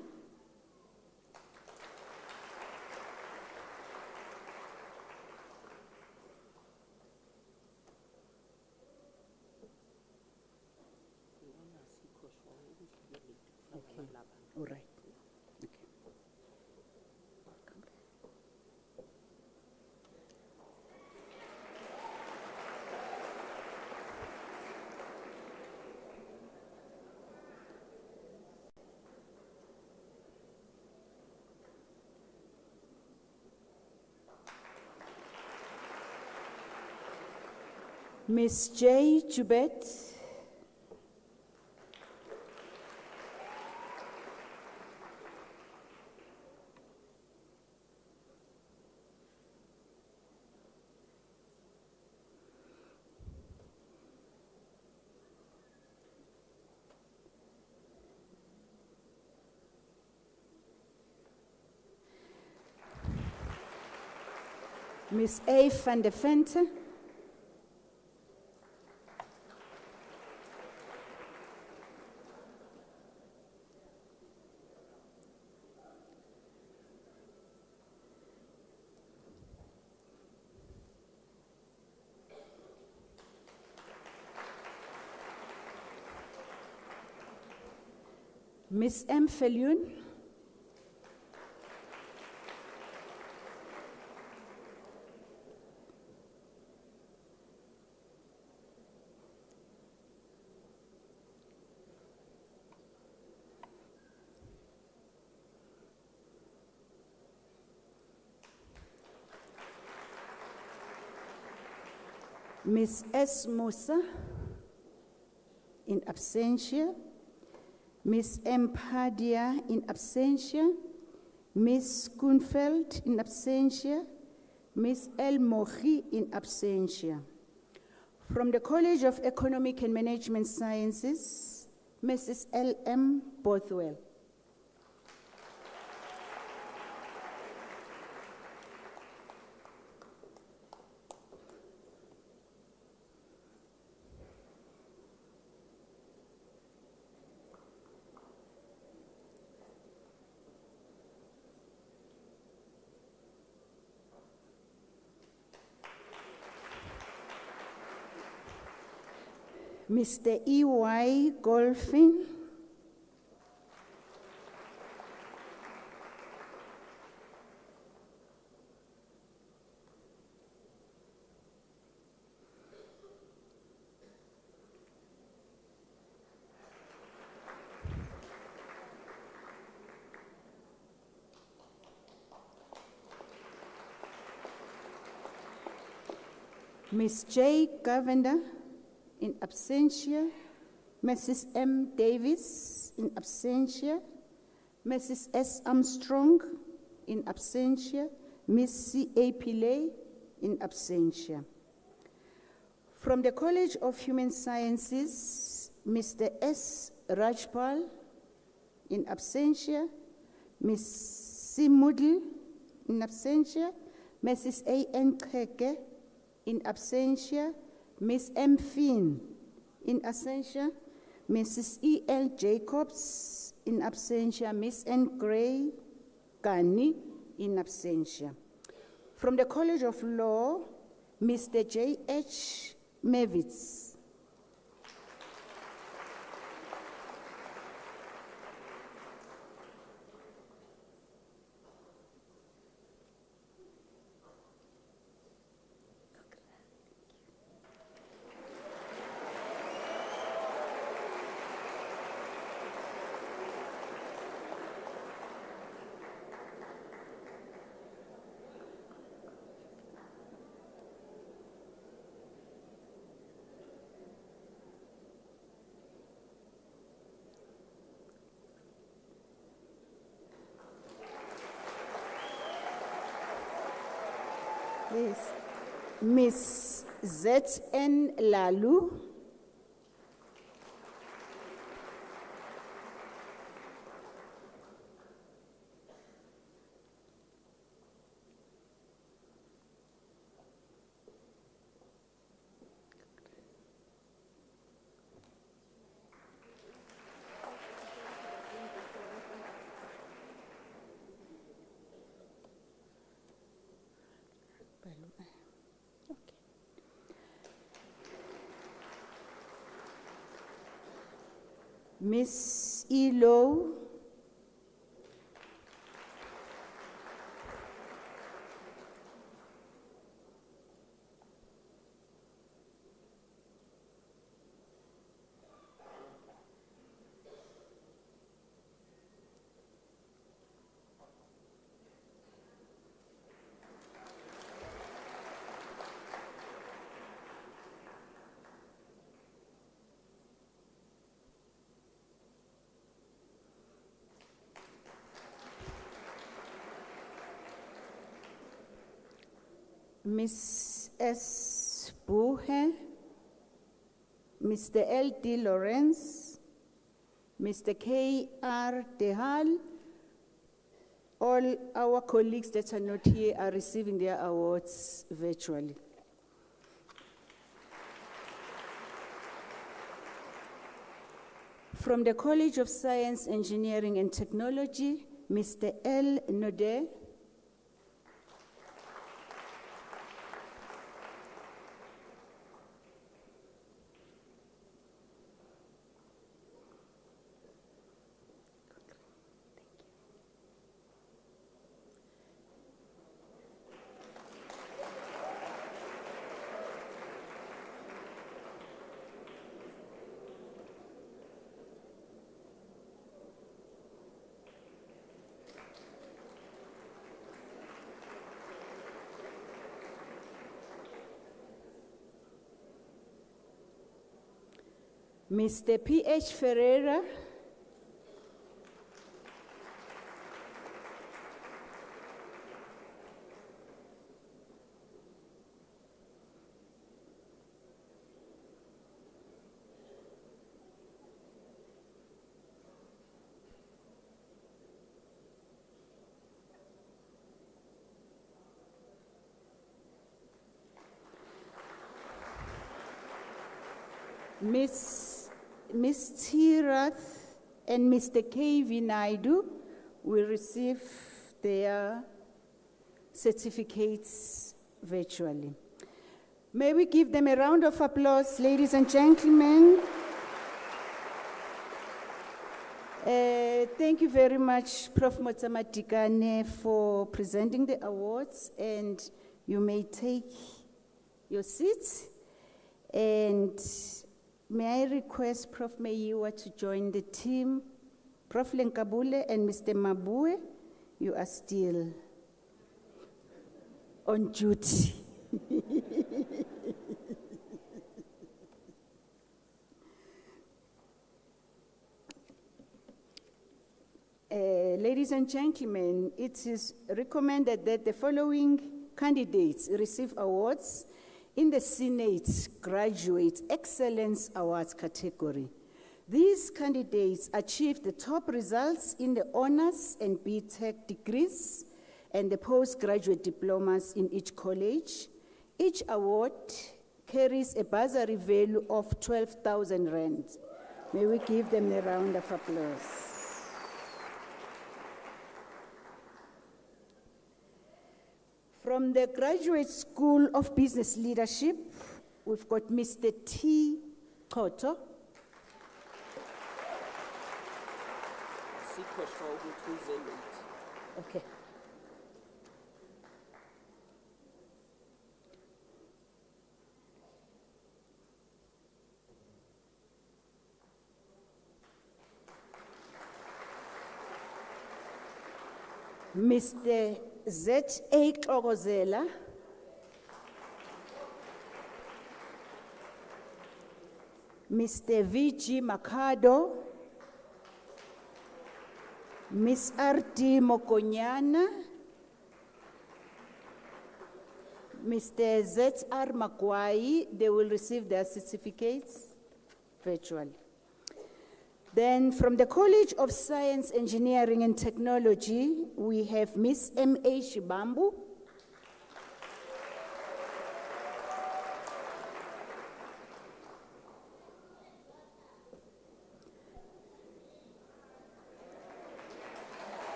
All right. Okay. Ms. J. Jubet. Ms. A. van der Vente. Ms. M. Viljoen. Ms. S. Musa in absentia, Ms. M. Padia in absentia, Ms. Kunfeld in absentia, Ms. L. Mohi in absentia. From the College of Economic and Management Sciences, Mrs. L. M. Bothwell. Mr. E.Y. Golfin. Ms. J. Govender in absentia, Mrs. M. Davis in absentia, Mrs. S. Armstrong in absentia, Ms. C. A. Pillay in absentia. From the College of Human Sciences, Mr. S. Rajpal in absentia, Ms. C. Moodle in absentia, Mrs. A. N. Keke in absentia, Ms. M. Finn in absentia, Mrs. E. L. Jacobs in absentia, Ms. N. Gray Gani in absentia. From the College of Law, Mr. J. H. Mevitz. Yes. Miss Z.N. Lalu. Miss Elo. Miss S. Buhe, Mr. L. D. Lawrence, Mr. K. R. Dehal. All our colleagues that are not here are receiving their awards virtually. From the College of Science, Engineering and Technology, Mr. L. Node. Mr. P.H. Ferreira. Ms. Tirath and Mr. K.V. Naidu will receive their certificates virtually. May we give them a round of applause, ladies and gentlemen. Thank you very much, Prof. Motsamatikane, for presenting the awards, and you may take your seats. And may I request Prof. Meyiwa to join the team? Prof. Lenkabule and Mr. Mabue, you are still on duty. Ladies and gentlemen, it is recommended that the following candidates receive awards in the Senate Graduate Excellence Awards category. These candidates achieved the top results in the honors and BTech degrees and the postgraduate diplomas in each college. Each award carries a bursary value of 12,000 rand. May we give them a round of applause. From the Graduate School of Business Leadership, we've got Mr. T. Koto. Okay. Mr. Z.A. Ogozela. Mr. V.G. Makado. Ms. R.D. Mokonyana. Mr. Z.R. Makwai, they will receive their certificates virtually. Then from the College of Science, Engineering and Technology, we have Miss M.A. Shibambu.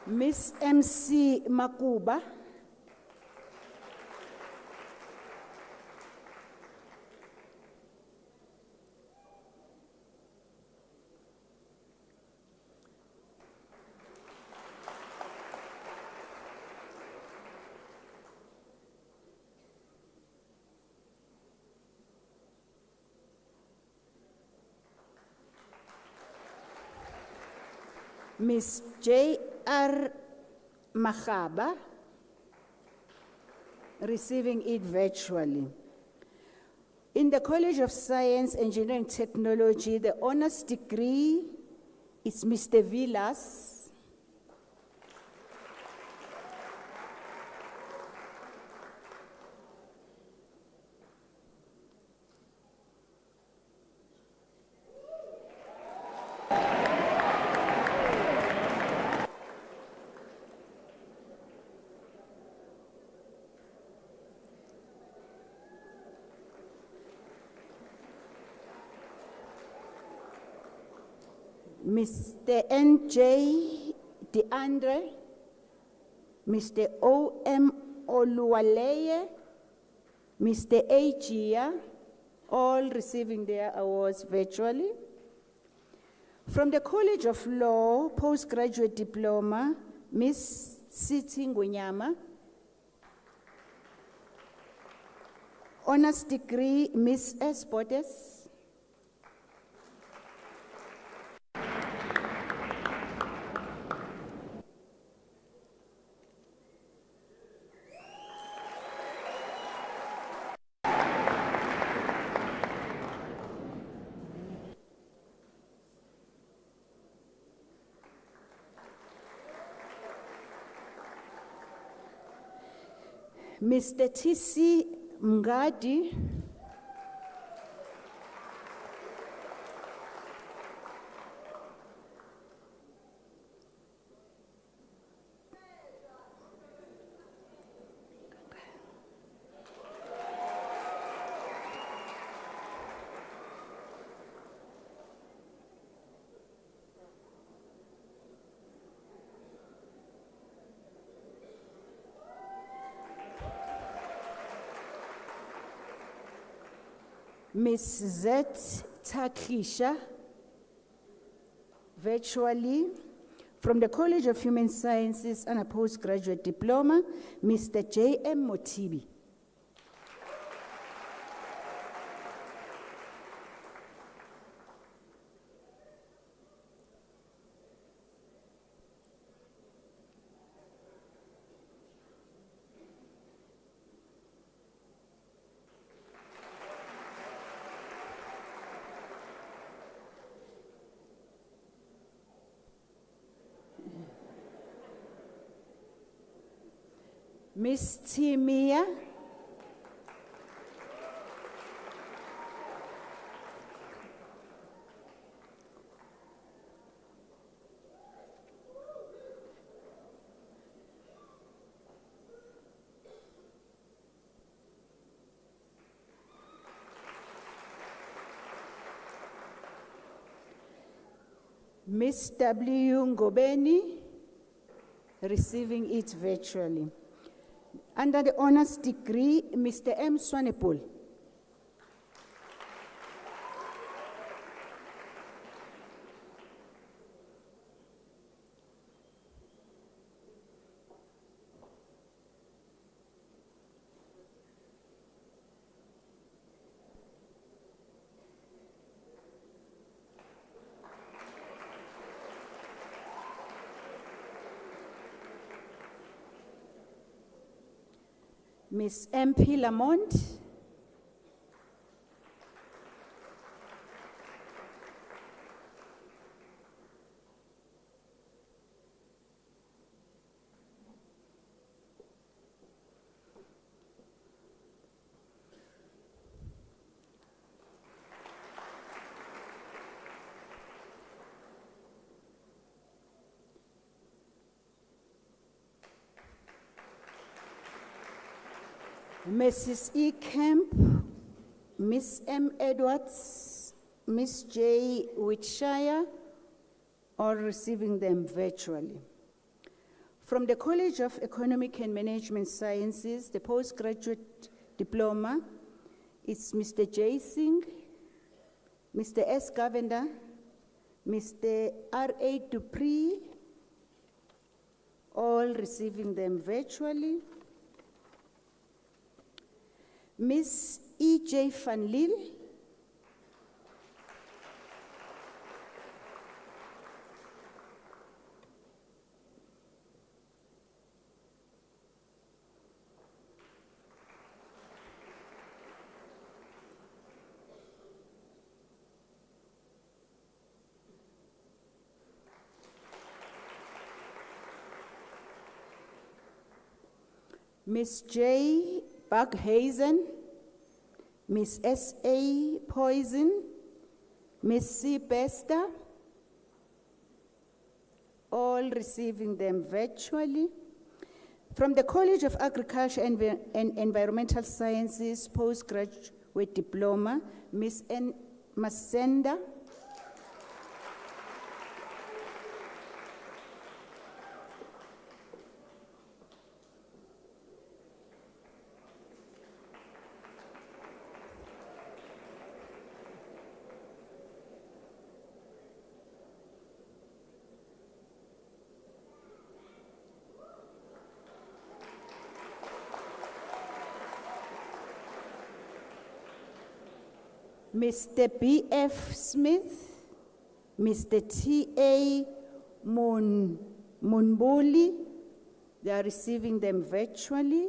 Miss MC Makuba. Miss J.R. Mahaba, receiving it virtually. In the College of Science, Engineering, Technology, the honors degree is Mr. Villas. Mr. N.J. DeAndre, Mr. O.M. Oluwaleye, Mr. A. Gia, all receiving their awards virtually. From the College of Law, postgraduate diploma, Ms. Siti Ngwenyama. Honors degree, Ms. S. Bodes. Mr. T.C. Mngadi. Ms. Z. Taklisha, virtually. From the College of Human Sciences and a postgraduate diploma, Mr. J.M. Motibi. Miss Timia. Miss W. Ngobeni, receiving it virtually. Under the honors degree, Mr. M. Swanepoel. Miss M.P. Lamont. Mrs. E. Kemp, Miss M. Edwards, Miss J. Whitshire, all receiving them virtually. From the College of Economic and Management Sciences, the postgraduate diploma is Mr. J. Singh, Mr. S. Govender, Mr. R.A. Dupree, all receiving them virtually. Miss E.J. Van Lille, Miss J. Buckhazen, Miss S.A. Poison, Miss C. Bester, all receiving them virtually. From the College of Agriculture and Environmental Sciences, postgraduate diploma, Miss N. Masenda, Mr. B.F. Smith, Mr. T.A. Munbuli, they are receiving them virtually.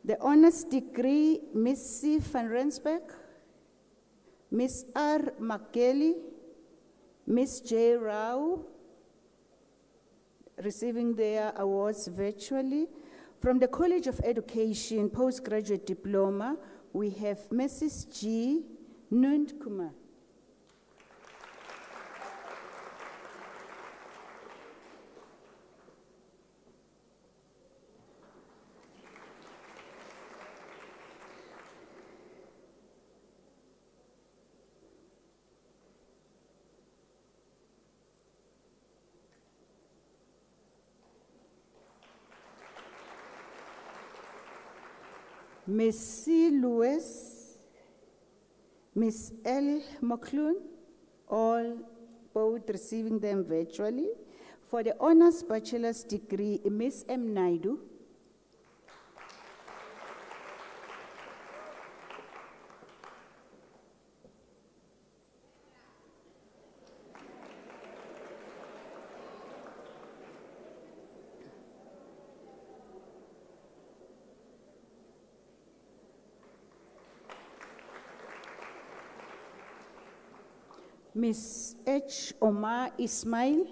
The honors degree, Miss C. van Rensburg, Miss R. McGelly, Miss J. Rao, receiving their awards virtually. From the College of Education, postgraduate diploma, we have Mrs. G. Nund Kumar. Miss C. Lewis, Miss L. McClune, all both receiving them virtually. For the honors bachelor's degree, Miss M. Naidu, Miss H. Omar Ismail,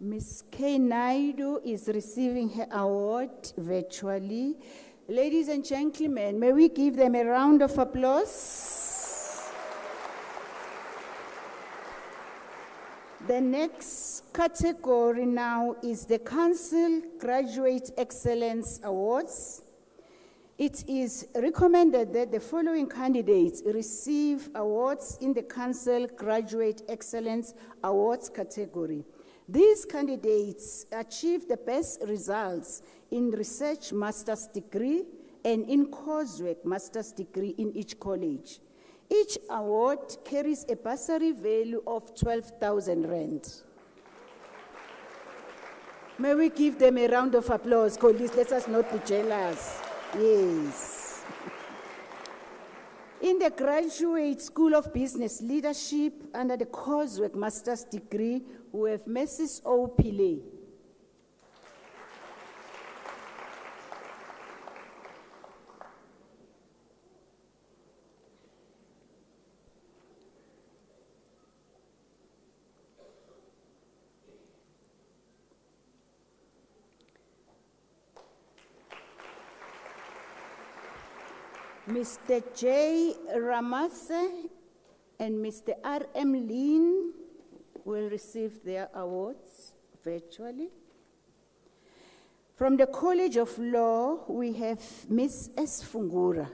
Miss K. Naidu is receiving her award virtually. Ladies and gentlemen, may we give them a round of applause? The next category now is the Council Graduate Excellence Awards. It is recommended that the following candidates receive awards in the Council Graduate Excellence Awards category. These candidates achieved the best results in research master's degree and in coursework master's degree in each college. Each award carries a bursary value of 12,000 rand. May we give them a round of applause, colleagues? Let us not be jealous. Yes. In the Graduate School of Business Leadership, under the coursework master's degree, we have Mrs. O. Pillay. Mr. J. Ramase and Mr. R.M. Lin will receive their awards virtually. From the College of Law, we have Ms. S. Fungura.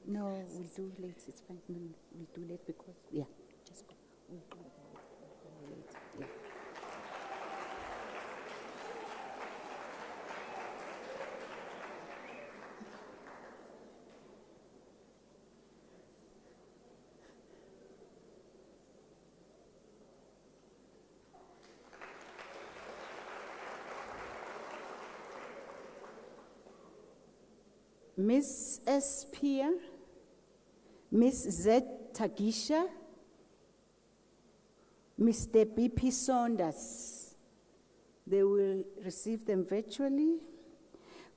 No, we'll do late. It's fine. No, we'll do late because, yeah, just go. We'll do late. Yeah. Ms. S. Pierre, Ms. Z. Tagisha, Mr. B.P. Saunders. They will receive them virtually.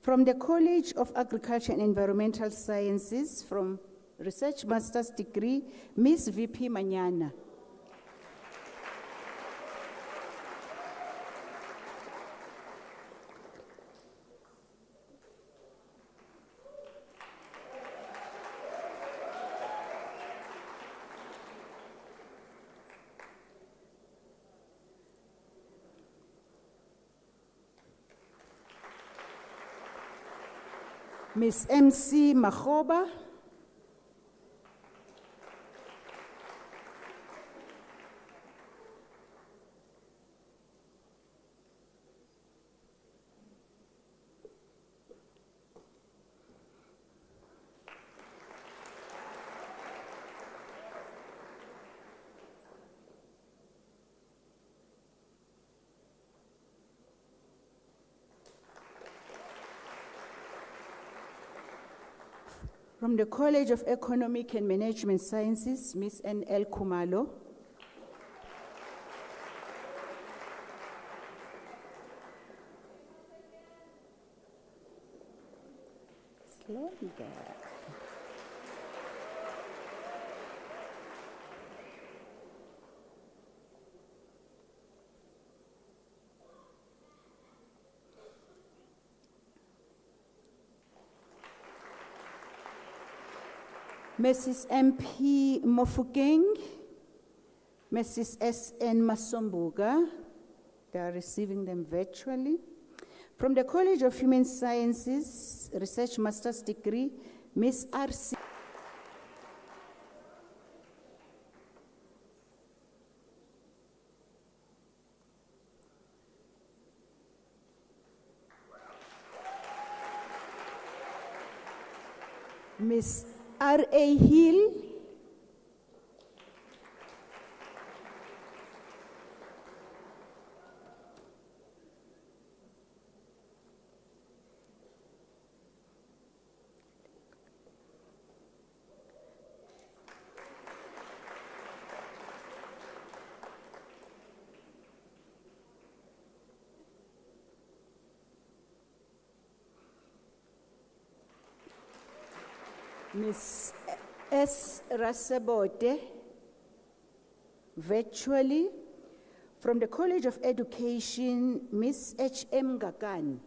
From the College of Agriculture and Environmental Sciences, from Research Master's Degree, Ms. V.P. Manyana. Ms. M.C. Mahoba. From the College of Economic and Management Sciences, Ms. N.L. Kumalo. Slowly there. Mrs. M.P. Mofokeng, Mrs. S.N. Masombuga, they are receiving them virtually. From the College of Human Sciences, Research Master's Degree, Ms. R.C. Ms. R.A. Hill, Ms. S. Rasebote, virtually. From the College of Education, Ms. H.M. Gagan.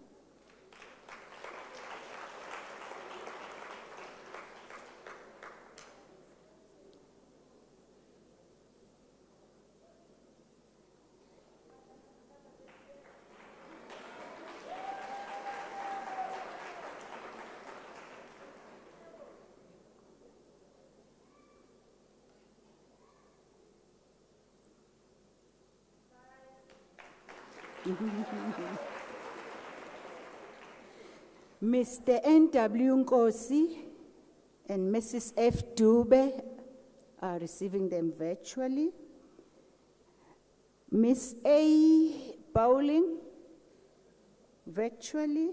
Mr. N.W. Nkosi and Mrs. F. Dube are receiving them virtually. Ms. A. Bowling, virtually.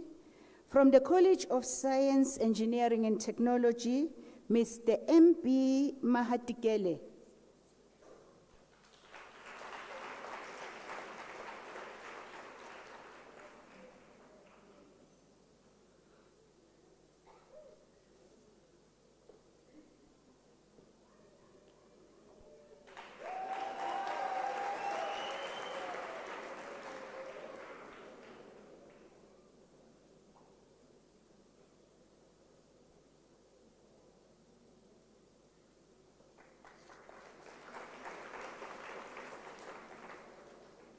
From the College of Science, Engineering and Technology, Mr. M.B. Mahatikele.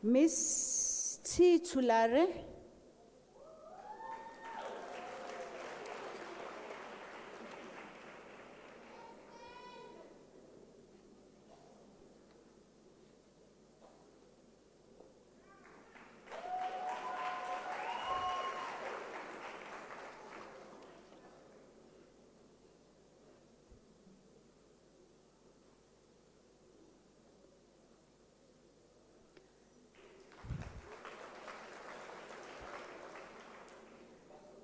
Miss T. Tulare.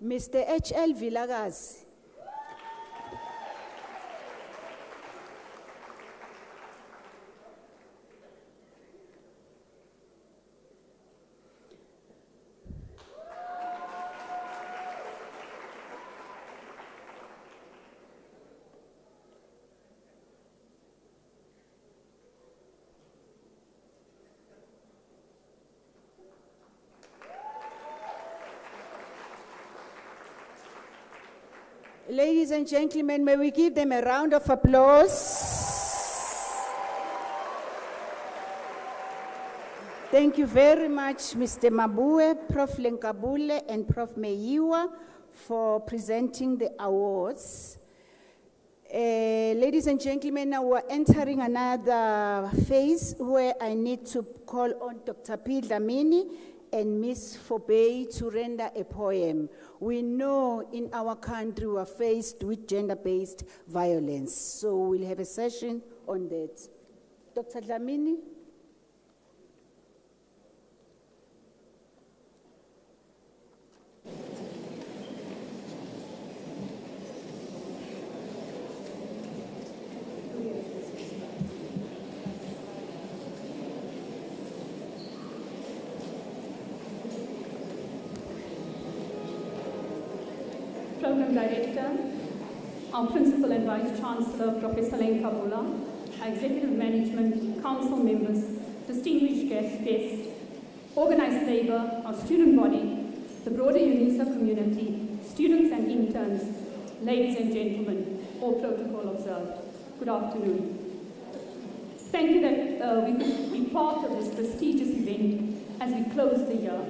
Mr. H.L. Vilagazi. Ladies and gentlemen, may we give them a round of applause. Thank you very much, Mr. Mabue, Prof. Lenkabule, and Prof. Meyiwa for presenting the awards. Ladies and gentlemen, now we're entering another phase where I need to call on Dr. P. Dlamini and Ms. Fobey to render a poem. We know in our country we're faced with gender-based violence, so we'll have a session on that. Dr. Dlamini? Program Director, our Principal and Vice Chancellor, Professor Lenkabula, our Executive Management, Council members, distinguished guests, organized labor, our student body, the broader UNISA community, students and interns, ladies and gentlemen, all protocol observed. Good afternoon. Thank you that we could be part of this prestigious event as we close the year.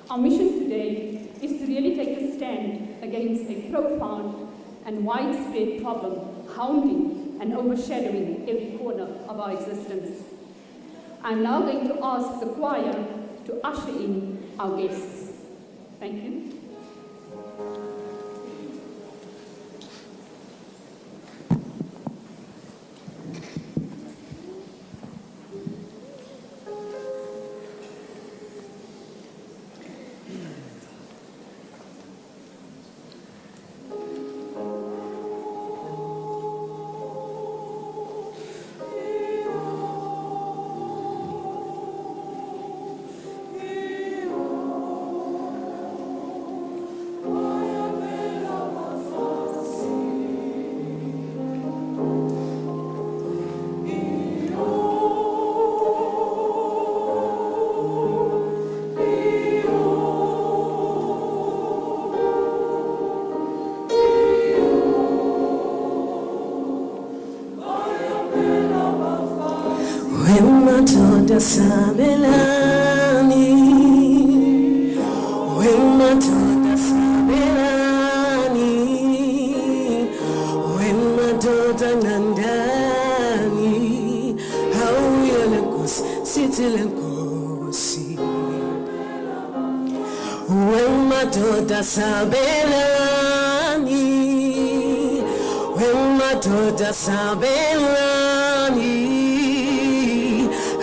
Our mission today is to really take a stand against a profound and widespread problem hounding and overshadowing every corner of our existence. I'm now going to ask the choir to usher in our guests. Thank you. Sabelani, when Matilda Sabelani, when Matilda Nandani, how Yelakos, Sitilankosi, when Matilda Sabelani, when Matilda Sabelani.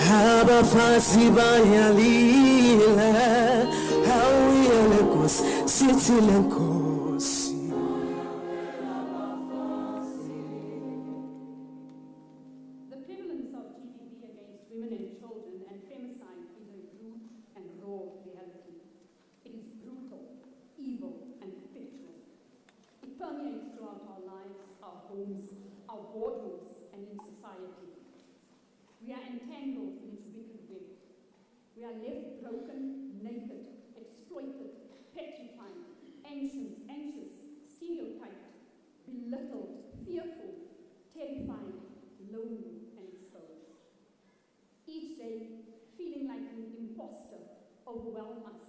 Haba fasi bayalila, hawi alekos, sitilenkosi. The prevalence of GBV against women and children and femicide is a rude and raw reality. It is brutal, evil, and perpetual. It permeates throughout our lives, our homes, our boardrooms, and in society. We are entangled in its wicked web. We are left broken, naked, exploited, petrified, anxious, stereotyped, belittled, fearful, terrified, lonely, and exposed. Each day, feeling like an overwhelm us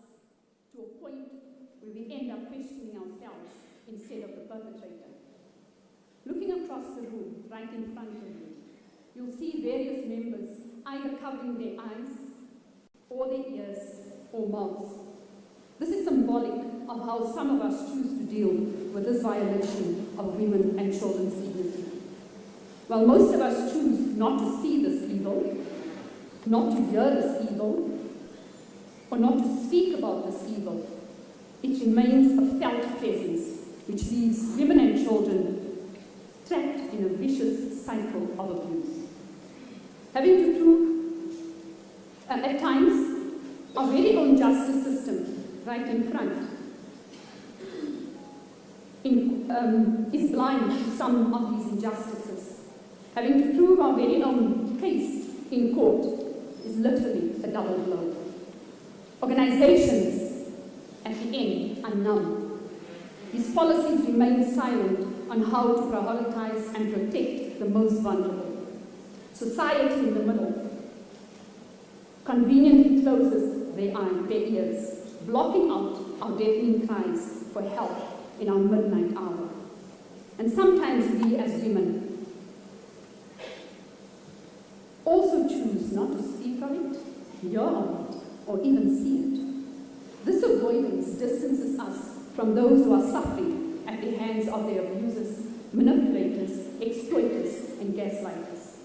to a point where we end up questioning ourselves instead of the perpetrator. Looking across the room, right in front of you, you'll see various members either covering their eyes, or their ears, or mouths. This is symbolic of how some of us choose to deal with this violation of women and children's dignity. While most of us choose not to see this evil, not to hear this evil, or not to speak about this evil, it remains a felt presence which leaves women and children trapped in a vicious cycle of abuse. Having to prove, at times, our very own justice system, right in front, is blind to some of these injustices. Having to prove our very own case in court is literally a double blow. Organizations, at the end, are numb. These policies remain silent on how to prioritize and protect the most vulnerable. Society in the middle conveniently closes their ears, blocking out our deafening cries for help in our midnight hour. And sometimes we as women also choose not to speak of it, hear of it, or even see it. This avoidance distances us from those who are suffering at the hands of their abusers, manipulators, exploiters, and gaslighters.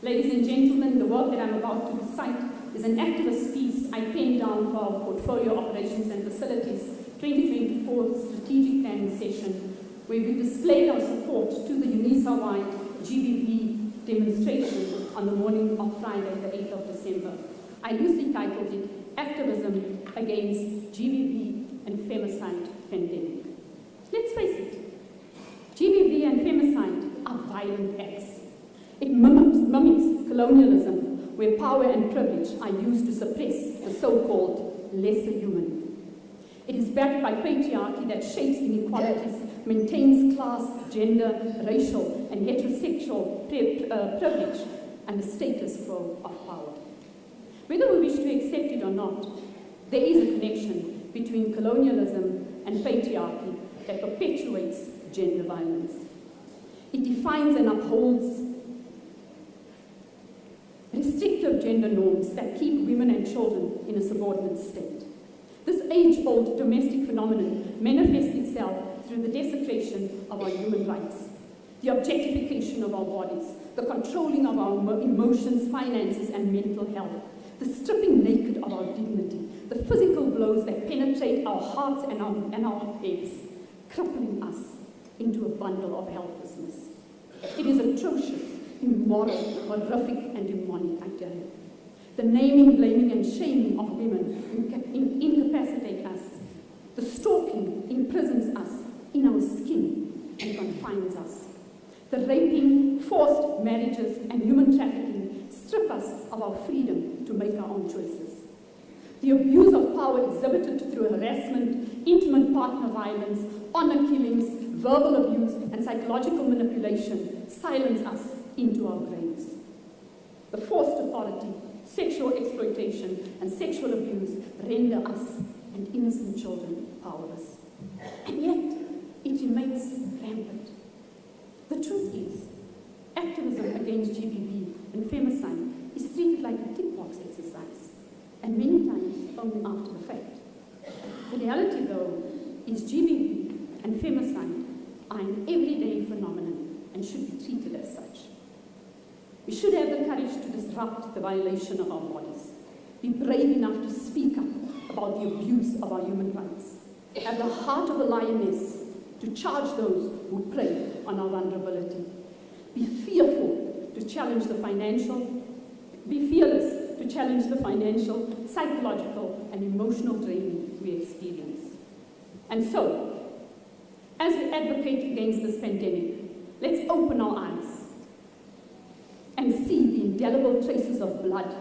Ladies and gentlemen, the work that I'm about to recite is an activist piece I penned down for our Portfolio Operations and Facilities 2024 Strategic Planning Session, where we displayed our support to the UNISA-wide GBV demonstration on the morning of Friday, the 8th of December. I loosely titled it Activism Against GBV and Femicide Pandemic. Let's face it, GBV and femicide are violent acts. It mimics colonialism, where power and privilege are used to suppress the so-called lesser human. It is backed by patriarchy that shapes inequalities, maintains class, gender, racial, and heterosexual privilege, and the status quo of power. Whether we wish to accept it or not, there is a connection between colonialism and patriarchy that perpetuates gender violence. It defines and upholds restrictive gender norms that keep women and children in a subordinate state. This age-old domestic phenomenon manifests itself through the desecration of our human rights, the objectification of our bodies, the controlling of our emotions, finances, and mental health, the stripping naked of our dignity, the physical blows that penetrate our hearts and our heads, crippling us into a bundle of helplessness. It is atrocious, immoral, horrific, and demonic, I tell you. The naming, blaming, and shaming of women incapacitate us. The stalking imprisons us in our skin and confines us. The raping, forced marriages, and human trafficking strip us of our freedom to make our own choices. The abuse of power exhibited through harassment, intimate partner violence, honor killings, verbal abuse, and psychological manipulation silence us into our graves. The forced authority, sexual exploitation, and sexual abuse render us and innocent children powerless. And yet, it remains rampant. The truth is, activism against GBV and femicide is treated like a tick box exercise, and many times only after the fact. The reality, though, is GBV and femicide are an everyday phenomenon and should be treated as such. We should have the courage to disrupt the violation of our bodies, be brave enough to speak up about the abuse of our human rights, have the heart of a lioness to charge those who prey on our vulnerability, be fearful to challenge the financial, be fearless to challenge the financial, psychological, and emotional drain we experience. And so, as we advocate against this pandemic, let's open our eyes and see the indelible traces of blood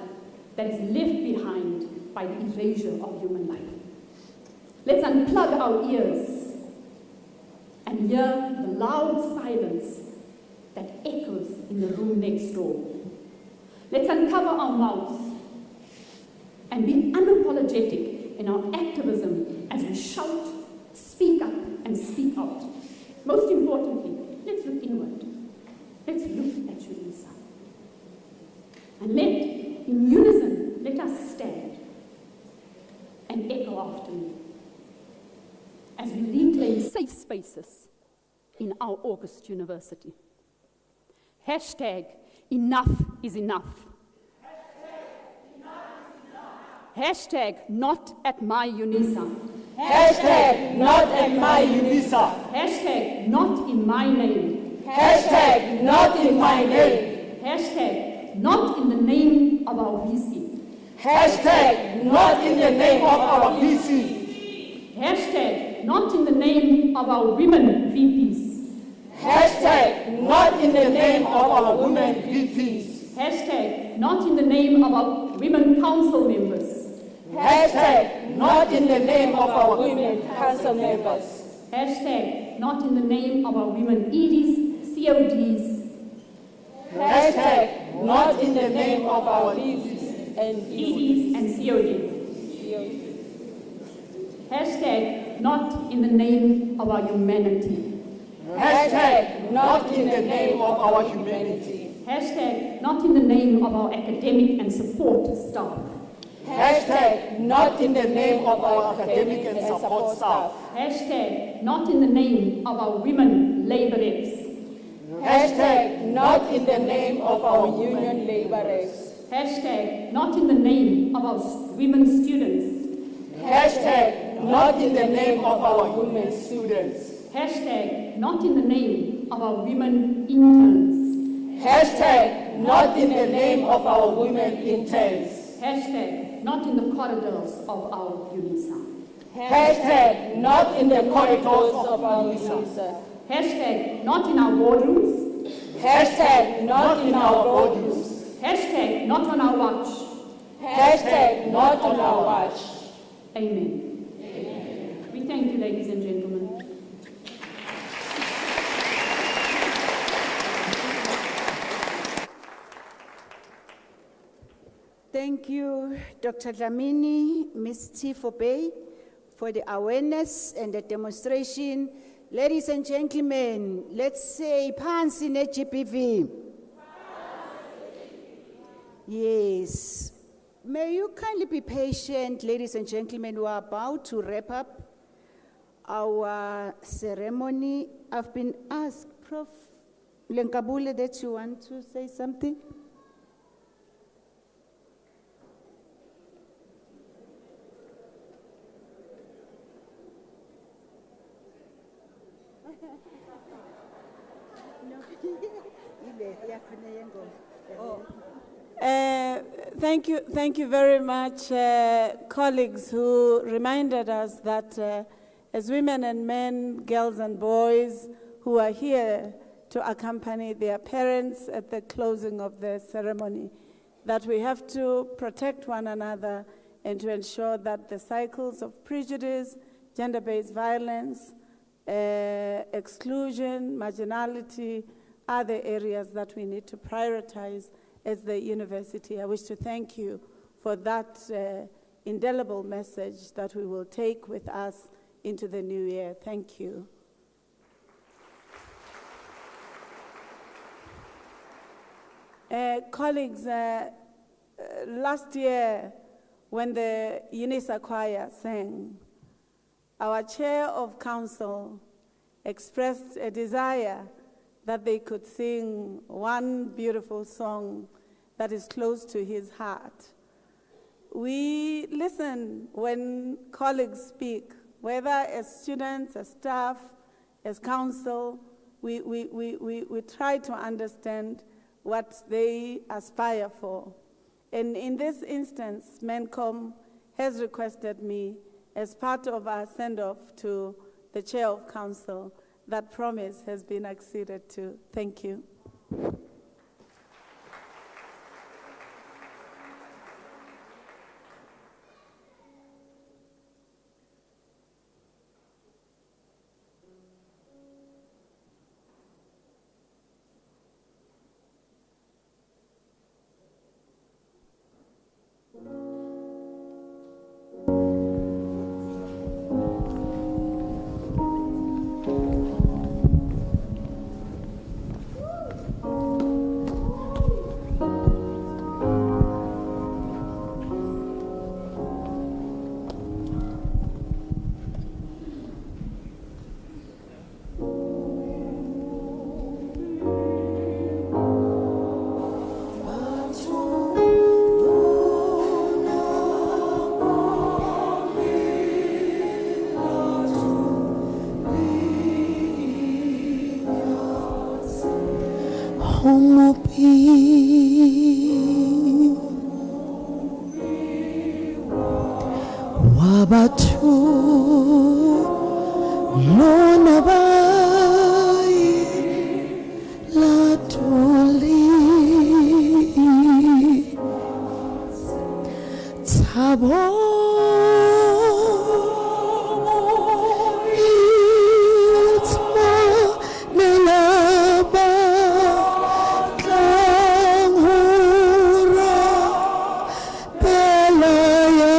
that is left behind by the erasure of human life. Let's unplug our ears and hear the loud silence that echoes in the room next door. Let's uncover our mouths and be unapologetic in our activism as we shout, speak up, and speak out. Most importantly, let's look inward. Let's look at UNISA. And in unison, let us stand and echo after me as we reclaim safe spaces in our August University. Hashtag enough is enough. Hashtag not at my UNISA. Hashtag not at my UNISA. Hashtag not in my name. Hashtag not in my name. Hashtag not in the name of our VC. Hashtag not in the name of our VC. Hashtag not in the name of our women VPs. Hashtag not in the name of our women VPs. Hashtag not in the name of our women council members. Hashtag not in the name of our women council members. Hashtag not in the name of our women EDs, CODs. Hashtag not in the name of our EDs and CODs. Hashtag not in the name of our humanity. Hashtag not in the name of our humanity. Hashtag not in the name of our academic and support staff. Hashtag not in the name of our academic and support staff. Hashtag not in the name of our women labor reps. Hashtag not in the name of our union labor reps. Hashtag not in the name of our women students. Hashtag not in the name of our women students. Hashtag not in the name of our women interns. Hashtag not in the name of our women interns. Hashtag not in the corridors of our UNISA. Hashtag not in the corridors of our UNISA. Hashtag not in our boardrooms. Hashtag not in our boardrooms. Hashtag not on our watch. Hashtag not on our watch. Amen. Amen. We thank you, ladies and gentlemen. Thank you, Dr. Dlamini, Ms. Tifo Bay, for the awareness and the demonstration. Ladies and gentlemen, let's say Phansi ne-GBV. Yes. May you kindly be patient, ladies and gentlemen. We are about to wrap up our ceremony. I've been asked, Prof. Lenkabule, that you want to say something? Thank you very much, colleagues who reminded us that as women and men, girls and boys who are here to accompany their parents at the closing of the ceremony, that we have to protect one another and to ensure that the cycles of prejudice, gender-based violence, exclusion, marginality are the areas that we need to prioritize as the university. I wish to thank you for that indelible message that we will take with us into the new year. Thank you. Colleagues, last year when the UNISA choir sang, our chair of council expressed a desire that they could sing one beautiful song that is close to his heart. We listen when colleagues speak, whether as students, as staff, as council, we try to understand what they aspire for. And in this instance, MENCOM has requested me, as part of our send-off to the chair of council, that promise has been acceded to. Thank you. Wabatu lona bai latuli tabo itma nelaba tlanghura pelaya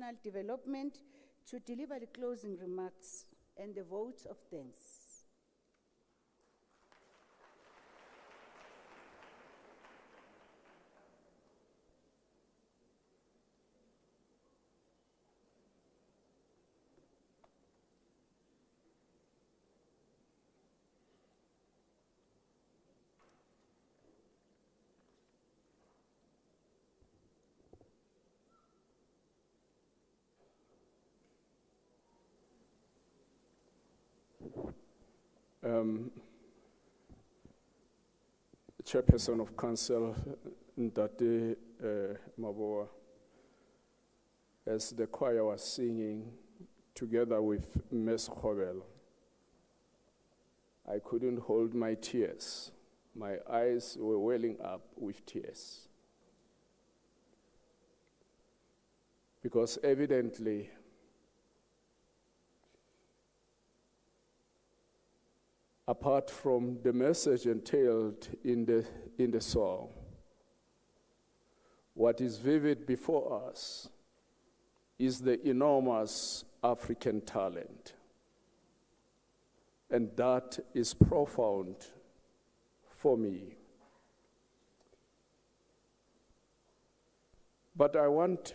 Institutional Development to deliver the closing remarks and the vote of thanks. Chairperson of Council, Ndate Maboa, as the choir was singing together with Ms. Khobel, I couldn't hold my tears. My eyes were welling up with tears. Because evidently, apart from the message entailed in the song, what is vivid before us is the enormous African talent. And that is profound for me. But I want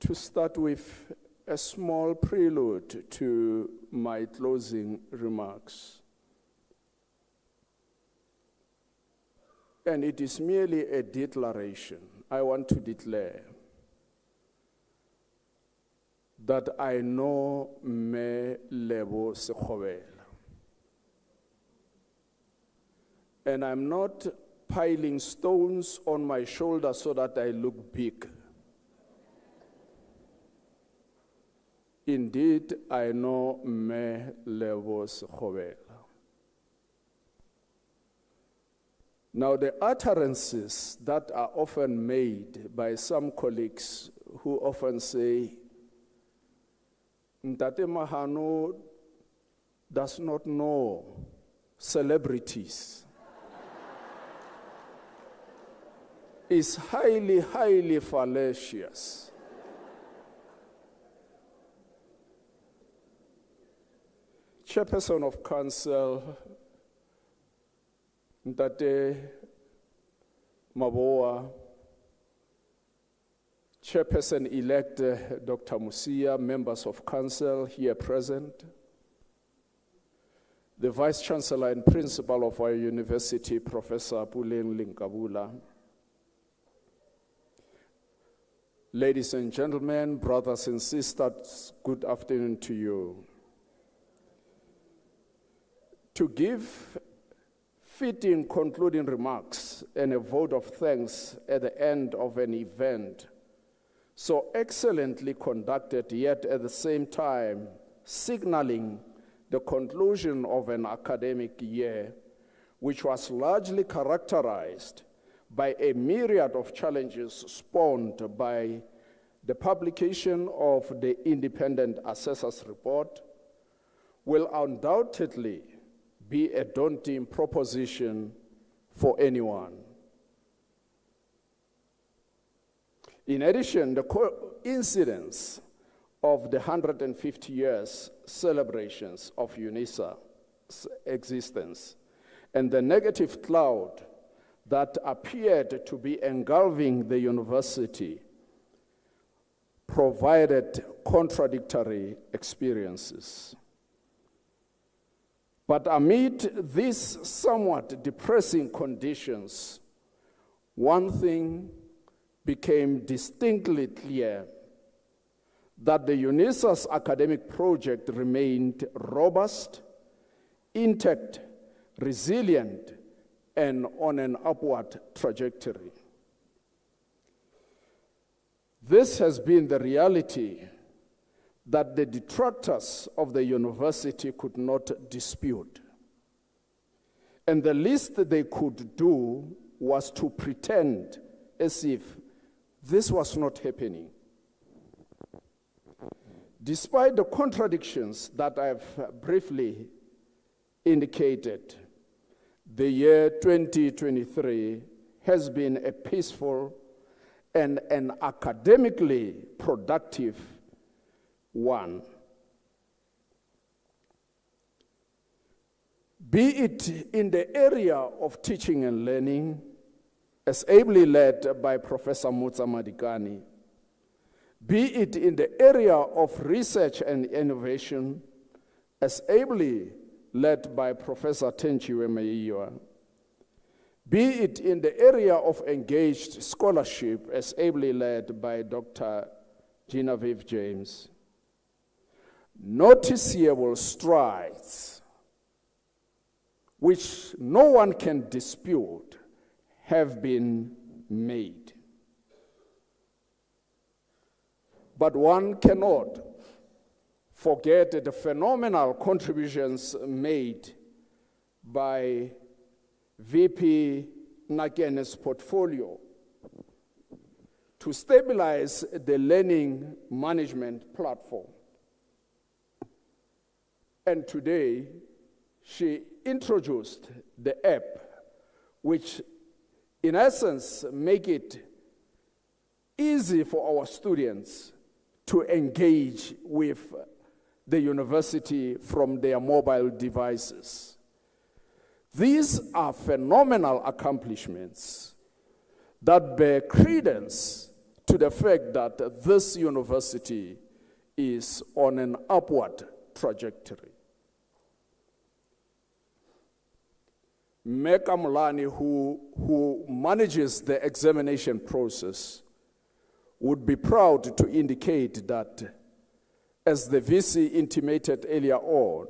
to start with a small prelude to my closing remarks. And it is merely a declaration. I want to declare that I know me Lebo Sekhobela. And I'm not piling stones on my shoulder so that I look big. Indeed, I know me Lebo Sekhobela. Now, the utterances that are often made by some colleagues who often say, Ntate Mahano does not know celebrities, is highly, highly fallacious. Chairperson of Council, Ntate Maboa, Chairperson-elect Dr. Musia, members of Council here present, the Vice-Chancellor and Principal of our university, Professor Puleng Linkabula, ladies and gentlemen, brothers and sisters, good afternoon to you. To give fitting concluding remarks and a vote of thanks at the end of an event so excellently conducted, yet at the same time signaling the conclusion of an academic year which was largely characterized by a myriad of challenges spawned by the publication of the Independent Assessor's Report, will undoubtedly be a daunting proposition for anyone. In addition, the coincidence of the 150 years celebrations of UNISA's existence and the negative cloud that appeared to be engulfing the university provided contradictory experiences. But amid these somewhat depressing conditions, one thing became distinctly clear: that the UNISA's academic project remained robust, intact, resilient, and on an upward trajectory. This has been the reality that the detractors of the university could not dispute. And the least they could do was to pretend as if this was not happening. Despite the contradictions that I've briefly indicated, the year 2023 has been a peaceful and an academically productive one. Be it in the area of teaching and learning, as ably led by Professor Mutsa Madikani, be it in the area of research and innovation, as ably led by Professor Tenchiwe Meiwa, be it in the area of engaged scholarship, as ably led by Dr. Genevieve James. Noticeable strides, which no one can dispute, have been made. But one cannot forget the phenomenal contributions made by VP Nakene's portfolio to stabilize the learning management platform. And today, she introduced the app, which in essence make it easy for our students to engage with the university from their mobile devices. These are phenomenal accomplishments that bear credence to the fact that this university is on an upward trajectory. Meka Mulani, who manages the examination process, would be proud to indicate that, as the VC intimated earlier on,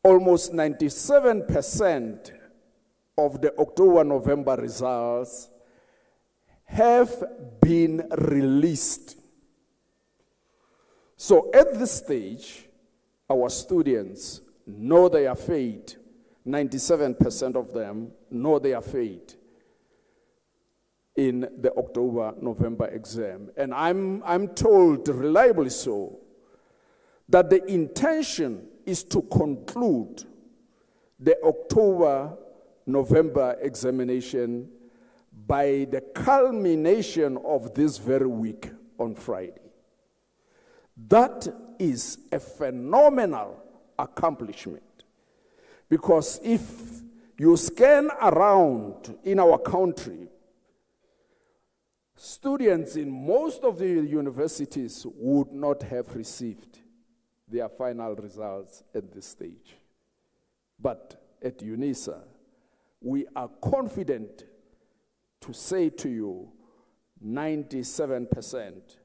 almost 97% of the October-November results have been released. So at this stage, our students know their fate. 97% of them know their fate in the October-November exam. And I'm told, reliably so, that the intention is to conclude the October-November examination by the culmination of this very week on Friday. That is a phenomenal accomplishment, because if you scan around in our country, students in most of the universities would not have received their final results at this stage. But at UNISA, we are confident to say to you 97%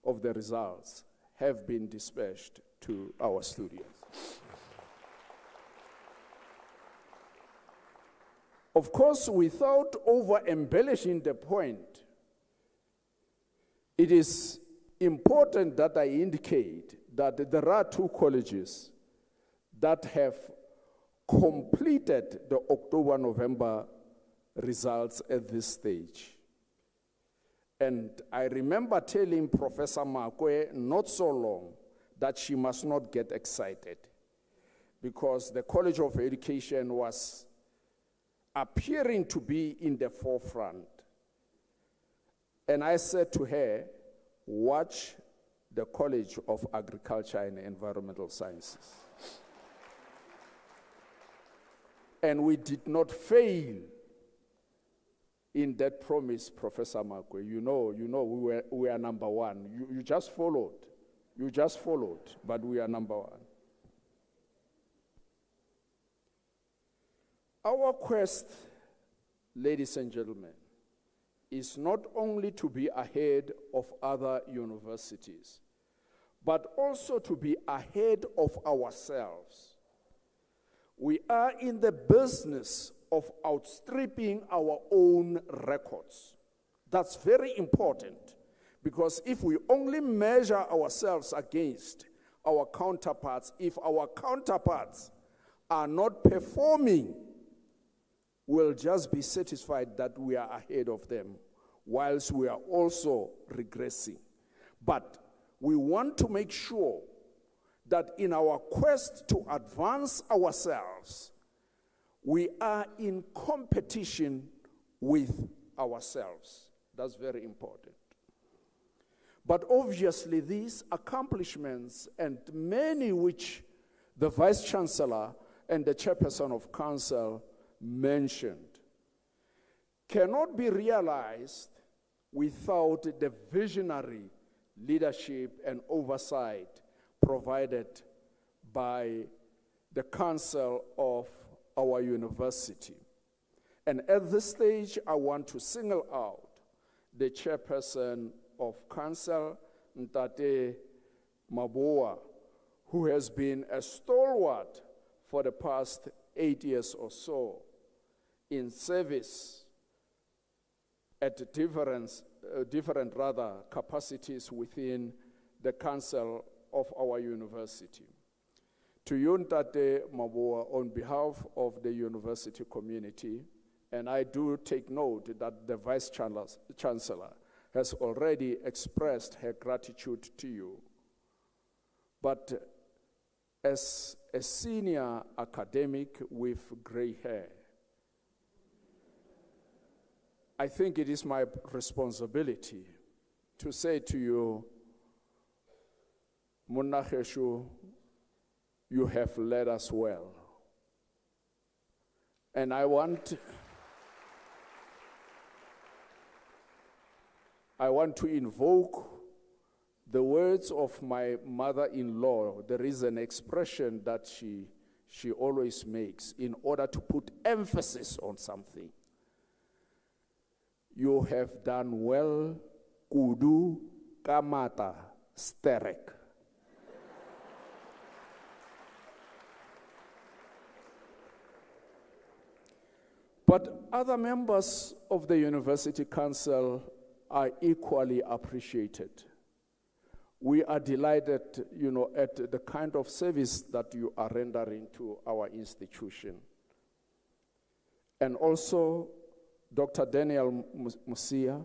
of the results have been dispatched to our students. Of course, without over-embellishing the point, it is important that I indicate that there are two colleges that have completed the October-November results at this stage. And I remember telling Professor Makwe not so long that she must not get excited, because the College of Education was appearing to be in the forefront. And I said to her, watch the College of Agriculture and Environmental Sciences. And we did not fail in that promise, Professor Makwe. You know, we are number one. You just followed. You just followed, but we are number one. Our quest, ladies and gentlemen, is not only to be ahead of other universities, but also to be ahead of ourselves. We are in the business of outstripping our own records. That's very important, because if we only measure ourselves against our counterparts, if our counterparts are not performing, we'll just be satisfied that we are ahead of them, whilst we are also regressing. But we want to make sure that in our quest to advance ourselves, we are in competition with ourselves. That's very important. But obviously these accomplishments and many which the Vice Chancellor and the Chairperson of Council mentioned cannot be realized without the visionary leadership and oversight provided by the Council of our university. And at this stage, I want to single out the Chairperson of Council, Ntate Maboa, who has been a stalwart for the past 8 years or so in service at different capacities within the council of our university. To you, Ntate Maboa, on behalf of the university community, and I do take note that the Vice Chancellor has already expressed her gratitude to you. But as a senior academic with gray hair, I think it is my responsibility to say to you, Monna Geshu, you have led us well. And I want to invoke the words of my mother-in-law. There is an expression that she always makes in order to put emphasis on something. You have done well, kudu kamata sterek. But other members of the University Council are equally appreciated. We are delighted, at the kind of service that you are rendering to our institution. And also, Dr. Daniel Musia,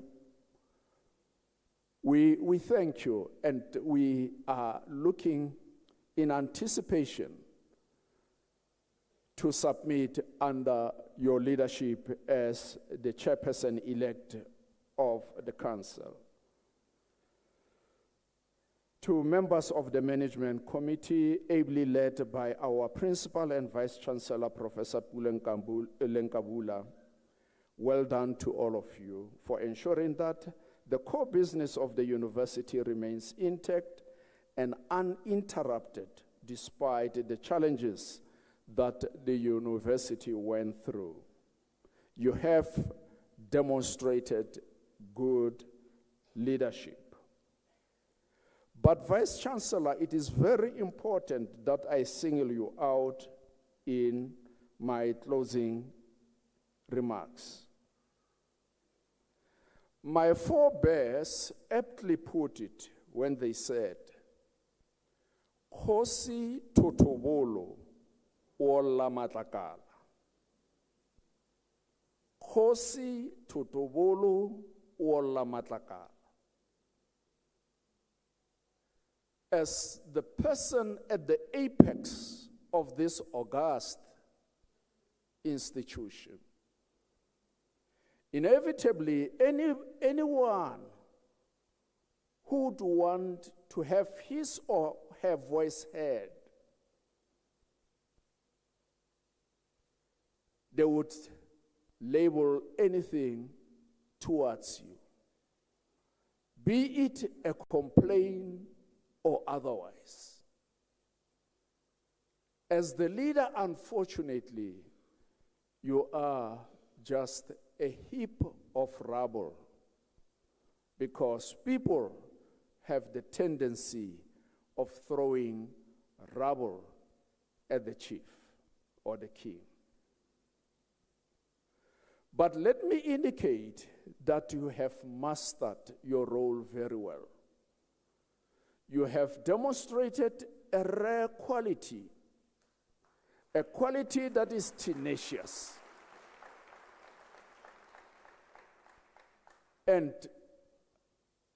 we thank you, and we are looking in anticipation to submit under your leadership as the chairperson-elect of the council. To members of the management committee, ably led by our principal and vice chancellor, Professor Lenkabula, well done to all of you for ensuring that the core business of the university remains intact and uninterrupted despite the challenges that the university went through. You have demonstrated good leadership. But Vice Chancellor, it is very important that I single you out in my closing remarks. My forebears aptly put it when they said, Khosi Totobolo Ola Matlakala. Khosi Totobolo Ola Matlakala. As the person at the apex of this august institution, inevitably, anyone who would want to have his or her voice heard, they would label anything towards you, be it a complaint or otherwise. As the leader, unfortunately, you are just a heap of rubble, because people have the tendency of throwing rubble at the chief or the king. But let me indicate that you have mastered your role very well. You have demonstrated a rare quality, a quality that is tenacious. And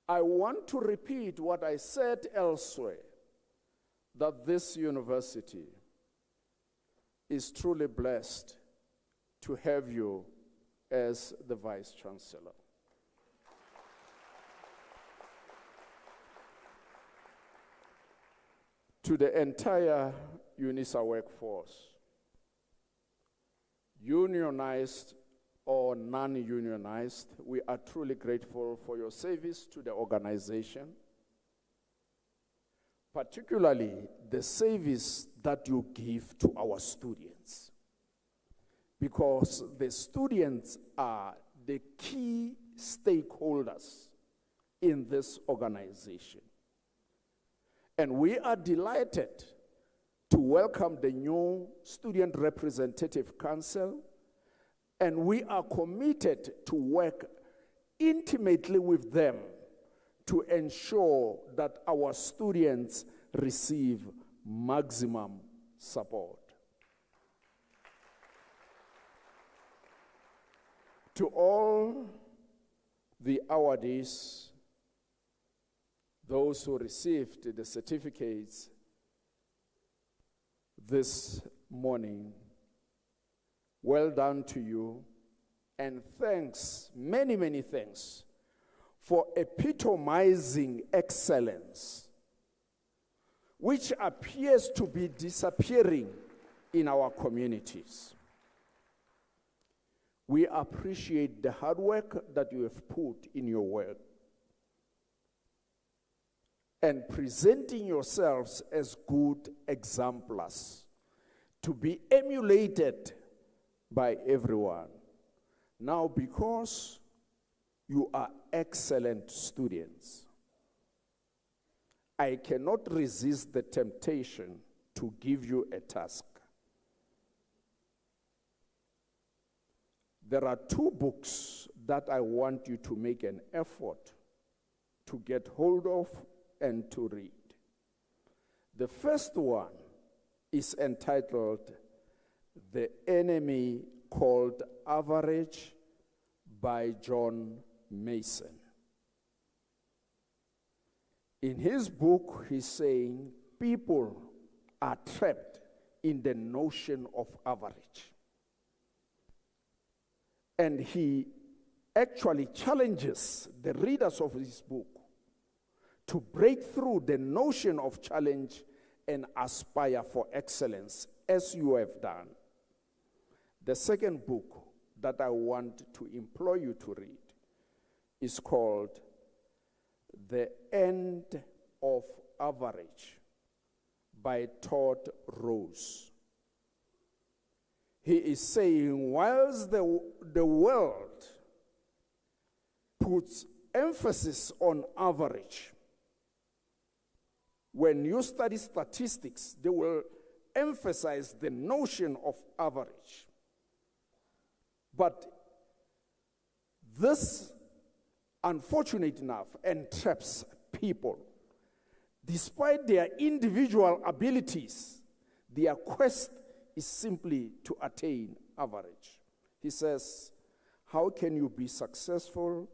I want to repeat what I said elsewhere, that this university is truly blessed to have you as the Vice Chancellor. To the entire UNISA workforce, unionized or non-unionized, we are truly grateful for your service to the organization, particularly the service that you give to our students, because the students are the key stakeholders in this organization. And we are delighted to welcome the new Student Representative Council, and we are committed to work intimately with them to ensure that our students receive maximum support. To all the awardees, those who received the certificates this morning, well done to you, and thanks, many, many thanks, for epitomizing excellence, which appears to be disappearing in our communities. We appreciate the hard work that you have put in your work, and presenting yourselves as good exemplars to be emulated by everyone. Now, because you are excellent students, I cannot resist the temptation to give you a task. There are 2 books that I want you to make an effort to get hold of and to read. The first one is entitled The Enemy Called Average by John Mason. In his book, he's saying people are trapped in the notion of average. And he actually challenges the readers of his book to break through the notion of challenge and aspire for excellence, as you have done. The second book that I want to implore you to read is called The End of Average by Todd Rose. He is saying, whilst the world puts emphasis on average, when you study statistics, they will emphasize the notion of average. But this, unfortunate enough, entraps people. Despite their individual abilities, their quest is simply to attain average. He says, how can you be successful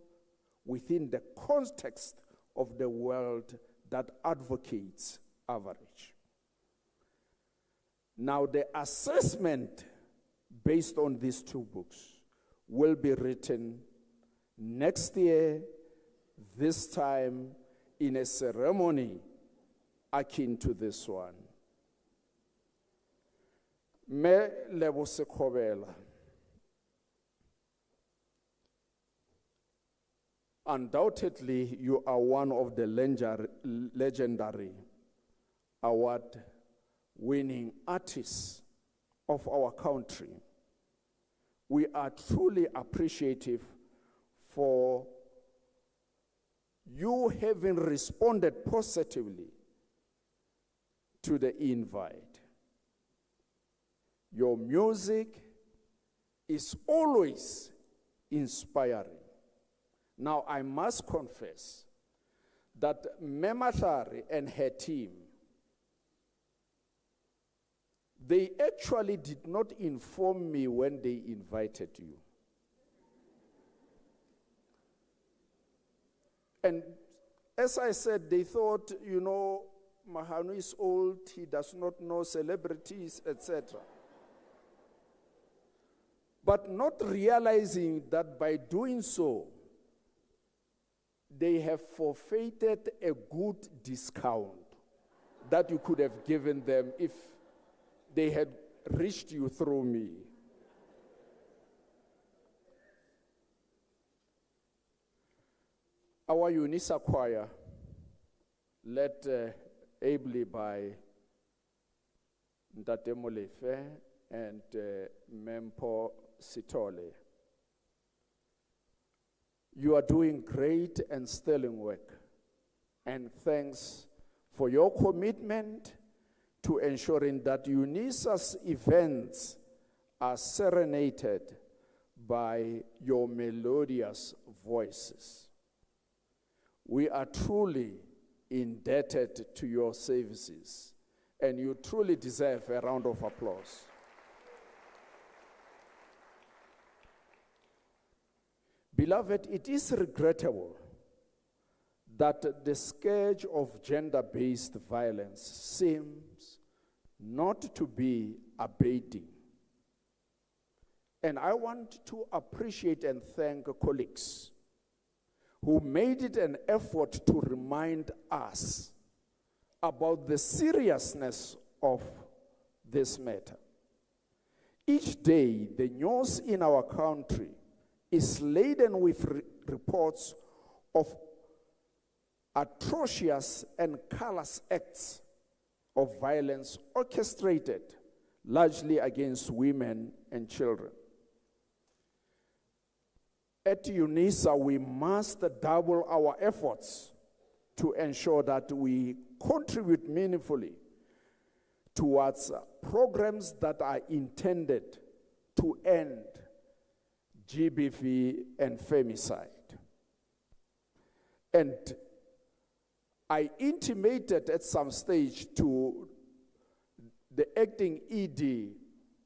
within the context of the world that advocates average? Now, the assessment based on these 2 books will be written next year, this time, in a ceremony akin to this one. Me Lebose Kobela. Undoubtedly, you are one of the legendary award-winning artists of our country. We are truly appreciative for you having responded positively to the invite. Your music is always inspiring. Now, I must confess that Mematari and her team, they actually did not inform me when they invited you. And as I said, they thought, you know, Mahanu is old, he does not know celebrities, etc. But not realizing that by doing so, they have forfeited a good discount that you could have given them if they had reached you through me. Our UNISA choir, led ably by Ntate Molefe and Mempo Sitole, you are doing great and sterling work. And thanks for your commitment to ensuring that UNISA's events are serenaded by your melodious voices. We are truly indebted to your services, and you truly deserve a round of applause. Beloved, it is regrettable that the scourge of gender-based violence seems not to be abating. And I want to appreciate and thank colleagues who made it an effort to remind us about the seriousness of this matter. Each day, the news in our country is laden with reports of atrocious and callous acts of violence orchestrated largely against women and children. At UNISA, we must double our efforts to ensure that we contribute meaningfully towards programs that are intended to end GBV and femicide. And I intimated at some stage to the acting ED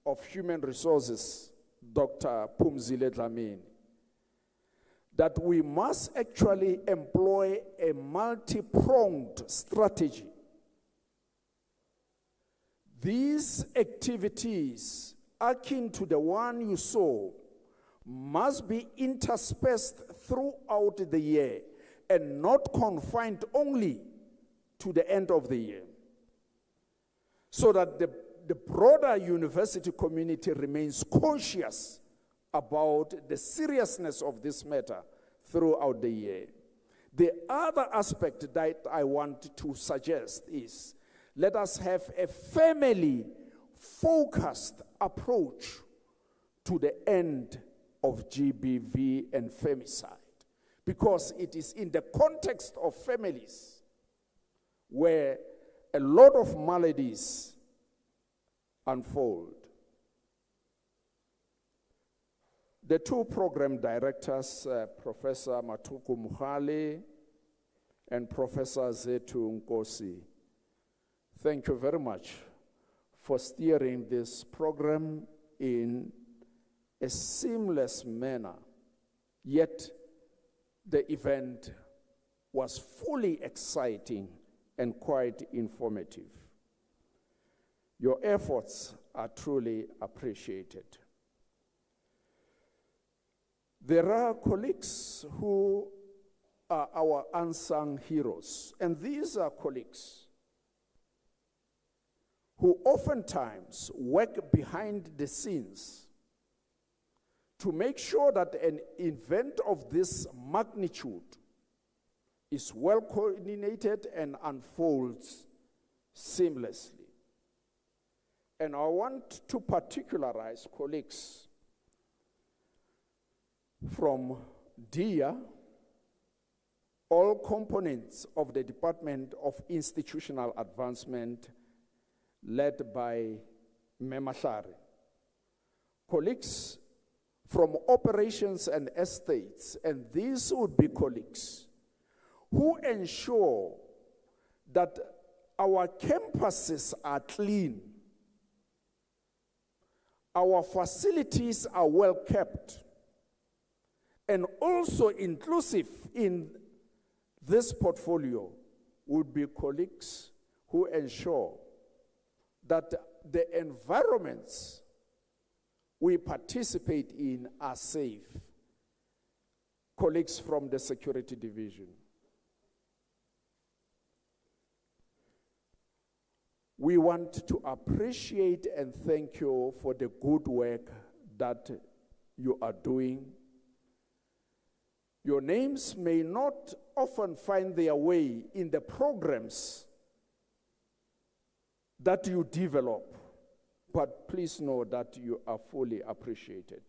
of Human Resources, Dr. Phumzile Dlamini, that we must actually employ a multi-pronged strategy. These activities, akin to the one you saw, must be interspersed throughout the year and not confined only to the end of the year, so that the broader university community remains conscious about the seriousness of this matter throughout the year. The other aspect that I want to suggest is, let us have a family-focused approach to the end of GBV and femicide, because it is in the context of families where a lot of maladies unfold. The two program directors, Professor Matuku Muhali and Professor Zetu Nkosi, thank you very much for steering this program in a seamless manner, yet the event was fully exciting and quite informative. Your efforts are truly appreciated. There are colleagues who are our unsung heroes, and these are colleagues who oftentimes work behind the scenes to make sure that an event of this magnitude is well coordinated and unfolds seamlessly. And I want to particularize colleagues from DIA, all components of the Department of Institutional Advancement led by Memashari, colleagues from operations and estates, and these would be colleagues who ensure that our campuses are clean, our facilities are well kept, and also inclusive in this portfolio would be colleagues who ensure that the environments we participate in are safe. Colleagues from the Security Division. We want to appreciate and thank you for the good work that you are doing. Your names may not often find their way in the programs that you develop, but please know that you are fully appreciated.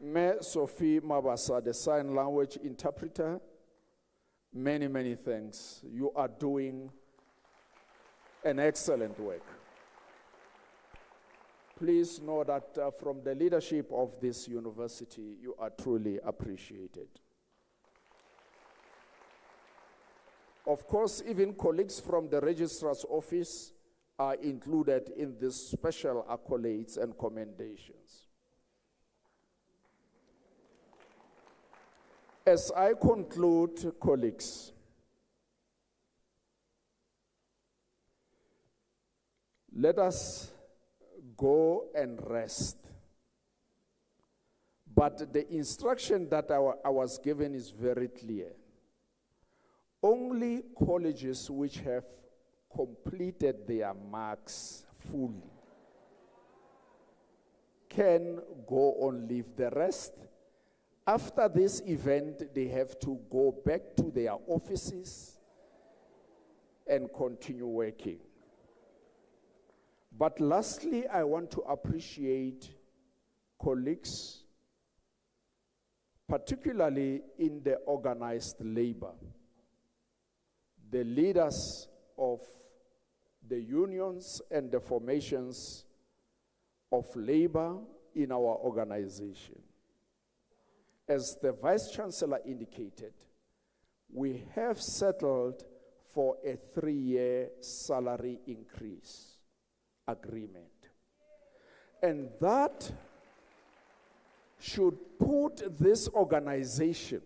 Me Sophie Mabasa, the sign language interpreter, many, many thanks. You are doing an excellent work. Please know that from the leadership of this university, you are truly appreciated. Of course, even colleagues from the registrar's office are included in these special accolades and commendations. As I conclude, colleagues, let us go and rest. But the instruction that I was given is very clear. Only colleges which have completed their marks fully can go on leave. The rest, after this event, they have to go back to their offices and continue working. But lastly, I want to appreciate colleagues, particularly in the organized labor, the leaders of the unions and the formations of labor in our organization. As the Vice Chancellor indicated, we have settled for a 3-year salary increase agreement. And that should put this organization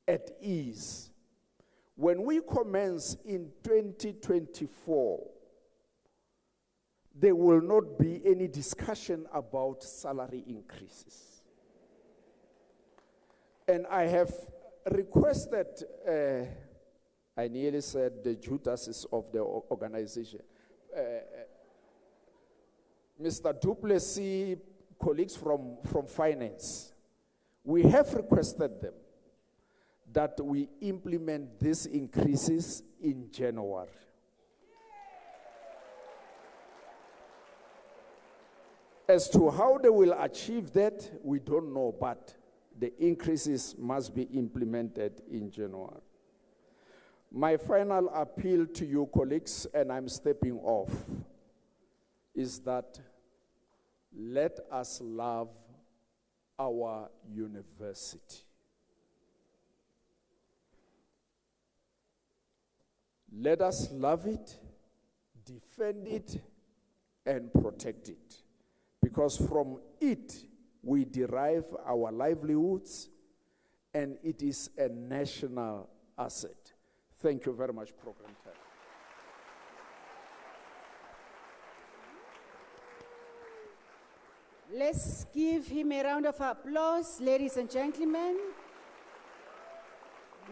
at ease. When we commence in 2024, there will not be any discussion about salary increases. And I have requested, I nearly said the Judases of the organization, Mr. Duplessis, colleagues from finance, we have requested them that we implement these increases in January. As to how they will achieve that, we don't know, but the increases must be implemented in January. My final appeal to you, colleagues, and I'm stepping off, is that let us love our university. Let us love it, defend it, and protect it. Because from it, we derive our livelihoods, and it is a national asset. Thank you very much, Program Chair. Let's give him a round of applause, ladies and gentlemen.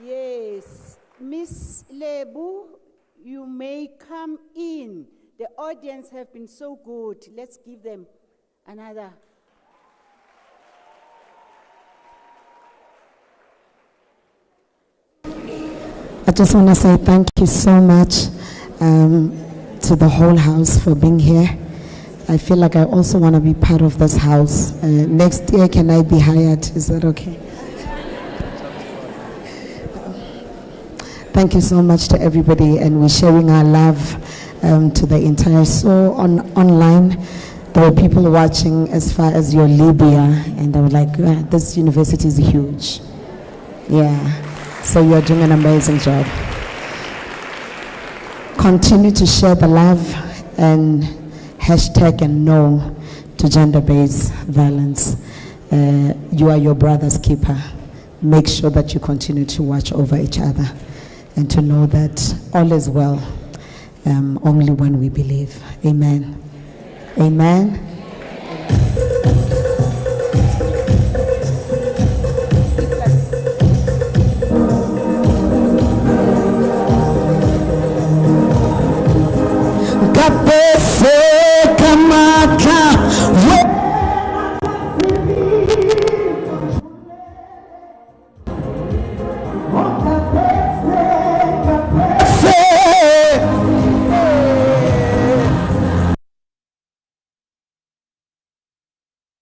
Yes. Miss Lebu, you may come in. The audience have been so good. Let's give them another. I just want to say thank you so much to the whole house for being here. I feel like I also want to be part of this house. Next year, can I be hired? Is that okay? Thank you so much to everybody, and we're sharing our love to the entire. So online, there were people watching as far as your Libya, and they were like, this university is huge. Yeah. So you're doing an amazing job. Continue to share the love and hashtag and no to gender-based violence. You are your brother's keeper. Make sure that you continue to watch over each other and to know that all is well, only when we believe. Amen. Amen.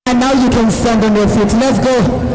And now you can stand on your feet. Let's go.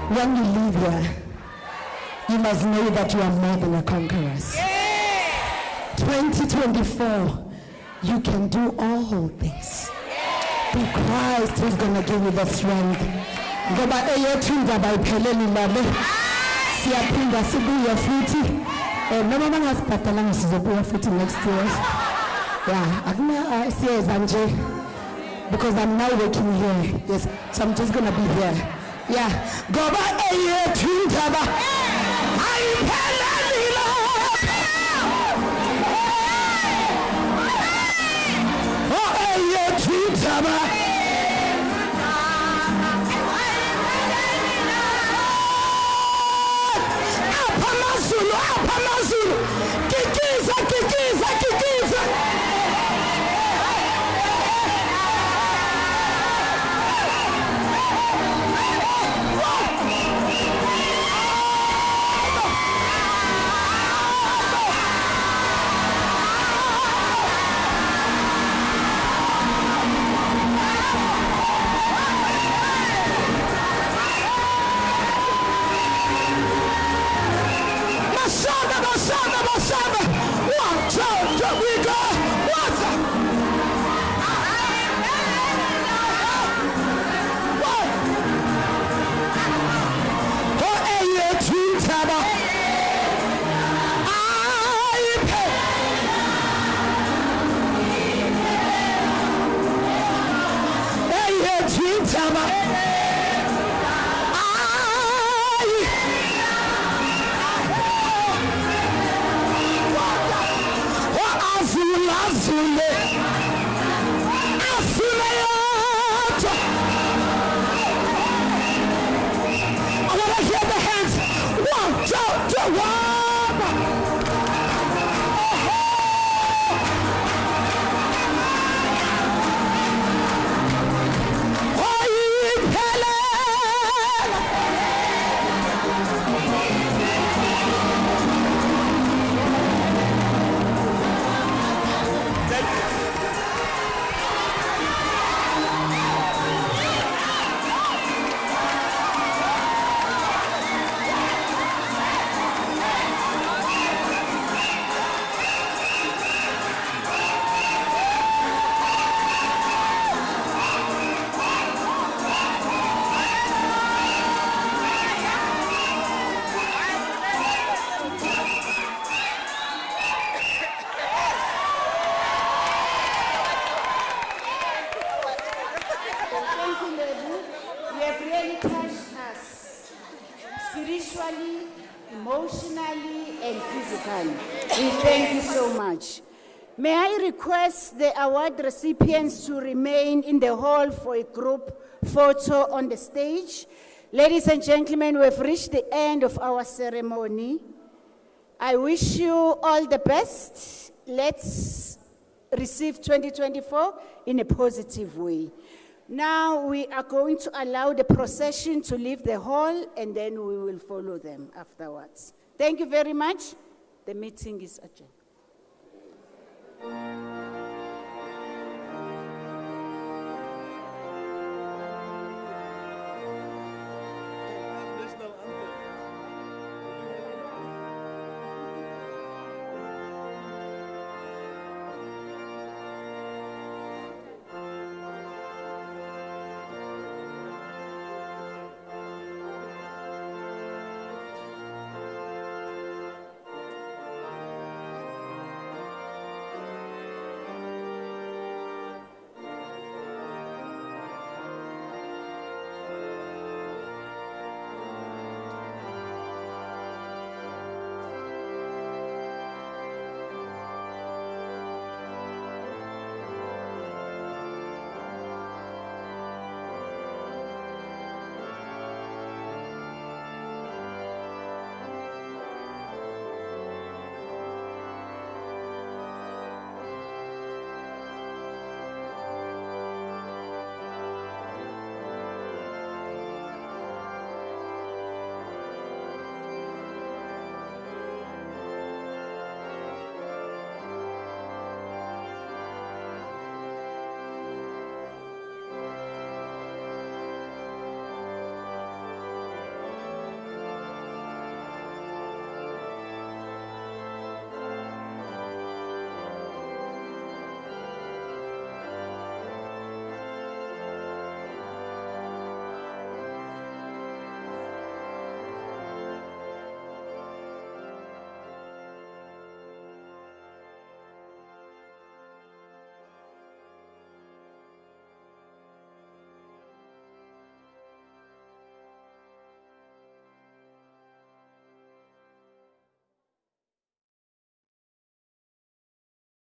When you leave here, you must know that you are more than a conquerors. 2024, you can do all things. Through Christ who's going to give you the strength. Ngoba eyethuda bayipheleli labe. Siyaphinda sibuye futhi. Noma bangasibhadalanga sizobuya futhi next year. Yeah, akuna siyeza nje. Because I'm now working here. Yes, so I'm just going to be here. Yeah, goba eyethuda ayipheleli labe. Oh eyethuda Apamazulu, kikiza. Masada. 1, 2, 3, we go. What's up? Oh, eyethuda I want to hear the hands. 1, 2, 3, 1. Spiritually, emotionally, and physically. We thank you so much. May I request the award recipients to remain in the hall for a group photo on the stage. Ladies and gentlemen, we've reached the end of our ceremony. I wish you all the best. Let's receive 2024 in a positive way. Now we are going to allow the procession to leave the hall, and then we will follow them afterwards. Thank you very much. The meeting is adjourned.